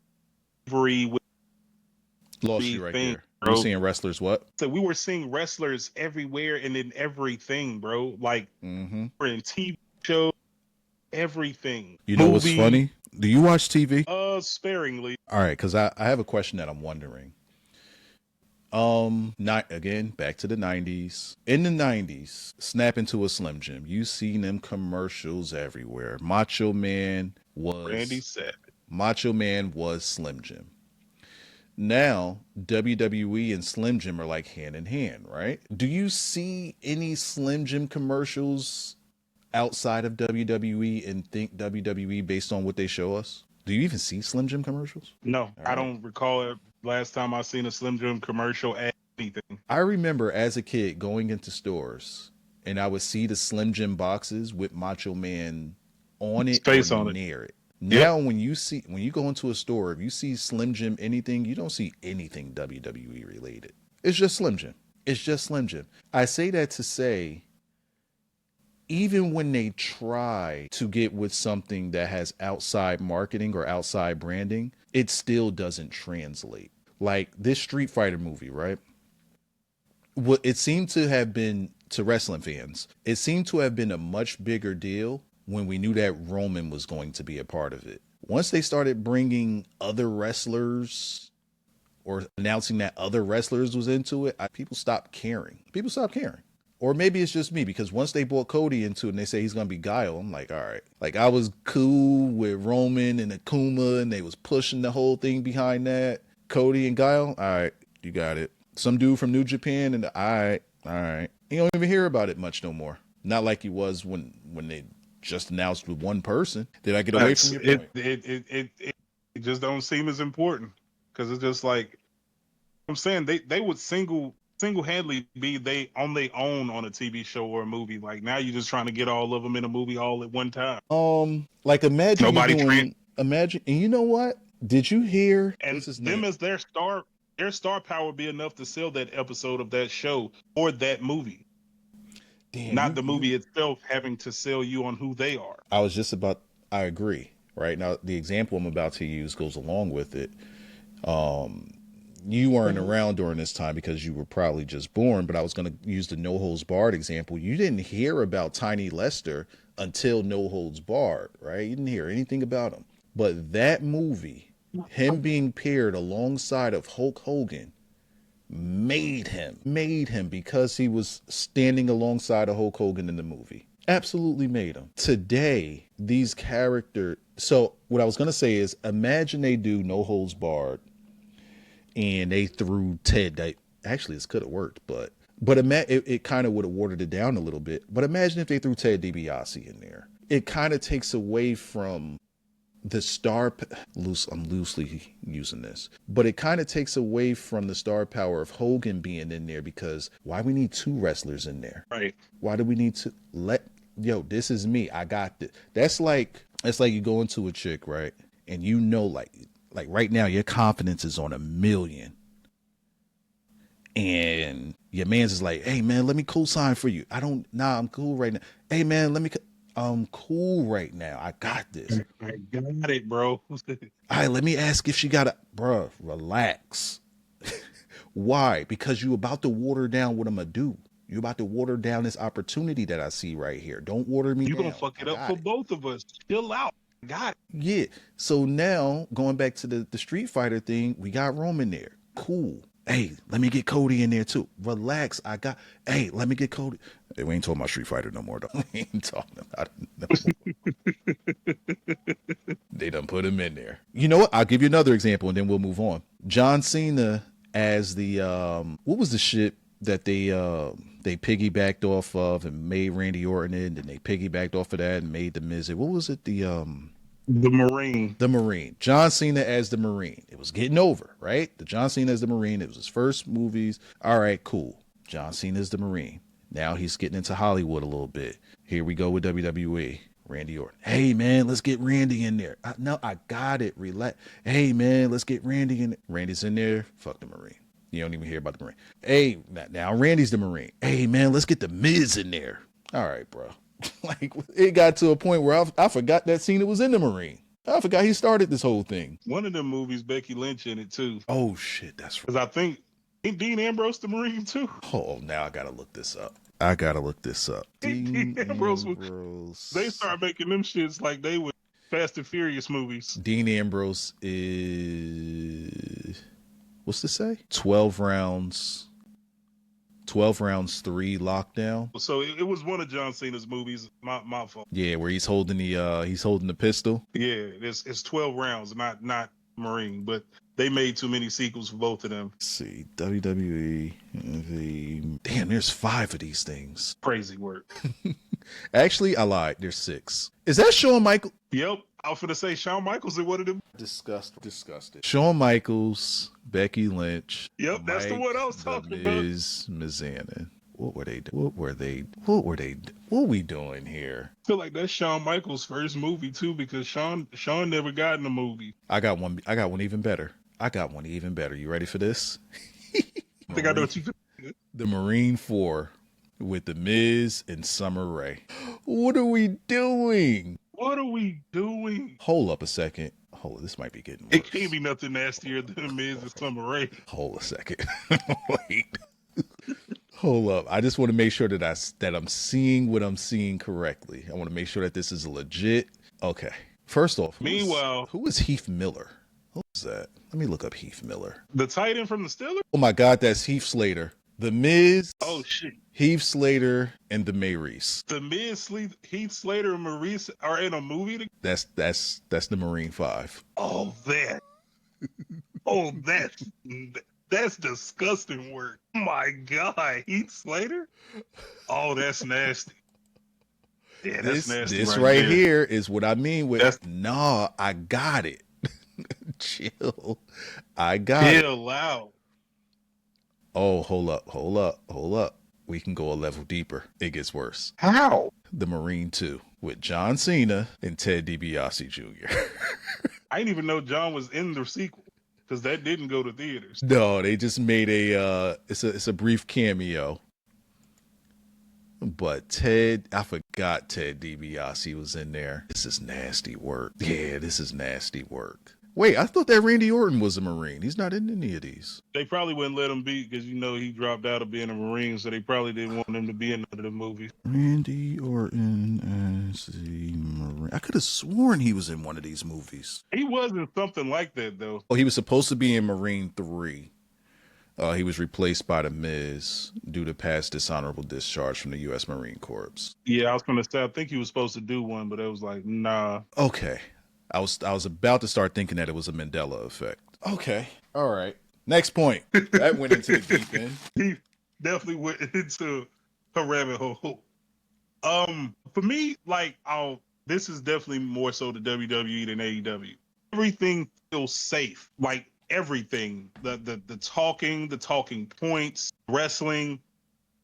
Lost you right there. We're seeing wrestlers what? So we were seeing wrestlers everywhere and in everything, bro. Like we're in TV shows, everything. You know what's funny? Do you watch TV? Sparingly. All right, because I have a question that I'm wondering. Not again, back to the 90s. In the 90s, snap into a Slim Jim. You seen them commercials everywhere. Macho Man was Randy Savage. Macho Man was Slim Jim. Now, WWE and Slim Jim are like hand in hand, right? Do you see any Slim Jim commercials outside of WWE and think WWE based on what they show us? Do you even see Slim Jim commercials? No, I don't recall it. Last time I seen a Slim Jim commercial at anything. I remember as a kid going into stores and I would see the Slim Jim boxes with Macho Man on it or near it. Now, when you go into a store, if you see Slim Jim anything, you don't see anything WWE related. It's just Slim Jim. It's just Slim Jim. I say that to say, even when they try to get with something that has outside marketing or outside branding, it still doesn't translate. Like this Street Fighter movie, right? What it seemed to have been to wrestling fans, it seemed to have been a much bigger deal when we knew that Roman was going to be a part of it. Once they started bringing other wrestlers or announcing that other wrestlers was into it, people stopped caring. Or maybe it's just me, because once they brought Cody into it and they say he's going to be Guile, I'm like, all right. Like, I was cool with Roman and Akuma, and they was pushing the whole thing behind that. Cody and Guile, all right, you got it. Some dude from New Japan, and all right. You don't even hear about it much no more. Not like it was when they just announced with one person. Did I get away from your point? It just don't seem as important, because it's just like, I'm saying they would single-handedly be they on their own on a TV show or a movie. Like now you're just trying to get all of them in a movie all at one time. Like imagine and you know what? Did you hear? And them as their star power be enough to sell that episode of that show or that movie. Damn, not the movie itself having to sell you on who they are. I was just about. I agree. Right now, the example I'm about to use goes along with it. You weren't around during this time because you were probably just born, but I was going to use the No Holds Barred example. You didn't hear about Tiny Lester until No Holds Barred, right? You didn't hear anything about him. But that movie, him being paired alongside of Hulk Hogan, made him because he was standing alongside of Hulk Hogan in the movie. Absolutely made him. Today, these characters. So what I was going to say is, imagine they do No Holds Barred and they threw Ted. Actually, this could have worked, but it kind of would have watered it down a little bit. But imagine if they threw Ted DiBiase in there. It kind of takes away from the star. I'm loosely using this, but it kind of takes away from the star power of Hogan being in there, because why we need two wrestlers in there? Right. Why do we need to this is me. I got this. That's like you go into a chick, right? And you know, like right now, your confidence is on 1,000,000. And your man's is like, hey man, let me co-sign for you. I'm cool right now. Hey man, I'm cool right now. I got this. I got it, bro. All right, let me ask if she got bruh, relax. Why? Because you about to water down what I'm gonna do. You about to water down this opportunity that I see right here. Don't water me down. You're gonna fuck it up for both of us. Chill out. Got it. Yeah. So now, going back to the Street Fighter thing, we got Roman there. Cool. Hey, let me get Cody in there too. Relax. Hey, let me get Cody. Hey, we ain't talking about Street Fighter no more, though. We ain't talking about it no more. They done put him in there. You know what? I'll give you another example and then we'll move on. John Cena as the, what was the shit that they piggybacked off of and made Randy Orton in, and they piggybacked off of that and made the Miz. What was it? The Marine. The Marine. John Cena as the Marine. It was getting over, right? The John Cena as the Marine. It was his first movies. All right, cool. John Cena as the Marine. Now he's getting into Hollywood a little bit. Here we go with WWE. Randy Orton. Hey man, let's get Randy in there. No, I got it. Relax. Hey man, let's get Randy in. Randy's in there. Fuck the Marine. You don't even hear about the Marine. Hey, now Randy's the Marine. Hey, man, let's get the Miz in there. All right, bro. Like, it got to a point where I forgot that Cena was in the Marine. I forgot he started this whole thing. One of them movies, Becky Lynch in it, too. Oh, shit, that's right. Because I think, ain't Dean Ambrose the Marine, too? Oh, now I got to look this up. Dean Ambrose. They start making them shits like they were Fast and Furious movies. Dean Ambrose is... What's this say? 12 rounds, 3 lockdown. So it was one of John Cena's movies. My fault. Yeah, where he's holding the pistol. Yeah, it's 12 rounds, not Marine, but they made too many sequels for both of them. Let's see, WWE. Damn, there's 5 of these things. Crazy work. Actually, I lied. There's 6. Is that Shawn Michaels? Yep. I was gonna say Shawn Michaels in one of them. Disgusted. Shawn Michaels, Becky Lynch. Yep, that's the one I was talking about. Mizanin. What were we doing here? I feel like that's Shawn Michaels' first movie too, because Shawn never got in a movie. I got one even better. You ready for this? I think I know what you. The Marine 4 with The Miz and Summer Rae. What are we doing? Hold up a second. This might be getting worse. It can't be nothing nastier than The Miz and Summer Rae. Hold a second. Wait. Hold up. I just want to make sure that I'm seeing what I'm seeing correctly. I want to make sure that this is legit. Okay. First off, who is Heath Miller? Who is that? Let me look up Heath Miller. The tight end from the Steelers? Oh my God, that's Heath Slater. The Miz. Oh shit. Heath Slater and the Maurice. The Miz, Heath Slater, and Maurice are in a movie together? That's the Marine 5. Oh, that's disgusting work. Oh my God, Heath Slater? Oh, that's nasty. Yeah, that's nasty. This right here is what I mean with I got it. Chill. I got it. Chill out. Oh, hold up. We can go a level deeper. It gets worse. How? The Marine 2 with John Cena and Ted DiBiase Jr. I didn't even know John was in the sequel because that didn't go to theaters. No, they just made it's a brief cameo. But I forgot Ted DiBiase was in there. This is nasty work. Yeah, this is nasty work. Wait, I thought that Randy Orton was a Marine. He's not in any of these. They probably wouldn't let him be because he dropped out of being a Marine, so they probably didn't want him to be in none of the movies. Randy Orton as the Marine. I could have sworn he was in one of these movies. He wasn't something like that though. Oh, he was supposed to be in Marine 3. He was replaced by The Miz due to past dishonorable discharge from the U.S. Marine Corps. Yeah, I was gonna say I think he was supposed to do one, but it was like nah. Okay. I was about to start thinking that it was a Mandela effect. Okay. All right. Next point. That went into the deep end. He definitely went into a rabbit hole. For me, this is definitely more so the WWE than AEW. Everything feels safe. Like everything. The talking points, wrestling,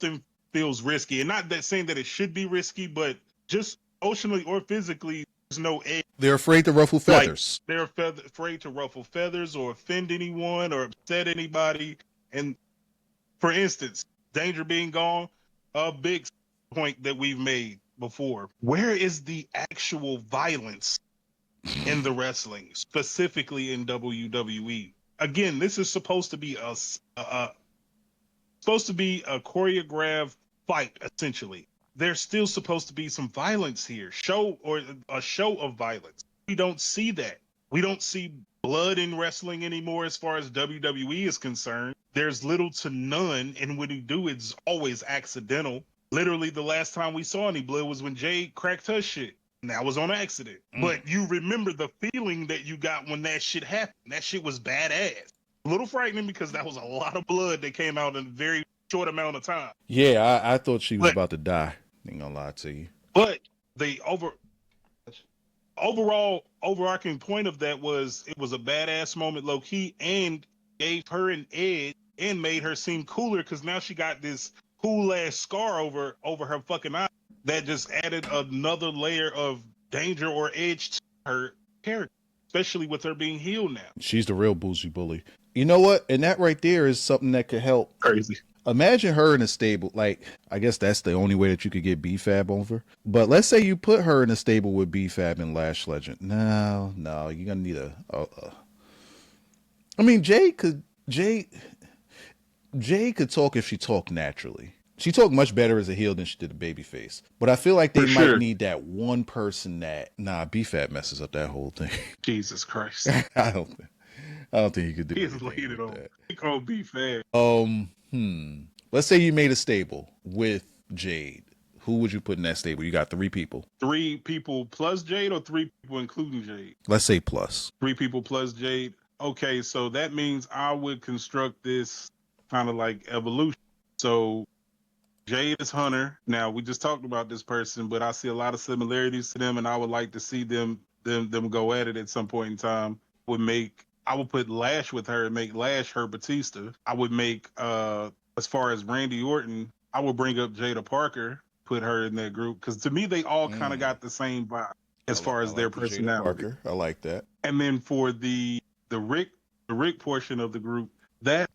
everything feels risky. And not that saying that it should be risky, but just emotionally or physically, there's no edge. They're afraid to ruffle feathers. Like, they're afraid to ruffle feathers or offend anyone or upset anybody. And for instance, Danger being gone, a big point that we've made before. Where is the actual violence in the wrestling, specifically in WWE? Again, this is supposed to be a choreographed fight, essentially. There's still supposed to be some violence here, a show of violence. We don't see that. We don't see blood in wrestling anymore as far as WWE is concerned. There's little to none, and when you do, it's always accidental. Literally, the last time we saw any blood was when Jade cracked her shit, and that was on accident. But you remember the feeling that you got when that shit happened. That shit was badass. A little frightening because that was a lot of blood that came out in a very short amount of time. Yeah, I thought she was about to die. Ain't gonna lie to you. But the overall overarching point of that was it was a badass moment low key and gave her an edge and made her seem cooler because now she got this cool ass scar over her fucking eye that just added another layer of danger or edge to her character, especially with her being healed now. She's the real bougie bully. You know what? And that right there is something that could help. Crazy. Imagine her in a stable. Like, I guess that's the only way that you could get B-Fab over. But let's say you put her in a stable with B-Fab and Lash Legend. No, you're gonna need I mean, Jay could talk if she talked naturally. She talked much better as a heel than she did a babyface. But I feel like they might need that one person that B-Fab messes up that whole thing. Jesus Christ. I don't think he could do it. He's laid it on. He called B-Fab. Let's say you made a stable with Jade. Who would you put in that stable? You got 3 people. 3 people plus Jade or 3 people including Jade? Let's say plus. 3 people plus Jade. Okay, so that means I would construct this kind of like evolution. So Jade is Hunter. Now, we just talked about this person, but I see a lot of similarities to them, and I would like to see them go at it at some point in time. I would put Lash with her and make Lash her Batista. I would make, as far as Randy Orton, I would bring up Jada Parker, put her in that group, because to me, they all kind of got the same vibe as far as their personality. Parker. I like that. And then for the Rick portion of the group, that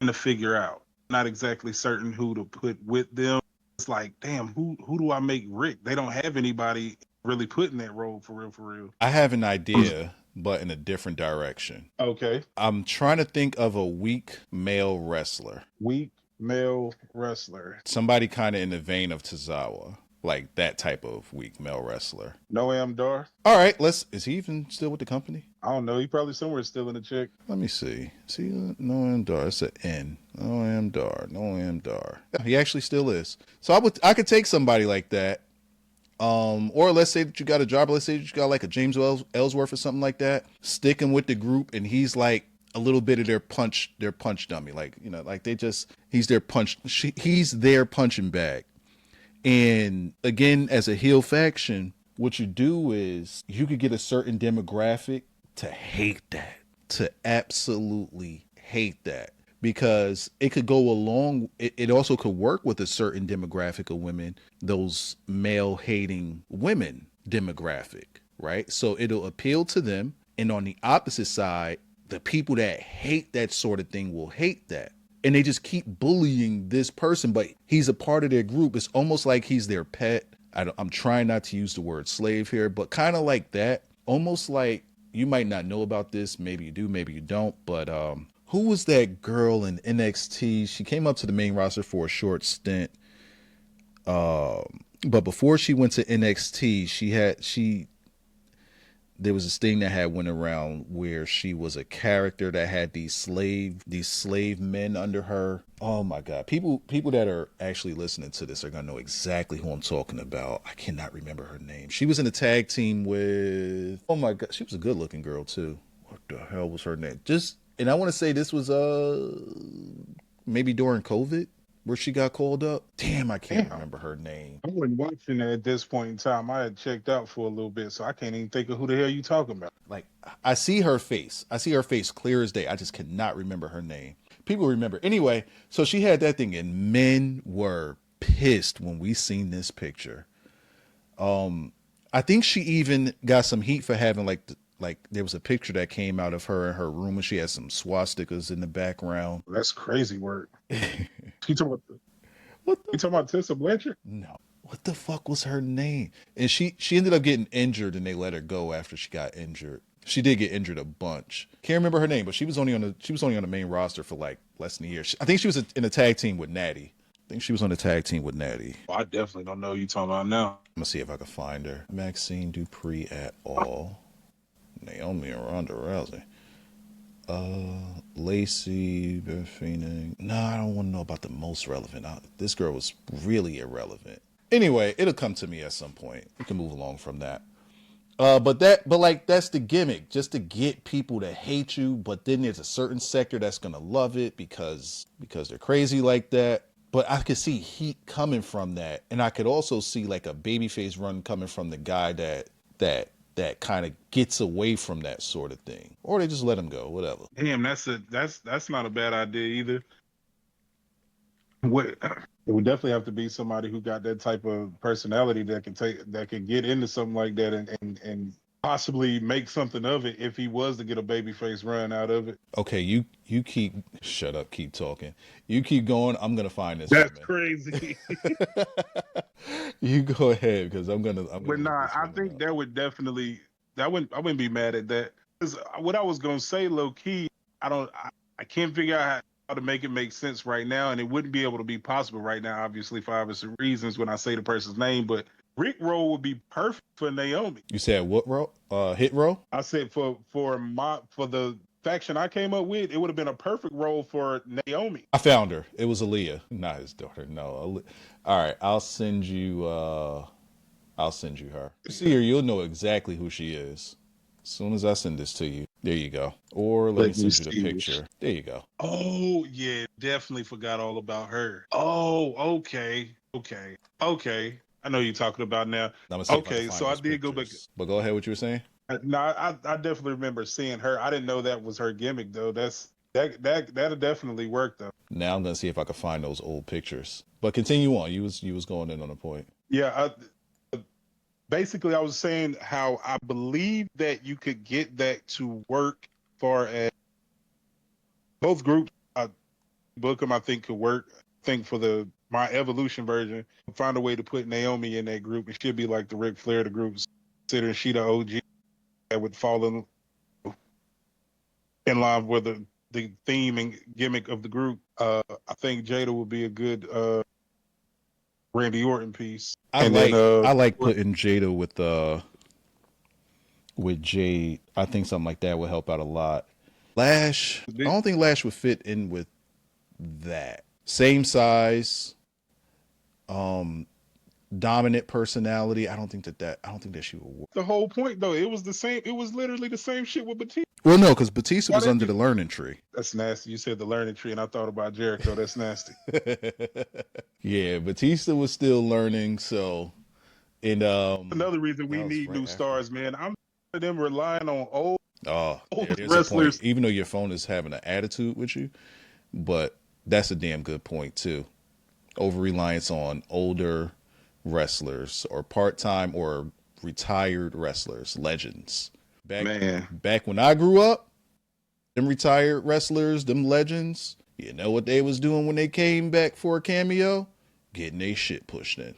I'm to figure out. Not exactly certain who to put with them. It's like, damn, who do I make Rick? They don't have anybody really put in that role for real. I have an idea, but in a different direction. Okay. I'm trying to think of a weak male wrestler. Weak male wrestler. Somebody kind of in the vein of Tozawa. Like that type of weak male wrestler. Noam Dar. All right, is he even still with the company? I don't know. He probably somewhere still in the check. Let me see. See, Noam Dar. It's an N. Noam Dar. Yeah, he actually still is. So I could take somebody like that. Or let's say that you got a job. Let's say that you got like a James Ellsworth or something like that. Stick him with the group, and he's like a little bit of their punch dummy. Like, you know, like he's their punching bag. And again, as a heel faction, what you do is you could get a certain demographic to hate that, to absolutely hate that, because it could go along. It also could work with a certain demographic of women, those male hating women demographic, right? So it'll appeal to them. And on the opposite side, the people that hate that sort of thing will hate that. and they just keep bullying this person, but he's a part of their group. It's almost like he's their pet. I'm trying not to use the word slave here, but kind of like that. Almost like, you might not know about this. Maybe you do, maybe you don't. But who was that girl in NXT? She came up to the main roster for a short stint. But before she went to NXT, there was this thing that had went around where she was a character that had these slave men under her. Oh my God. People that are actually listening to this are going to know exactly who I'm talking about. I cannot remember her name. She was in a tag team with, oh my God, she was a good looking girl too. What the hell was her name? And I want to say this was maybe during COVID where she got called up. Damn, I can't remember her name. I wasn't watching it at this point in time. I had checked out for a little bit, so I can't even think of who the hell you talking about. Like, I see her face. I see her face clear as day. I just cannot remember her name. People remember. Anyway, so she had that thing, and men were pissed when we seen this picture. I think she even got some heat for having like there was a picture that came out of her in her room and she had some swastikas in the background. That's crazy work. You talking What about Tessa Blanchard? No. What the fuck was her name? And she ended up getting injured and they let her go after she got injured. She did get injured a bunch. Can't remember her name, but she was only on the main roster for like less than a year. I think she was in a tag team with Natty. I think she was on the tag team with Natty. Well, I definitely don't know who you talking about now. I'm gonna see if I can find her. Maxine Dupree et al. Naomi and Ronda Rousey. Lacey Phoenix. No, I don't want to know about the most relevant. This girl was really irrelevant. Anyway, it'll come to me at some point. We can move along from that. But that's the gimmick, just to get people to hate you. But then there's a certain sector that's gonna love it because they're crazy like that. But I could see heat coming from that, and I could also see like a babyface run coming from the guy that kind of gets away from that sort of thing, or they just let him go, whatever. Damn, that's not a bad idea either. It would definitely have to be somebody who got that type of personality that can get into something like that and possibly make something of it if he was to get a babyface run out of it. Okay, you shut up, keep talking. You keep going. I'm gonna find this. That's crazy. You go ahead because I'm gonna. But nah, I think that would definitely. I wouldn't be mad at that. Because what I was gonna say, low key, I can't figure out how to make it make sense right now, and it wouldn't be able to be possible right now, obviously for obvious reasons when I say the person's name. But Rick Roll would be perfect for Naomi. You said what row? Hit row? I said for the faction I came up with, it would have been a perfect role for Naomi. I found her. It was Aaliyah, not his daughter. No. All right, I'll send you her. You see her, you'll know exactly who she is. As soon as I send this to you. There you go. Or let me send you the picture. There you go. Oh, yeah. Definitely forgot all about her. Oh, okay. I know you're talking about now. Okay, so I did go back. But go ahead, what you were saying? No, I definitely remember seeing her. I didn't know that was her gimmick, though. That'll definitely work, though. Now I'm going to see if I can find those old pictures. But continue on. You was going in on a point. Yeah, basically, I was saying how I believe that you could get that to work far as both groups. Book them, I think, could work. I think for my Evolution version, find a way to put Naomi in that group. It should be like the Ric Flair of the groups, considering she the OG that would fall in line with the theme and gimmick of the group. I think Jada would be a good Randy Orton piece. I like putting Jada with Jade. I think something like that would help out a lot. Lash, I don't think Lash would fit in with that. Same size, dominant personality. I don't think that she would work. The whole point, though, it was the same. It was literally the same shit with Batista. Well, no, because Batista was under the learning tree. That's nasty. You said the learning tree, and I thought about Jericho. That's nasty. Yeah, Batista was still learning. So, and another reason we need new stars, man. I'm them relying on old wrestlers. Even though your phone is having an attitude with you, but that's a damn good point too. Over reliance on older wrestlers or part-time or retired wrestlers, legends. Back when I grew up, them retired wrestlers, them legends, You know what they was doing when they came back for a cameo? Getting their shit pushed in.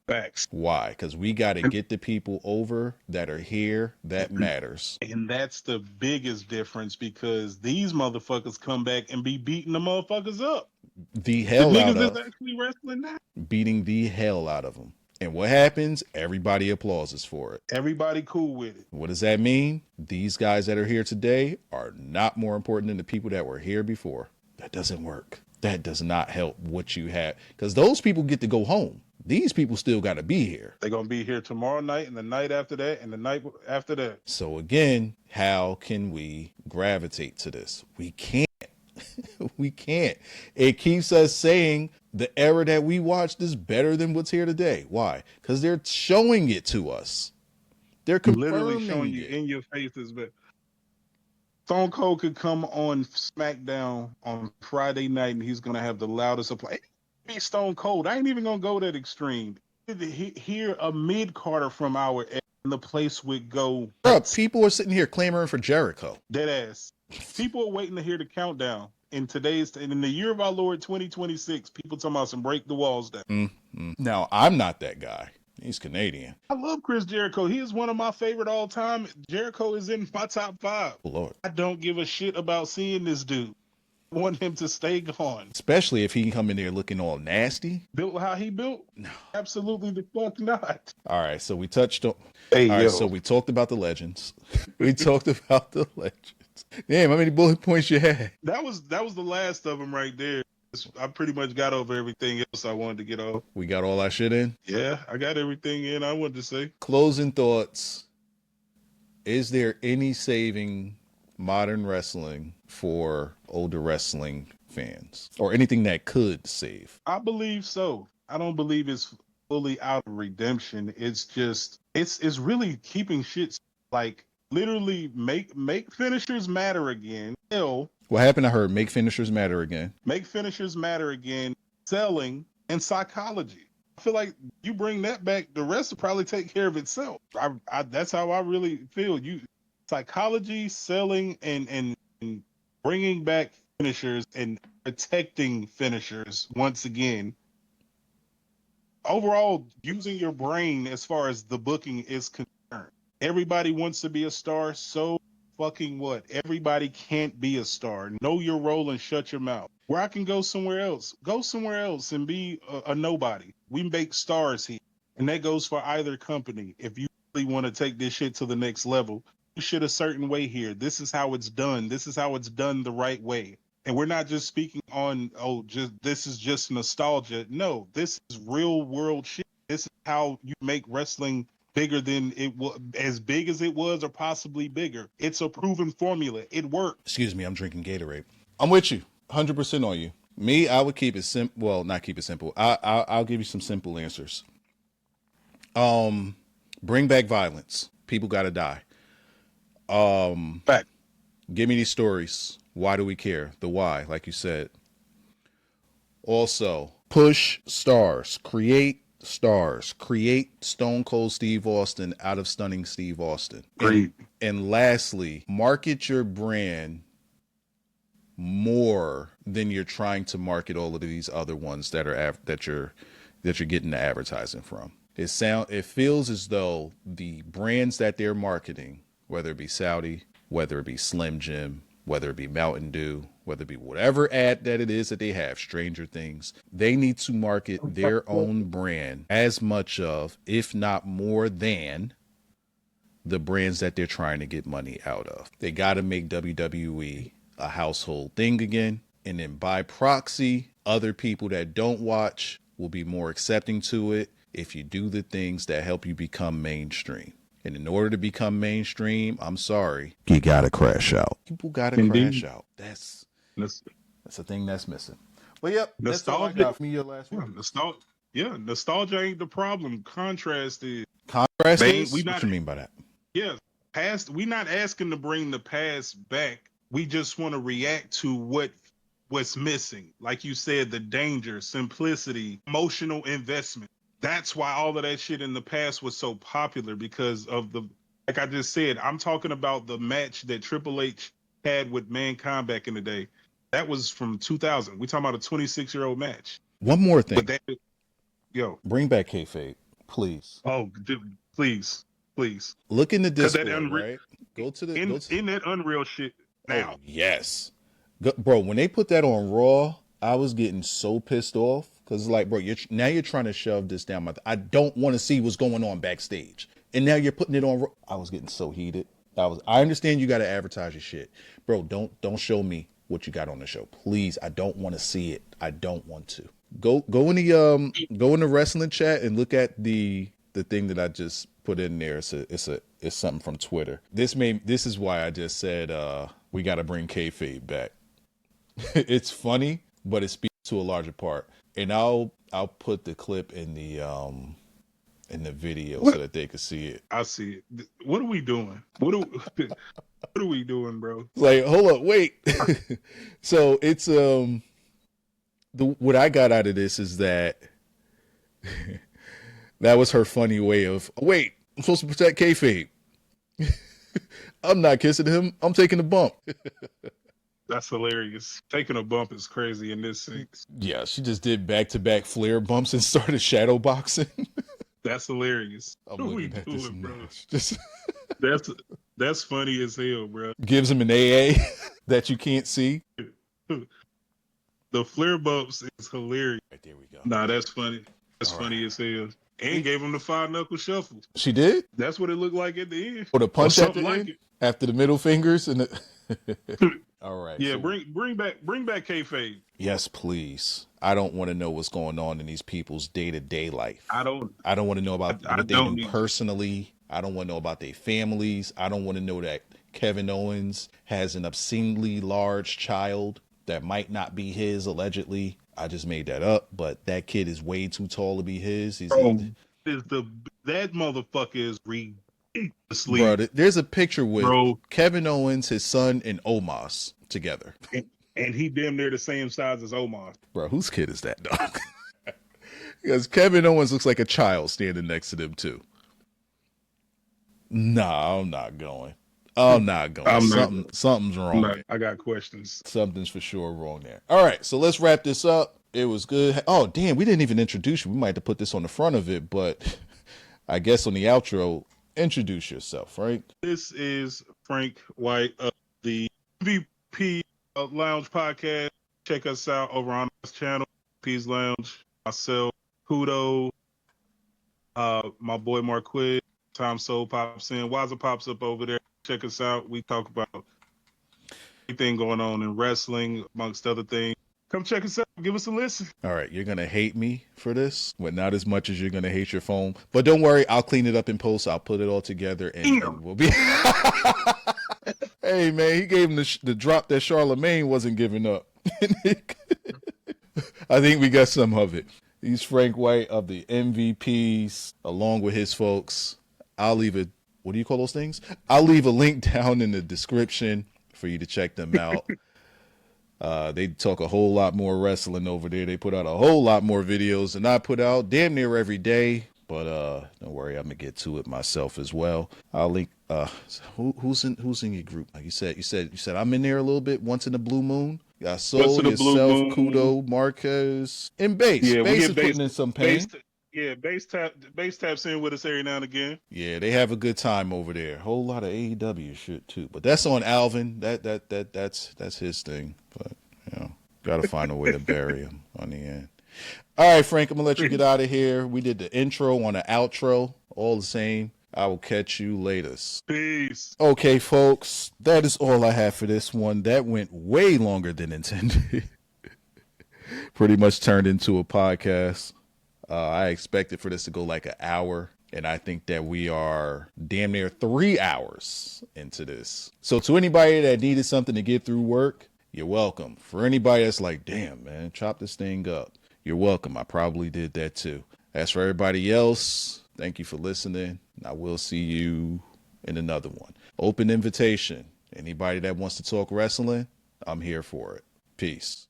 Facts. Why? Because we got to get the people over that are here that matters. And that's the biggest difference, because these motherfuckers come back and be beating the motherfuckers up. The The hell out niggas that's of. actually wrestling now. Beating the hell out of them. And what happens? Everybody applauses for it. Everybody cool with it. What does that mean? These guys that are here today are not more important than the people that were here before. That doesn't work. That does not help what you have. Because those people get to go home. These people still got to be here. They're going to be here tomorrow night and the night after that and the night after that. So again, how can we gravitate to this? We can't. We can't. It keeps us saying the era that we watched is better than what's here today. Why? Because they're showing it to us. They're Literally showing you it. in your faces. But Stone Cold could come on SmackDown on Friday night and he's going to have the loudest applause. Be Stone Cold. I ain't even going to go that extreme. Hear a mid-carder from our end, and the place would go. Bruh, people are sitting here clamoring for Jericho. Dead ass. People are waiting to hear the countdown. In the year of our Lord 2026, people talking about some break the walls down. Now, I'm not that guy. He's Canadian. I love Chris Jericho. He is one of my favorite all time. Jericho is in my top 5. Oh, Lord. I don't give a shit about seeing this dude. I want him to stay gone. Especially if he can come in there looking all nasty. Built how he built? No. Absolutely the fuck not. All right, so we touched on... Hey, all right, so we talked about the legends. We talked about the legends. Damn, how many bullet points you had? That was the last of them right there. I pretty much got over everything else I wanted to get off. We got all our shit in? Yeah, I got everything in I wanted to say. Closing thoughts. Is there any saving modern wrestling for older wrestling fans? Or anything that could save? I believe so. I don't believe it's fully out of redemption. It's just it's really keeping shit like literally make finishers matter again. What happened? I heard make finishers matter again. Make finishers matter again. Selling and psychology. I feel like you bring that back, the rest will probably take care of itself. That's how I really feel. You psychology, selling, and bringing back finishers and protecting finishers once again. Overall, using your brain as far as the booking is concerned. Everybody wants to be a star, so fucking what? Everybody can't be a star. Know your role and shut your mouth. Where I can go somewhere else and be a nobody. We make stars here. And that goes for either company. If you really want to take this shit to the next level, you should a certain way here. This is how it's done. This is how it's done the right way. And we're not just speaking on, this is just nostalgia. No, this is real world shit. This is how you make wrestling bigger than it was, as big as it was, or possibly bigger. It's a proven formula. It works. Excuse me, I'm drinking Gatorade. I'm with you, 100% on you. Me, I would keep it simple. Well, not keep it simple. I'll give you some simple answers. Bring back violence. People gotta die. Fact. Give me these stories. Why do we care? The why, like you said. Also, push stars. Create stars. Create Stone Cold Steve Austin out of stunning Steve Austin. Great. And lastly, market your brand more than you're trying to market all of these other ones that are that you're getting the advertising from. It feels as though the brands that they're marketing, whether it be Saudi, whether it be Slim Jim, whether it be Mountain Dew, whether it be whatever ad that it is that they have, Stranger Things, they need to market their own brand as much of, if not more than, the brands that they're trying to get money out of. They got to make WWE a household thing again. And then by proxy, other people that don't watch will be more accepting to it if you do the things that help you become mainstream. And in order to become mainstream, I'm sorry, you gotta crash out. People gotta crash out. That's a thing that's missing. But yep, that's all I got for me. Your last one. Nostalgia ain't the problem. Contrast is. Contrast is? What you mean by that? Yeah, past. We're not asking to bring the past back. We just want to react to what's missing. Like you said, the danger, simplicity, emotional investment. That's why all of that shit in the past was so popular, because of like I just said, I'm talking about the match that Triple H had with Mankind back in the day. That was from 2000. We talking about a 26-year-old match. One more thing. But that, yo, bring back kayfabe, please. oh, please. Look in the Because that Discord, right? Go to the in that Unreal shit now. Oh, yes, bro. When they put that on Raw, I was getting so pissed off because, like, bro, you're trying to shove this down my. I don't want to see what's going on backstage, and now you're putting it on Raw. I was getting so heated. I understand you got to advertise your shit, bro. Don't show me what you got on the show, please. I don't want to see it. I don't want to. Go in the wrestling chat and look at the thing that I just put in there. It's something from Twitter. This is why I just said we got to bring kayfabe back. It's funny, but it speaks to a larger part. And I'll put the clip in the video so that they can see it. I see it. What are we doing? What are we doing, bro? Like, hold up, wait. So it's what I got out of this is that that was her funny way of, wait, I'm supposed to protect kayfabe. I'm not kissing him. I'm taking a bump. That's hilarious. Taking a bump is crazy in this sense. Yeah, she just did back-to-back flare bumps and started shadow boxing. That's hilarious. I'm what are we looking at this doing, bro? Just that's funny as hell, bro. gives him an AA that you can't see. The flare bumps is hilarious. Right, there we go. Nah, that's funny. That's All funny as hell. And gave him the 5-knuckle shuffle. She did? That's what it looked like at the end. Or the punch at the like end? it. After the middle fingers and the All right. Yeah, so bring back kayfabe. yes, please. I don't want to know what's going on in these people's day-to-day life. I don't want to know about what they do personally. I don't want to know about their families. I don't want to know that Kevin Owens has an obscenely large child that might not be his, allegedly. I just made that up, but that kid is way too tall to be his. That motherfucker is ridiculously. Bro, there's a picture with Kevin Owens, his son, and Omos together. And he damn near the same size as Omos. Bro, whose kid is that, dog? Because Kevin Owens looks like a child standing next to them, too. Nah, I'm not going. Something's wrong. I got questions. Something's for sure wrong there. All right, so let's wrap this up. It was good. Oh, damn, we didn't even introduce you. We might have to put this on the front of it, but I guess on the outro, introduce yourself, Frank. This is Frank White of the MVP Lounge Podcast. Check us out over on this channel, P's Lounge. Myself, Kudo, my boy Marquez, Tom Soul pops in. Waza pops up over there. Check us out. We talk about everything going on in wrestling, amongst other things. Come check us out. Give us a listen. All right, you're going to hate me for this, but not as much as you're going to hate your phone. But don't worry, I'll clean it up in post. I'll put it all together and we'll be... Hey, man, he gave him the drop that Charlemagne wasn't giving up. I think we got some of it. He's Frank White of the MVPs, along with his folks. I'll leave it. What do you call those things? I'll leave a link down in the description for you to check them out. They talk a whole lot more wrestling over there. They put out a whole lot more videos than I put out damn near every day. But don't worry, I'm gonna get to it myself as well. I'll link. Who's in your group? Like you said I'm in there a little bit. Once in the blue moon. Got Soul, yourself, Kudo, Marquez, and Bass. Yeah, Bass is putting in some pain. Bass taps in with us every now and again. Yeah, they have a good time over there. Whole lot of AEW shit too. But that's on Alvin. That's his thing. But gotta find a way to bury him on the end. All right, Frank, I'm gonna let you get out of here. We did the intro on the outro, all the same. I will catch you later. Peace. Okay, folks, that is all I have for this one. That went way longer than intended. Pretty much turned into a podcast. I expected for this to go like an hour, and I think that we are damn near 3 hours into this. So to anybody that needed something to get through work, you're welcome. For anybody that's like, damn, man, chop this thing up, you're welcome. I probably did that too. As for everybody else, thank you for listening. I will see you in another one. Open invitation. Anybody that wants to talk wrestling, I'm here for it. Peace.